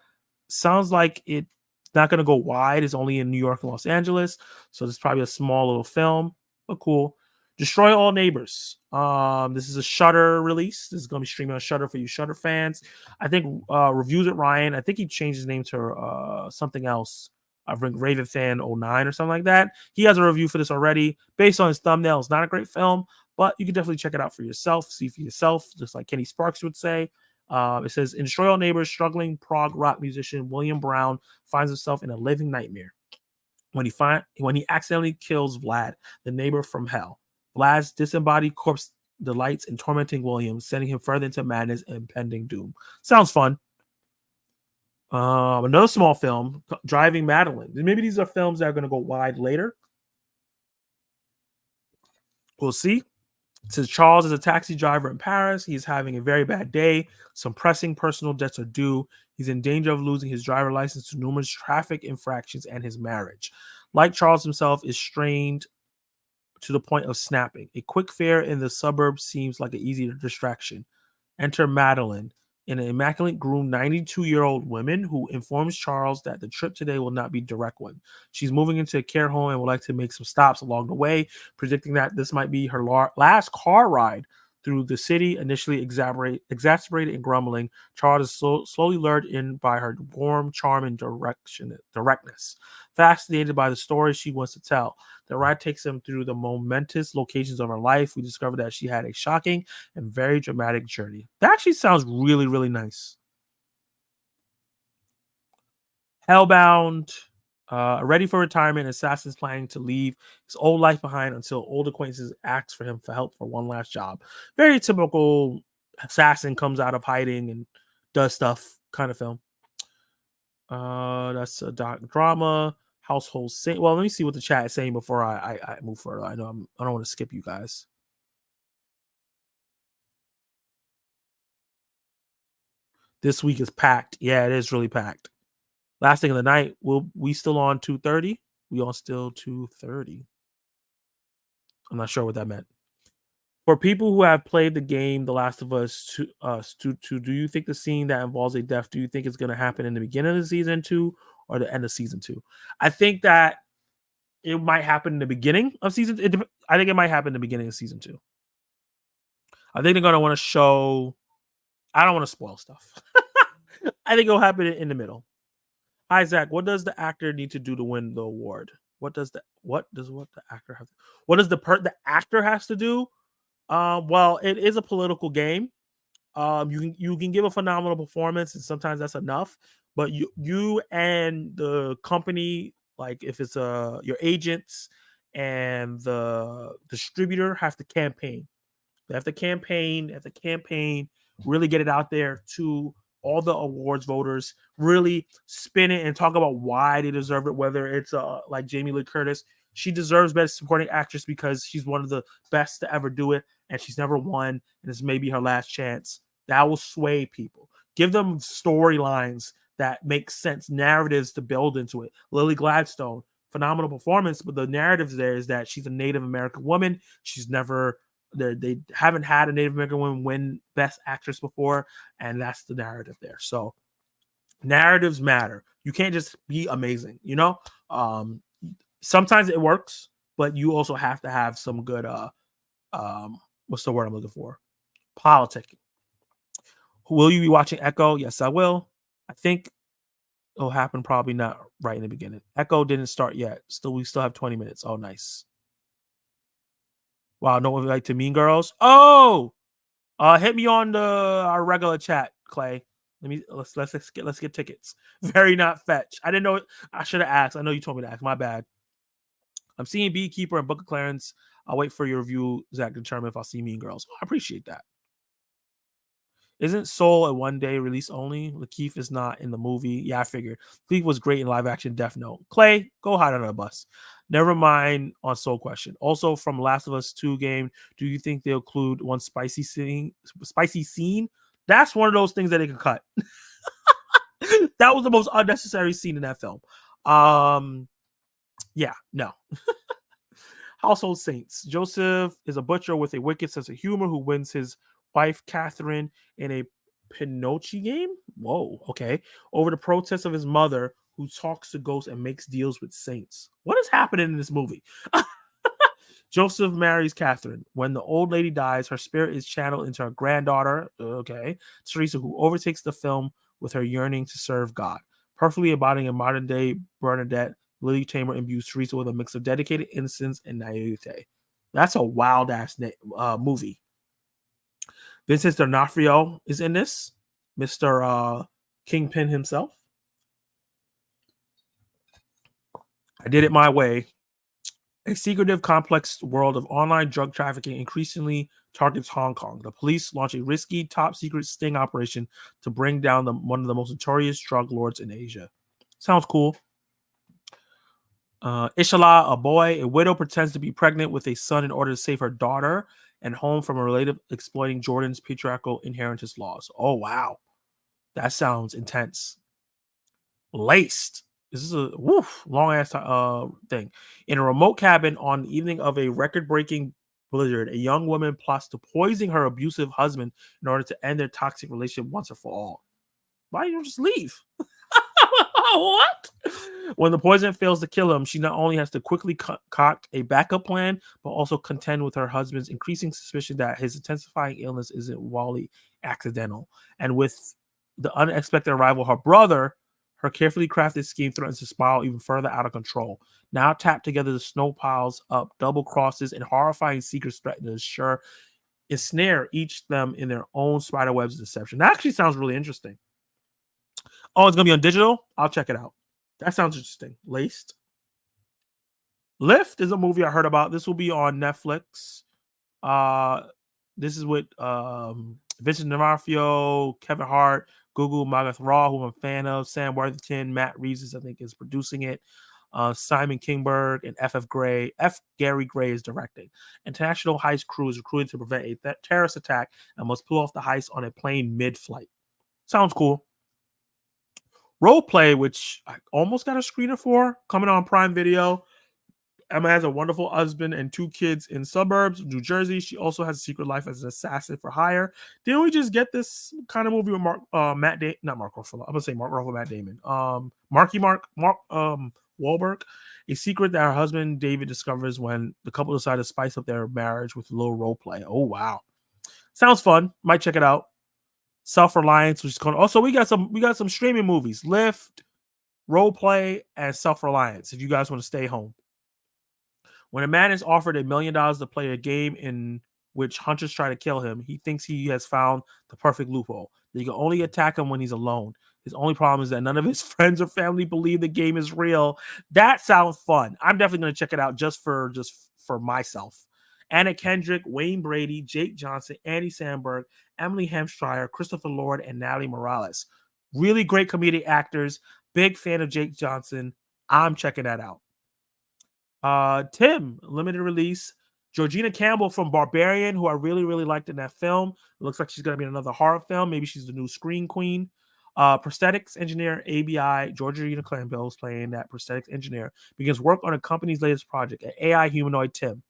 Speaker 1: Sounds like it's not going to go wide. It's only in New York and Los Angeles, so it's probably a small little film, but cool. Destroy All Neighbors. This is a Shudder release. This is going to be streaming on Shudder for you Shudder fans. I think Reviews at Ryan. I think he changed his name to something else. I think Raven Fan 09 or something like that. He has a review for this already based on his thumbnail. It's not a great film, but you can definitely check it out for yourself, see for yourself, just like Kenny Sparks would say. It says, in Destroy All Neighbors, struggling prog rock musician William Brown finds himself in a living nightmare when he accidentally kills Vlad, the neighbor from hell. Vlad's disembodied corpse delights in tormenting William, sending him further into madness and impending doom. Sounds fun. Another small film, Driving Madeline. Maybe these are films that are going to go wide later. We'll see. It says Charles is a taxi driver in Paris. He's having a very bad day. Some pressing personal debts are due. He's in danger of losing his driver license to numerous traffic infractions and his marriage. Like Charles himself, is strained to the point of snapping. A quick fare in the suburbs seems like an easy distraction. Enter Madeline, an immaculate groomed 92-year-old woman who informs Charles that the trip today will not be a direct one. She's moving into a care home and would like to make some stops along the way, predicting that this might be her last car ride through the city, initially exasperated and grumbling. Charles is slowly lured in by her warm charm and directness. Fascinated by the story she wants to tell, the ride takes him through the momentous locations of her life. We discover that she had a shocking and very dramatic journey. That actually sounds really, really nice. Hellbound, ready for retirement, Assassin's planning to leave his old life behind until old acquaintances ask for him for help for one last job. Very typical assassin comes out of hiding and does stuff kind of film. That's a drama. Household saint. Well, let me see what the chat is saying before I move further. I don't want to skip you guys. This week is packed. Yeah, it is really packed. Last thing of the night. We still on 2:30? We on still 2:30. I'm not sure what that meant. For people who have played the game The Last of Us do you think the scene that involves a death, do you think it's going to happen in the beginning of the season 2 or the end of season 2? I think that it might happen in the beginning of season. I think it might happen in the beginning of season 2. I think they're going to want to show. I don't want to spoil stuff. I think it'll happen in the middle. Isaac, what does the actor need to do to win the award? What does the actor have? What does the actor has to do? Well, it is a political game. You can give a phenomenal performance, and sometimes that's enough. But you and the company, like if it's your agents and the distributor, have to campaign. They have to campaign, really get it out there to all the awards voters, really spin it and talk about why they deserve it. Whether it's like Jamie Lee Curtis, she deserves Best Supporting Actress because she's one of the best to ever do it, and she's never won, and this may be her last chance. That will sway people. Give them storylines that make sense, narratives to build into it. Lily Gladstone, phenomenal performance, but the narrative there is that she's a Native American woman. She's never they haven't had a Native American woman win Best Actress before, and that's the narrative there. So narratives matter. You can't just be amazing, you know. Sometimes it works, but you also have to have some good what's the word I'm looking for? Politicking. Will you be watching Echo? Yes, I will. I think it'll happen probably not right in the beginning. Echo didn't start yet. We still have 20 minutes. Oh, nice. Wow, no one like to Mean Girls. Oh, hit me on our regular chat, Clay. Let's get tickets. Very not fetch. I didn't know. I should have asked. I know you told me to ask. My bad. I'm seeing Beekeeper and Book of Clarence. I'll wait for your review, Zach, to determine if I'll see Mean Girls. Oh, I appreciate that. Isn't Soul a one-day release only? Lakeith is not in the movie. Yeah, I figured. Lakeith was great in live-action Death Note. Clay, go hide under a bus. Never mind on Soul Question. Also, from Last of Us 2 game, do you think they'll include one spicy scene? That's one of those things that they could cut. That was the most unnecessary scene in that film. Yeah, no. Household Saints. Joseph is a butcher with a wicked sense of humor who wins his wife Catherine in a Pinocchio game. Whoa, okay. Over the protests of his mother, who talks to ghosts and makes deals with saints. What is happening in this movie? Joseph marries Catherine. When the old lady dies, her spirit is channeled into her granddaughter, okay, Teresa, who overtakes the film with her yearning to serve God. Perfectly embodying a modern day Bernadette, Lily Tamer imbues Teresa with a mix of dedicated innocence and naivete. That's a wild ass movie. Vincent D'Onofrio is in this, Mr. Kingpin himself. I did it my way. A secretive, complex world of online drug trafficking increasingly targets Hong Kong. The police launch a risky, top-secret sting operation to bring down one of the most notorious drug lords in Asia. Sounds cool. Ishala, a boy, a widow pretends to be pregnant with a son in order to save her daughter and home from a relative exploiting Jordan's patriarchal inheritance laws. Oh, wow. That sounds intense. Laced. This is a long ass thing. In a remote cabin on the evening of a record-breaking blizzard, a young woman plots to poison her abusive husband in order to end their toxic relationship once and for all. Why don't you just leave? What? When the poison fails to kill him, she not only has to quickly concoct a backup plan, but also contend with her husband's increasing suspicion that his intensifying illness isn't wholly accidental. And with the unexpected arrival of her brother, her carefully crafted scheme threatens to spiral even further out of control. Now tapped together, the snow piles up, double crosses, and horrifying secrets threaten to ensnare each of them in their own spider webs of deception. That actually sounds really interesting. Oh, it's gonna be on digital? I'll check it out. That sounds interesting. Laced. Lift is a movie I heard about. This will be on Netflix. Uh this is with Vincent D'Onofrio, Kevin Hart, Gugu Magath-Raw, who I'm a fan of, Sam Worthington, Matt Reeves, I think, is producing it. Simon Kingberg and F. Gary Gray is directing. International heist crew is recruited to prevent a terrorist attack and must pull off the heist on a plane mid-flight. Sounds cool. Role Play, which I almost got a screener for, coming on Prime Video. Emma has a wonderful husband and 2 kids in suburbs of New Jersey. She also has a secret life as an assassin for hire. Didn't we just get this kind of movie with not Mark Ruffalo? I'm gonna say Mark Ruffalo, Matt Damon. Mark Wahlberg. A secret that her husband David discovers when the couple decide to spice up their marriage with a little role play. Oh wow, sounds fun. Might check it out. Self-Reliance, which is called. Also, we got some streaming movies: Lift, Role Play, and Self-Reliance. If you guys want to stay home. When a man is offered $1 million to play a game in which hunters try to kill him, he thinks he has found the perfect loophole. You can only attack him when he's alone. His only problem is that none of his friends or family believe the game is real. That sounds fun. I'm definitely going to check it out just for myself. Anna Kendrick, Wayne Brady, Jake Johnson, Andy Samberg, Emily Hampshire, Christopher Lord, and Natalie Morales. Really great comedic actors. Big fan of Jake Johnson. I'm checking that out. Tim, limited release. Georgina Campbell from Barbarian, who I really, really liked in that film. It looks like she's going to be in another horror film. Maybe she's the new Screen Queen. Prosthetics engineer ABI, Georgina Campbell is playing that prosthetics engineer, begins work on a company's latest project, an AI humanoid Tim.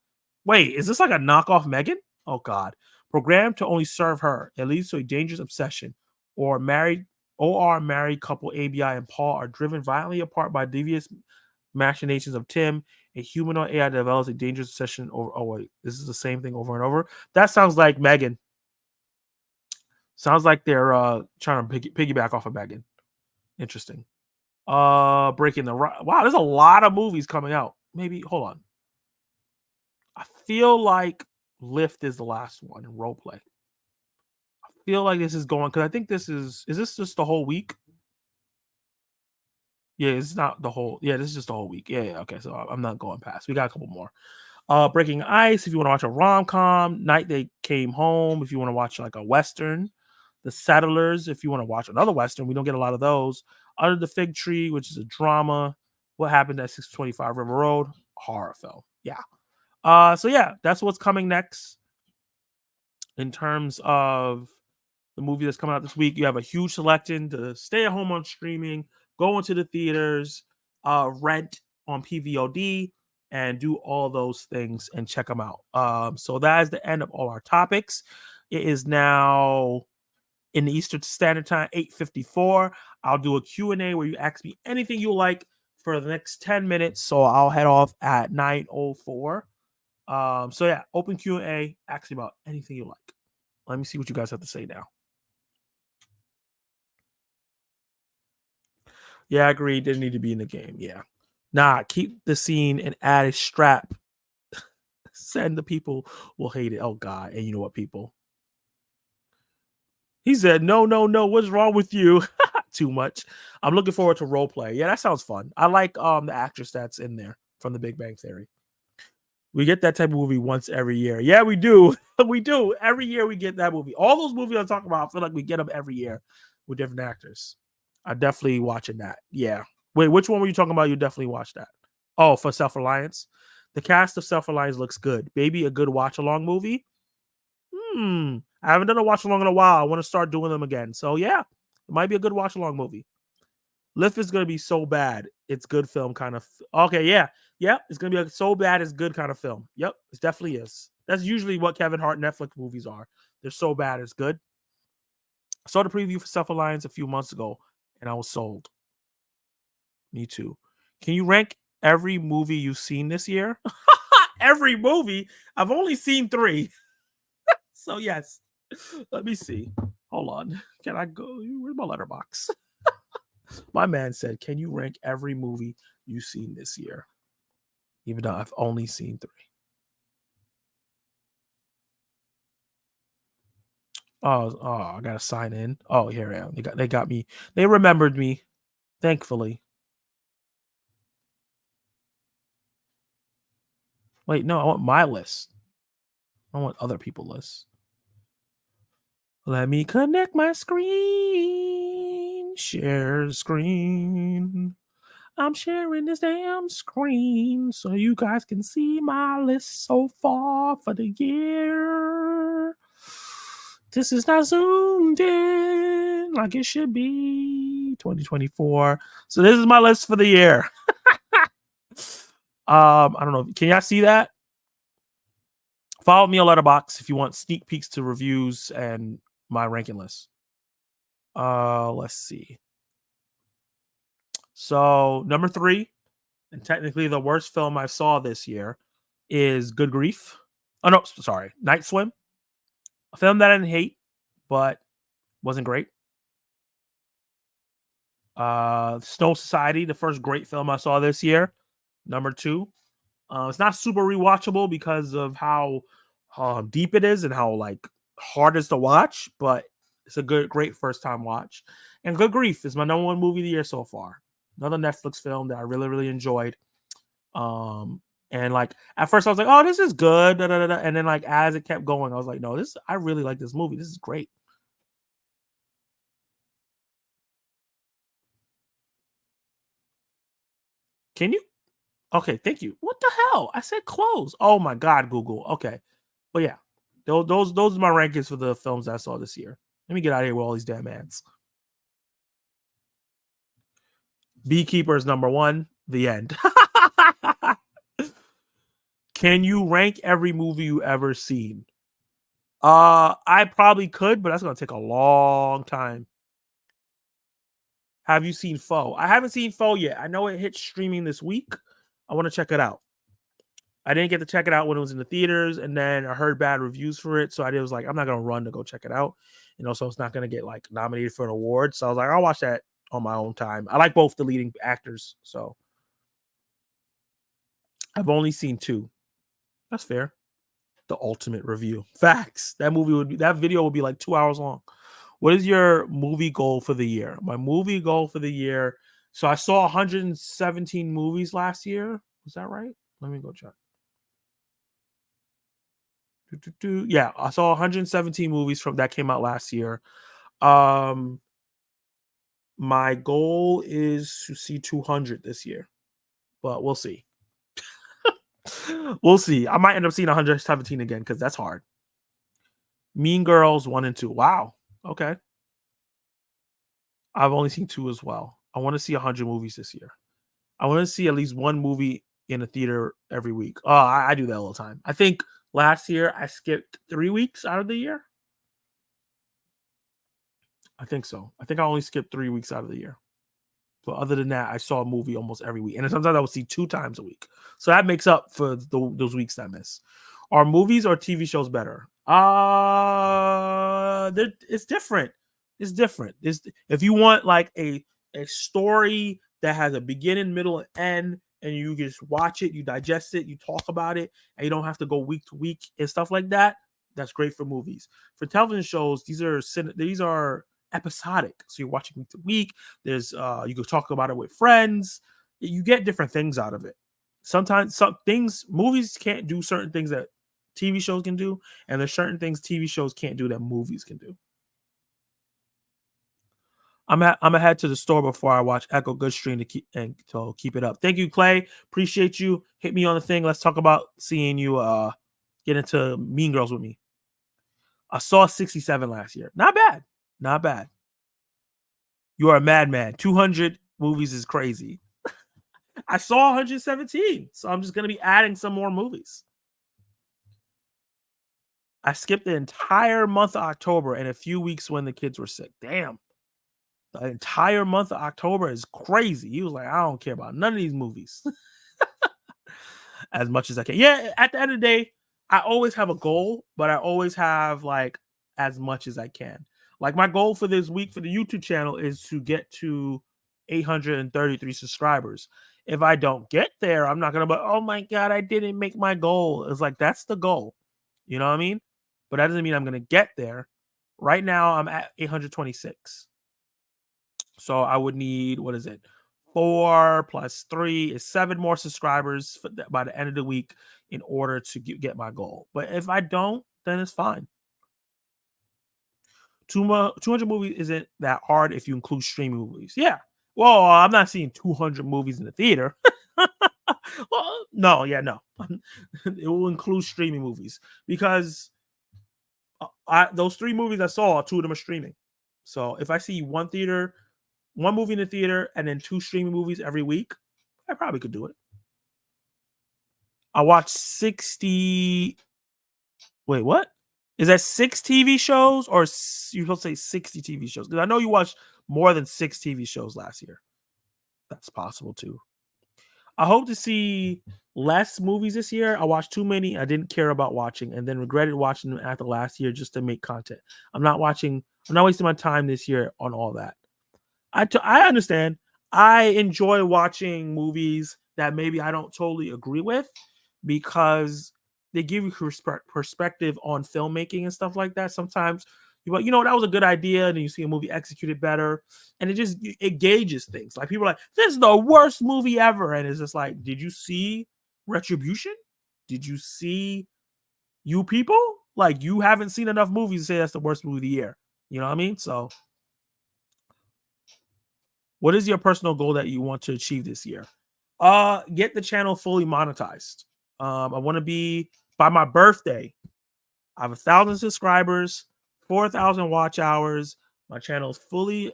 Speaker 1: Wait, is this like a knockoff Megan? Oh, God. Programmed to only serve her. It leads to a dangerous obsession. Married couple ABI and Paul are driven violently apart by devious machinations of Tim. A humanoid AI develops a dangerous obsession over. Oh wait, this is the same thing over and over. That sounds like Megan. Sounds like they're trying to piggyback off of Megan. Interesting. Breaking the wow. There's a lot of movies coming out. Maybe hold on. I feel like Lift is the last one in Role Play. I feel like this is going because I think this is this just the whole week? Yeah, it's not the whole. Yeah, this is just the whole week. Yeah. Okay, so I'm not going past. We got a couple more. Breaking Ice, if you want to watch a rom-com. Night They Came Home, if you want to watch like a Western. The Settlers, if you want to watch another Western. We don't get a lot of those. Under the Fig Tree, which is a drama. What Happened at 625 River Road, horror film. Yeah. So yeah, that's what's coming next in terms of the movie that's coming out this week. You have a huge selection to stay at home on streaming, go into the theaters, rent on PVOD, and do all those things and check them out. So that is the end of all our topics. It is now in the Eastern Standard Time, 8:54. I'll do a Q&A where you ask me anything you like for the next 10 minutes. So I'll head off at 9:04. So yeah, open Q&A, ask me about anything you like. Let me see what you guys have to say now. Yeah, I agree. Didn't need to be in the game. Yeah. Nah, keep the scene and add a strap. Send the people will hate it. Oh, God. And you know what, people? He said, no. What's wrong with you? Too much. I'm looking forward to Role Play. Yeah, that sounds fun. I like the actress that's in there from The Big Bang Theory. We get that type of movie once every year. Yeah, we do. We do. Every year we get that movie. All those movies I'm talking about, I feel like we get them every year with different actors. I'm definitely watching that. Yeah. Wait, which one were you talking about? You definitely watched that. Oh, for Self-Reliance? The cast of Self-Reliance looks good. Maybe a good watch-along movie? I haven't done a watch-along in a while. I want to start doing them again. So, yeah, it might be a good watch-along movie. Lift is going to be so bad, it's good film kind of. Okay, yeah. It's going to be so bad, it's good kind of film. Yep, it definitely is. That's usually what Kevin Hart Netflix movies are. They're so bad, it's good. I saw the preview for Self-Reliance a few months ago, and I was sold. Me too. Can you rank every movie you've seen this year? Every movie? I've only seen 3. So yes. Let me see. Hold on. Can I go? Where's my letterbox? My man said, "Can you rank every movie you've seen this year?" Even though I've only seen 3. Oh, I gotta sign in. Oh, here I am. They got me. They remembered me, thankfully. Wait, no, I want my list. I don't want other people's lists. Let me connect my screen. Share screen. I'm sharing this damn screen so you guys can see my list so far for the year. This is not zoomed in like it should be. 2024. So this is my list for the year. I don't know. Can y'all see that? Follow me on Letterboxd if you want sneak peeks to reviews and my ranking list. Let's see. So number 3, and technically the worst film I saw this year, is Good Grief. Oh no, sorry, Night Swim. A film that I didn't hate, but wasn't great. Snow Society, the first great film I saw this year. Number 2. It's not super rewatchable because of how deep it is and how like hard it is to watch, but it's a great first time watch. And Good Grief is my number 1 movie of the year so far. Another Netflix film that I really enjoyed. And like at first I was like, oh, this is good, da, da, da, da. And then like as it kept going, I was like, no, I really like this movie. This is great. Can you? Okay, thank you. What the hell? I said close. Oh my god, Google. Okay, but yeah, those are my rankings for the films I saw this year. Let me get out of here with all these damn ads. Beekeeper is number 1. The end. Can you rank every movie you ever seen? I probably could, but that's gonna take a long time. Have you seen Foe? I haven't seen Foe yet. I know it hit streaming this week. I want to check it out. I didn't get to check it out when it was in the theaters, and then I heard bad reviews for it. So I was like, I'm not gonna run to go check it out. And also, it's not gonna get like nominated for an award. So I was like, I'll watch that on my own time. I like both the leading actors, so I've only seen 2. That's fair. The ultimate review. Facts. That video would be like 2 hours long. What is your movie goal for the year? My movie goal for the year. So I saw 117 movies last year. Was that right? Let me go check. Yeah, I saw 117 movies from that came out last year. Um, my goal is to see 200 this year, but we'll see. We'll see. I might end up seeing 117 again because that's hard. Mean Girls 1 and 2. Wow. Okay. I've only seen 2 as well. I want to see 100 movies this year. I want to see at least 1 movie in a theater every week. Oh, I do that all the time. I think last year I skipped 3 weeks out of the year. I think so. I think I only skipped 3 weeks out of the year. But other than that, I saw a movie almost every week. And sometimes I would see 2 times a week. So that makes up for those weeks that I miss. Are movies or TV shows better? It's different. It's different. If you want like a story that has a beginning, middle, and end, and you just watch it, you digest it, you talk about it, and you don't have to go week to week and stuff like that, that's great for movies. For television shows, these are episodic. So you're watching week to week. There's you can talk about it with friends. You get different things out of it. Sometimes some things movies can't do certain things that TV shows can do, and there's certain things TV shows can't do that movies can do. I'm gonna head to the store before I watch Echo Good Stream to keep it up. Thank you, Clay. Appreciate you. Hit me on the thing. Let's talk about seeing you get into Mean Girls with me. I saw 67 last year. Not bad. Not bad. You are a madman. 200 movies is crazy. I saw 117, so I'm just gonna be adding some more movies. I skipped the entire month of October and a few weeks when the kids were sick. Damn. The entire month of October is crazy. He was like, I don't care about none of these movies as much as I can. Yeah, at the end of the day, I always have a goal, but I always have like as much as I can. Like my goal for this week for the YouTube channel is to get to 833 subscribers. If I don't get there, I'm not gonna be, oh my god, I didn't make my goal. It's like that's the goal. You know what I mean? But that doesn't mean I'm gonna get there. Right now, I'm at 826. So I would need, what is it? 4 plus 3 is 7 more subscribers by the end of the week in order to get my goal. But if I don't, then it's fine. 200 movies isn't that hard if you include streaming movies. Yeah. Well, I'm not seeing 200 movies in the theater. Well, no, yeah, no. It will include streaming movies because those 3 movies I saw, 2 of them are streaming. So if I see one movie in the theater and then 2 streaming movies every week, I probably could do it. I watched 60. Wait, what? Is that 6 TV shows or you're supposed to say 60 TV shows? Because I know you watched more than 6 TV shows last year. That's possible too. I hope to see less movies this year. I watched too many I didn't care about watching and then regretted watching them after last year just to make content. I'm not wasting my time this year on all that. I understand. I enjoy watching movies that maybe I don't totally agree with because they give you perspective on filmmaking and stuff like that. Sometimes you're like, that was a good idea, and then you see a movie executed better, and it gauges things. Like people are like, this is the worst movie ever, and it's just like, did you see Retribution? Did you see You People? Like you haven't seen enough movies to say that's the worst movie of the year. You know what I mean? So what is your personal goal that you want to achieve this year? Get the channel fully monetized. I want to be by my birthday. I have 1,000 subscribers, 4,000 watch hours. My channel is fully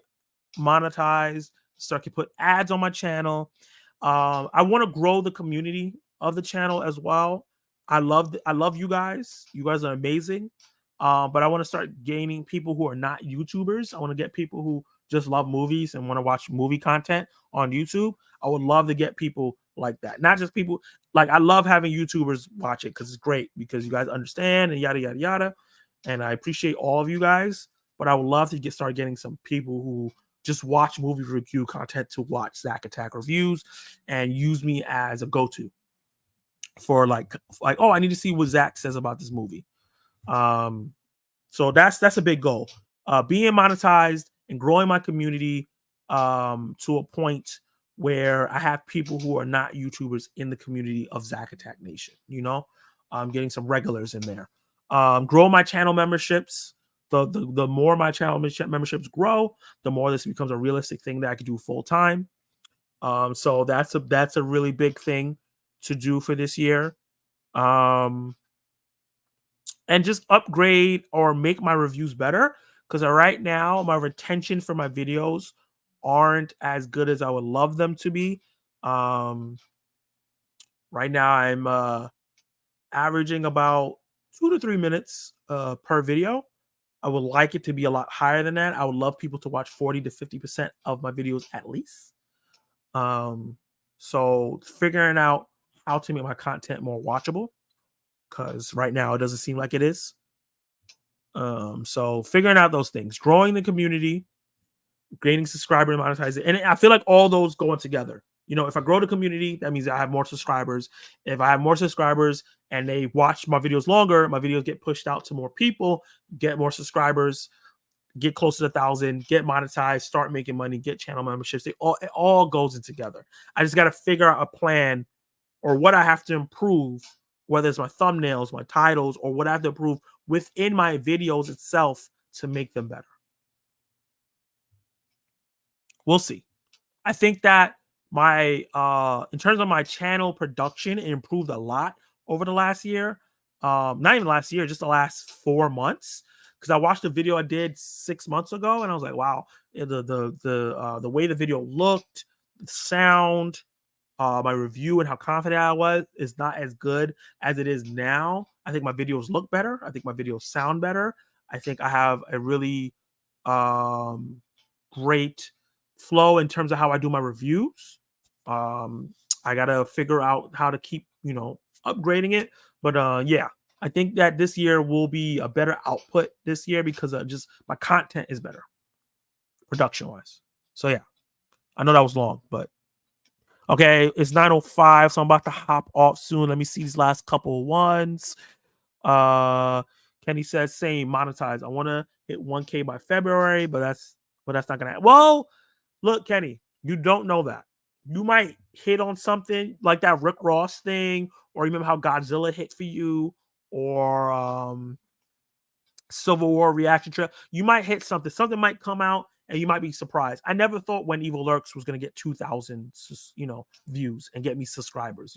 Speaker 1: monetized. So I can put ads on my channel. I want to grow the community of the channel as well. I love you guys. You guys are amazing. But I want to start gaining people who are not YouTubers. I want to get people who just love movies and want to watch movie content on YouTube. I would love to get people like that. Not just people like I love having YouTubers watch it because it's great because you guys understand and yada yada yada. And I appreciate all of you guys. But I would love to start getting some people who just watch movie review content to watch Zach Attack reviews and use me as a go-to for like oh, I need to see what Zach says about this movie. So that's a big goal. Being monetized and growing my community to a point where I have people who are not YouTubers in the community of Zach Attack Nation. Getting some regulars in there. Grow my channel memberships. The more my channel memberships grow, the more this becomes a realistic thing that I could do full time. So that's a really big thing to do for this year. And just upgrade or make my reviews better because right now my retention for my videos aren't as good as I would love them to be. Right now I'm averaging about 2 to 3 minutes per video. I would like it to be a lot higher than that. I would love people to watch 40 to 50% of my videos at least. So figuring out how to make my content more watchable because right now it doesn't seem like it is. So figuring out those things, growing the community, gaining subscriber and monetizing, and I feel like all those going together. If I grow the community, that means I have more subscribers. If I have more subscribers and they watch my videos longer, my videos get pushed out to more people, get more subscribers, get close to 1,000, get monetized, start making money, get channel memberships. It all goes in together. I just got to figure out a plan or what I have to improve, whether it's my thumbnails, my titles, or what I have to improve within my videos itself to make them better. We'll see. I think that my in terms of my channel production, it improved a lot over the last year. Not even last year, just the last 4 months. Because I watched a video I did 6 months ago, and I was like, wow, the way the video looked, the sound, my review and how confident I was is not as good as it is now. I think my videos look better. I think my videos sound better. I think I have a really great flow in terms of how I do my reviews. I gotta figure out how to keep, upgrading it. But yeah, I think that this year will be a better output this year because just my content is better production wise. So yeah, I know that was long, but okay, it's 9:05, so I'm about to hop off soon. Let me see these last couple of ones. Uh Kenny says same monetize. I want to hit 1K by February, but that's not gonna happen. Well, look, Kenny, you don't know that. You might hit on something like that Rick Ross thing, or remember how Godzilla hit for you, or Civil War reaction trail. You might hit something. Something might come out, and you might be surprised. I never thought When Evil Lurks was going to get 2,000, views and get me subscribers.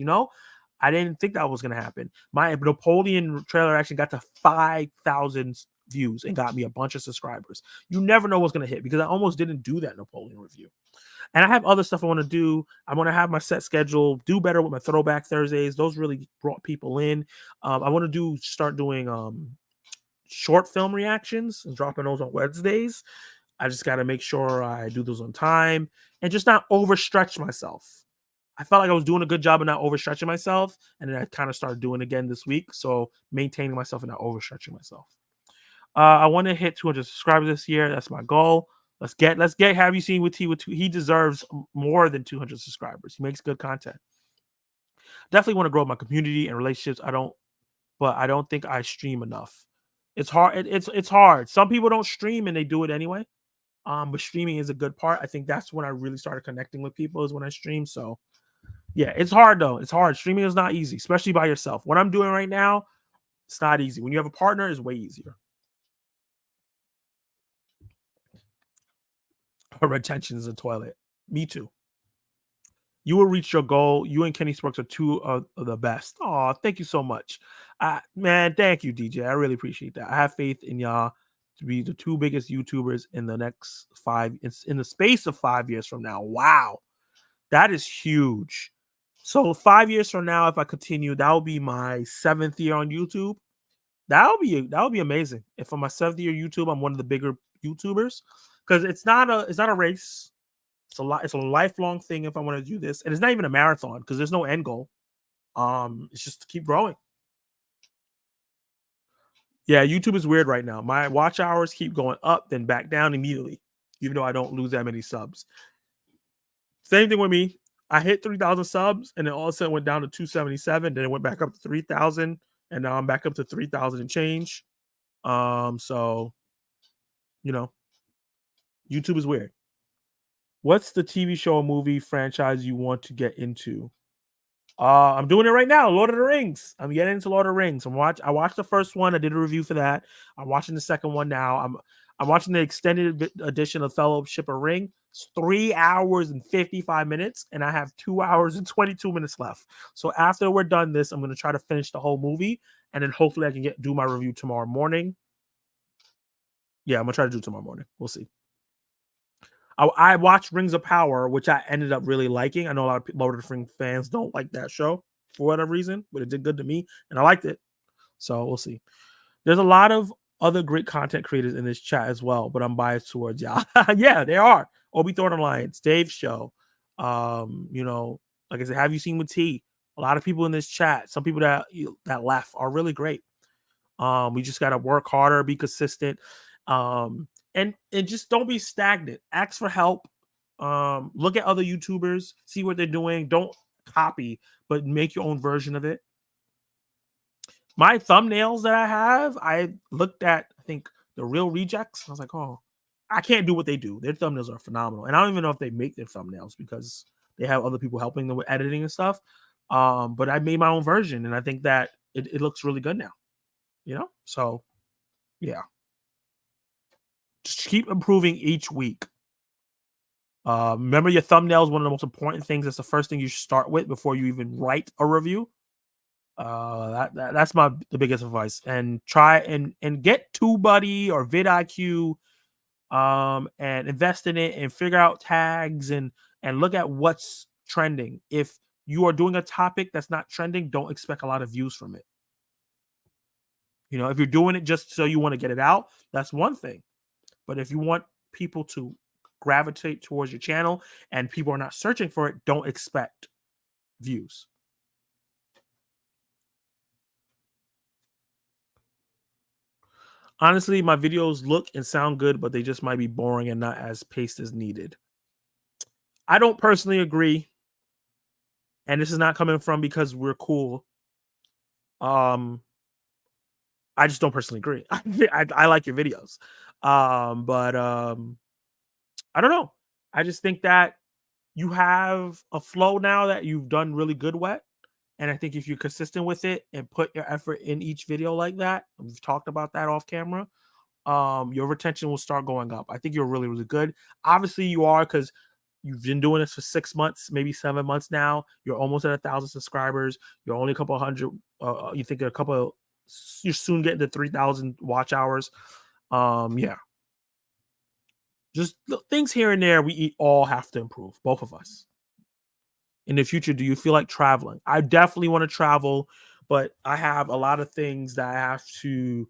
Speaker 1: I didn't think that was going to happen. My Napoleon trailer actually got to 5,000 views and got me a bunch of subscribers. You never know what's going to hit because I almost didn't do that Napoleon review. And I have other stuff I want to do. I want to have my set schedule, do better with my Throwback Thursdays. Those really brought people in. I want to start doing short film reactions and dropping those on Wednesdays. I just got to make sure I do those on time and just not overstretch myself. I felt like I was doing a good job of not overstretching myself, and then I kind of started doing it again this week. So maintaining myself and not overstretching myself. I want to hit 200 subscribers this year. That's my goal. Let's get. Have you seen with T with two? He deserves more than 200 subscribers. He makes good content. Definitely want to grow my community and relationships. I don't think I stream enough. It's hard. It's hard. Some people don't stream and they do it anyway. But streaming is a good part. I think that's when I really started connecting with people is when I stream. So yeah, it's hard though. It's hard. Streaming is not easy, especially by yourself. What I'm doing right now, it's not easy. When you have a partner, it's way easier. Her retention is a toilet. Me too. You will reach your goal. You and Kenny Sparks are two of the best. Oh, thank you so much. Man, thank you, DJ. I really appreciate that. I have faith in y'all to be the two biggest YouTubers in the next in the space of 5 years from now. Wow. That is huge. So 5 years from now, if I continue, that will be my 7th year on YouTube. That would be amazing. If on my 7th year YouTube, I'm one of the bigger YouTubers. Because it's not a race. It's a lifelong thing if I want to do this. And it's not even a marathon because there's no end goal. It's just to keep growing. Yeah, YouTube is weird right now. My watch hours keep going up, then back down immediately, even though I don't lose that many subs. Same thing with me. I hit 3,000 subs, and then all of a sudden went down to 277. Then it went back up to 3,000, and now I'm back up to 3,000 and change. So YouTube is weird. What's the TV show or movie franchise you want to get into? I'm doing it right now. Lord of the Rings. I'm getting into Lord of the Rings. I watched the first one. I did a review for that. I'm watching the second one now. I'm watching the extended edition of Fellowship of Ring. It's 3 hours and 55 minutes, and I have 2 hours and 22 minutes left. So after we're done this, I'm going to try to finish the whole movie, and then hopefully I can do my review tomorrow morning. Yeah, I'm going to try to do it tomorrow morning. We'll see. I watched Rings of Power, which I ended up really liking. I know a lot of Lord of the Rings fans don't like that show for whatever reason, but it did good to me, and I liked it. So we'll see. There's a lot of other great content creators in this chat as well, but I'm biased towards y'all. Yeah, there are. Obi Thorn Alliance, Dave's show. Like I said, have you seen with T? A lot of people in this chat, some people that left are really great. We just gotta work harder, be consistent. And just don't be stagnant. Ask for help. Look at other YouTubers, see what they're doing. Don't copy, but make your own version of it. My thumbnails that I looked at, I think the Real Rejects. I was like, oh, I can't do what they do. Their thumbnails are phenomenal. And I don't even know if they make their thumbnails because they have other people helping them with editing and stuff. But I made my own version, and I think that it looks really good now. So yeah. Just keep improving each week. Remember, your thumbnail is one of the most important things. That's the first thing you should start with before you even write a review. That's the biggest advice. And try and get TubeBuddy or vidIQ, and invest in it and figure out tags and look at what's trending. If you are doing a topic that's not trending, don't expect a lot of views from it. If you're doing it just so you want to get it out, that's one thing. But if you want people to gravitate towards your channel and people are not searching for it, don't expect views. Honestly, my videos look and sound good, but they just might be boring and not as paced as needed. I don't personally agree, and this is not coming from because we're cool. Um, I just don't personally agree. I like your videos, but I don't know. I just think that you have a flow now that you've done really good with. And I think if you're consistent with it and put your effort in each video like that, we've talked about that off camera, your retention will start going up. I think you're really, really good. Obviously, you are because you've been doing this for 6 months, maybe 7 months now. You're almost at 1,000 subscribers. You're only a couple hundred. You think a couple. You're soon getting to 3,000 watch hours. Yeah, just things here and there. We all have to improve, both of us. In the future, do you feel like traveling? I definitely want to travel, but I have a lot of things that I have to,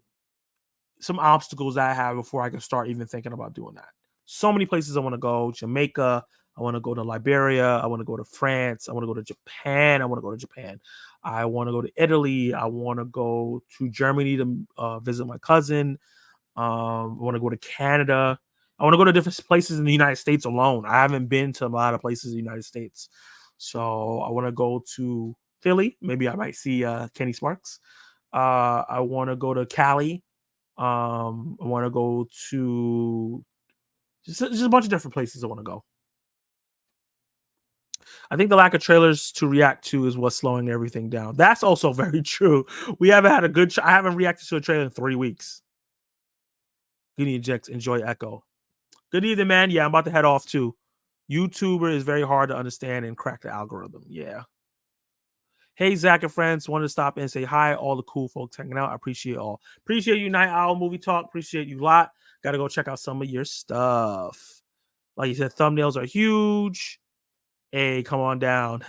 Speaker 1: some obstacles that I have before I can start even thinking about doing that. So many places I want to go. Jamaica. I want to go to Liberia. I want to go to France. I want to go to Japan. I want to go to Japan. I want to go to Italy. I want to go to Germany to visit my cousin. I want to go to Canada. I want to go to different places in the United States alone. I haven't been to a lot of places in the United States. So I want to go to Philly. Maybe I might see Kenny Sparks. I want to go to Cali. I want to go to just a bunch of different places I want to go. I think the lack of trailers to react to is what's slowing everything down. That's also very true. We haven't had a good. I haven't reacted to a trailer in 3 weeks. Guinea injects. Enjoy Echo. Good evening, man. Yeah, I'm about to head off too. YouTuber is very hard to understand and crack the algorithm. Yeah. Hey, Zach and friends, wanted to stop in and say hi. All the cool folks hanging out. I appreciate all. Appreciate you, Night Owl Movie Talk. Appreciate you a lot. Got to go check out some of your stuff. Like you said, thumbnails are huge. Hey, come on down.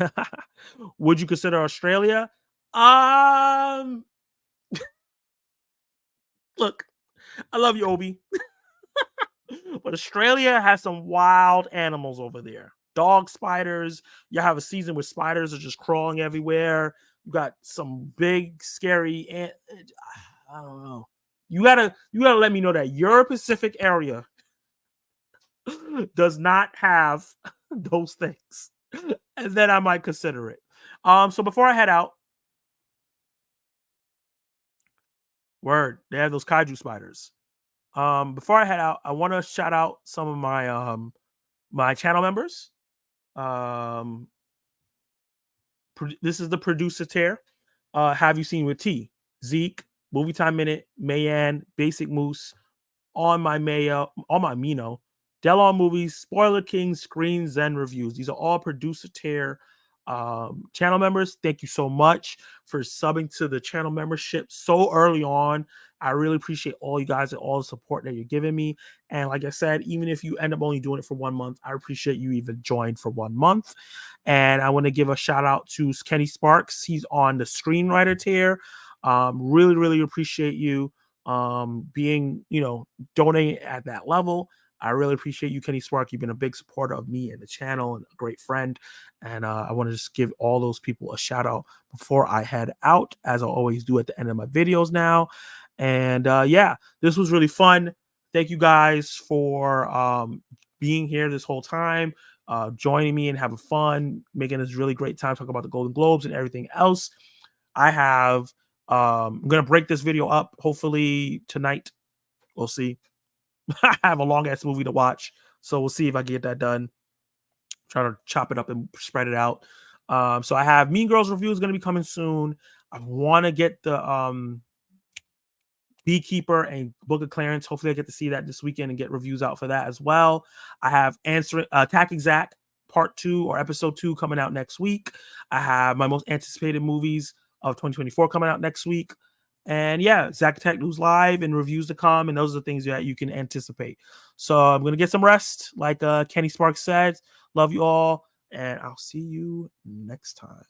Speaker 1: Would you consider Australia? Look, I love you, Obi. But Australia has some wild animals over there. Dog spiders. You have a season where spiders are just crawling everywhere. You got some big, scary I don't know. You gotta let me know that your Pacific area does not have those things. And then I might consider it. So before I head out, they have those kaiju spiders. Before I head out, I want to shout out some of my channel members. This is the producer tier. Have you seen with T? Zeke, Movie Time Minute, Mayan, Basic Moose, on my Mino, Delon Movies, Spoiler King, Screens, and Reviews. These are all producer tier channel members. Thank you so much for subbing to the channel membership so early on. I really appreciate all you guys and all the support that you're giving me. And like I said, even if you end up only doing it for 1 month, I appreciate you even joined for 1 month. And I want to give a shout out to Kenny Sparks. He's on the screenwriter tier. Really, really appreciate you being, donating at that level. I really appreciate you, Kenny Spark. You've been a big supporter of me and the channel and a great friend. And I want to just give all those people a shout out before I head out, as I always do at the end of my videos now. And yeah, this was really fun. Thank you guys for being here this whole time, joining me and having fun, making this really great time talking about the Golden Globes and everything else. I'm gonna break this video up hopefully tonight. We'll see. I have a long ass movie to watch, so we'll see if I get that done. Try to chop it up and spread it out. So I have Mean Girls review is going to be coming soon. I want to get the Beekeeper and Book of Clarence. Hopefully I get to see that this weekend and get reviews out for that as well. I have Attacking Zach Part 2 or Episode 2 coming out next week. I have my most anticipated movies of 2024 coming out next week. And yeah, Zach Tech News Live and reviews to come. And those are the things that you can anticipate. So I'm going to get some rest. Like Kenny Sparks said, love you all. And I'll see you next time.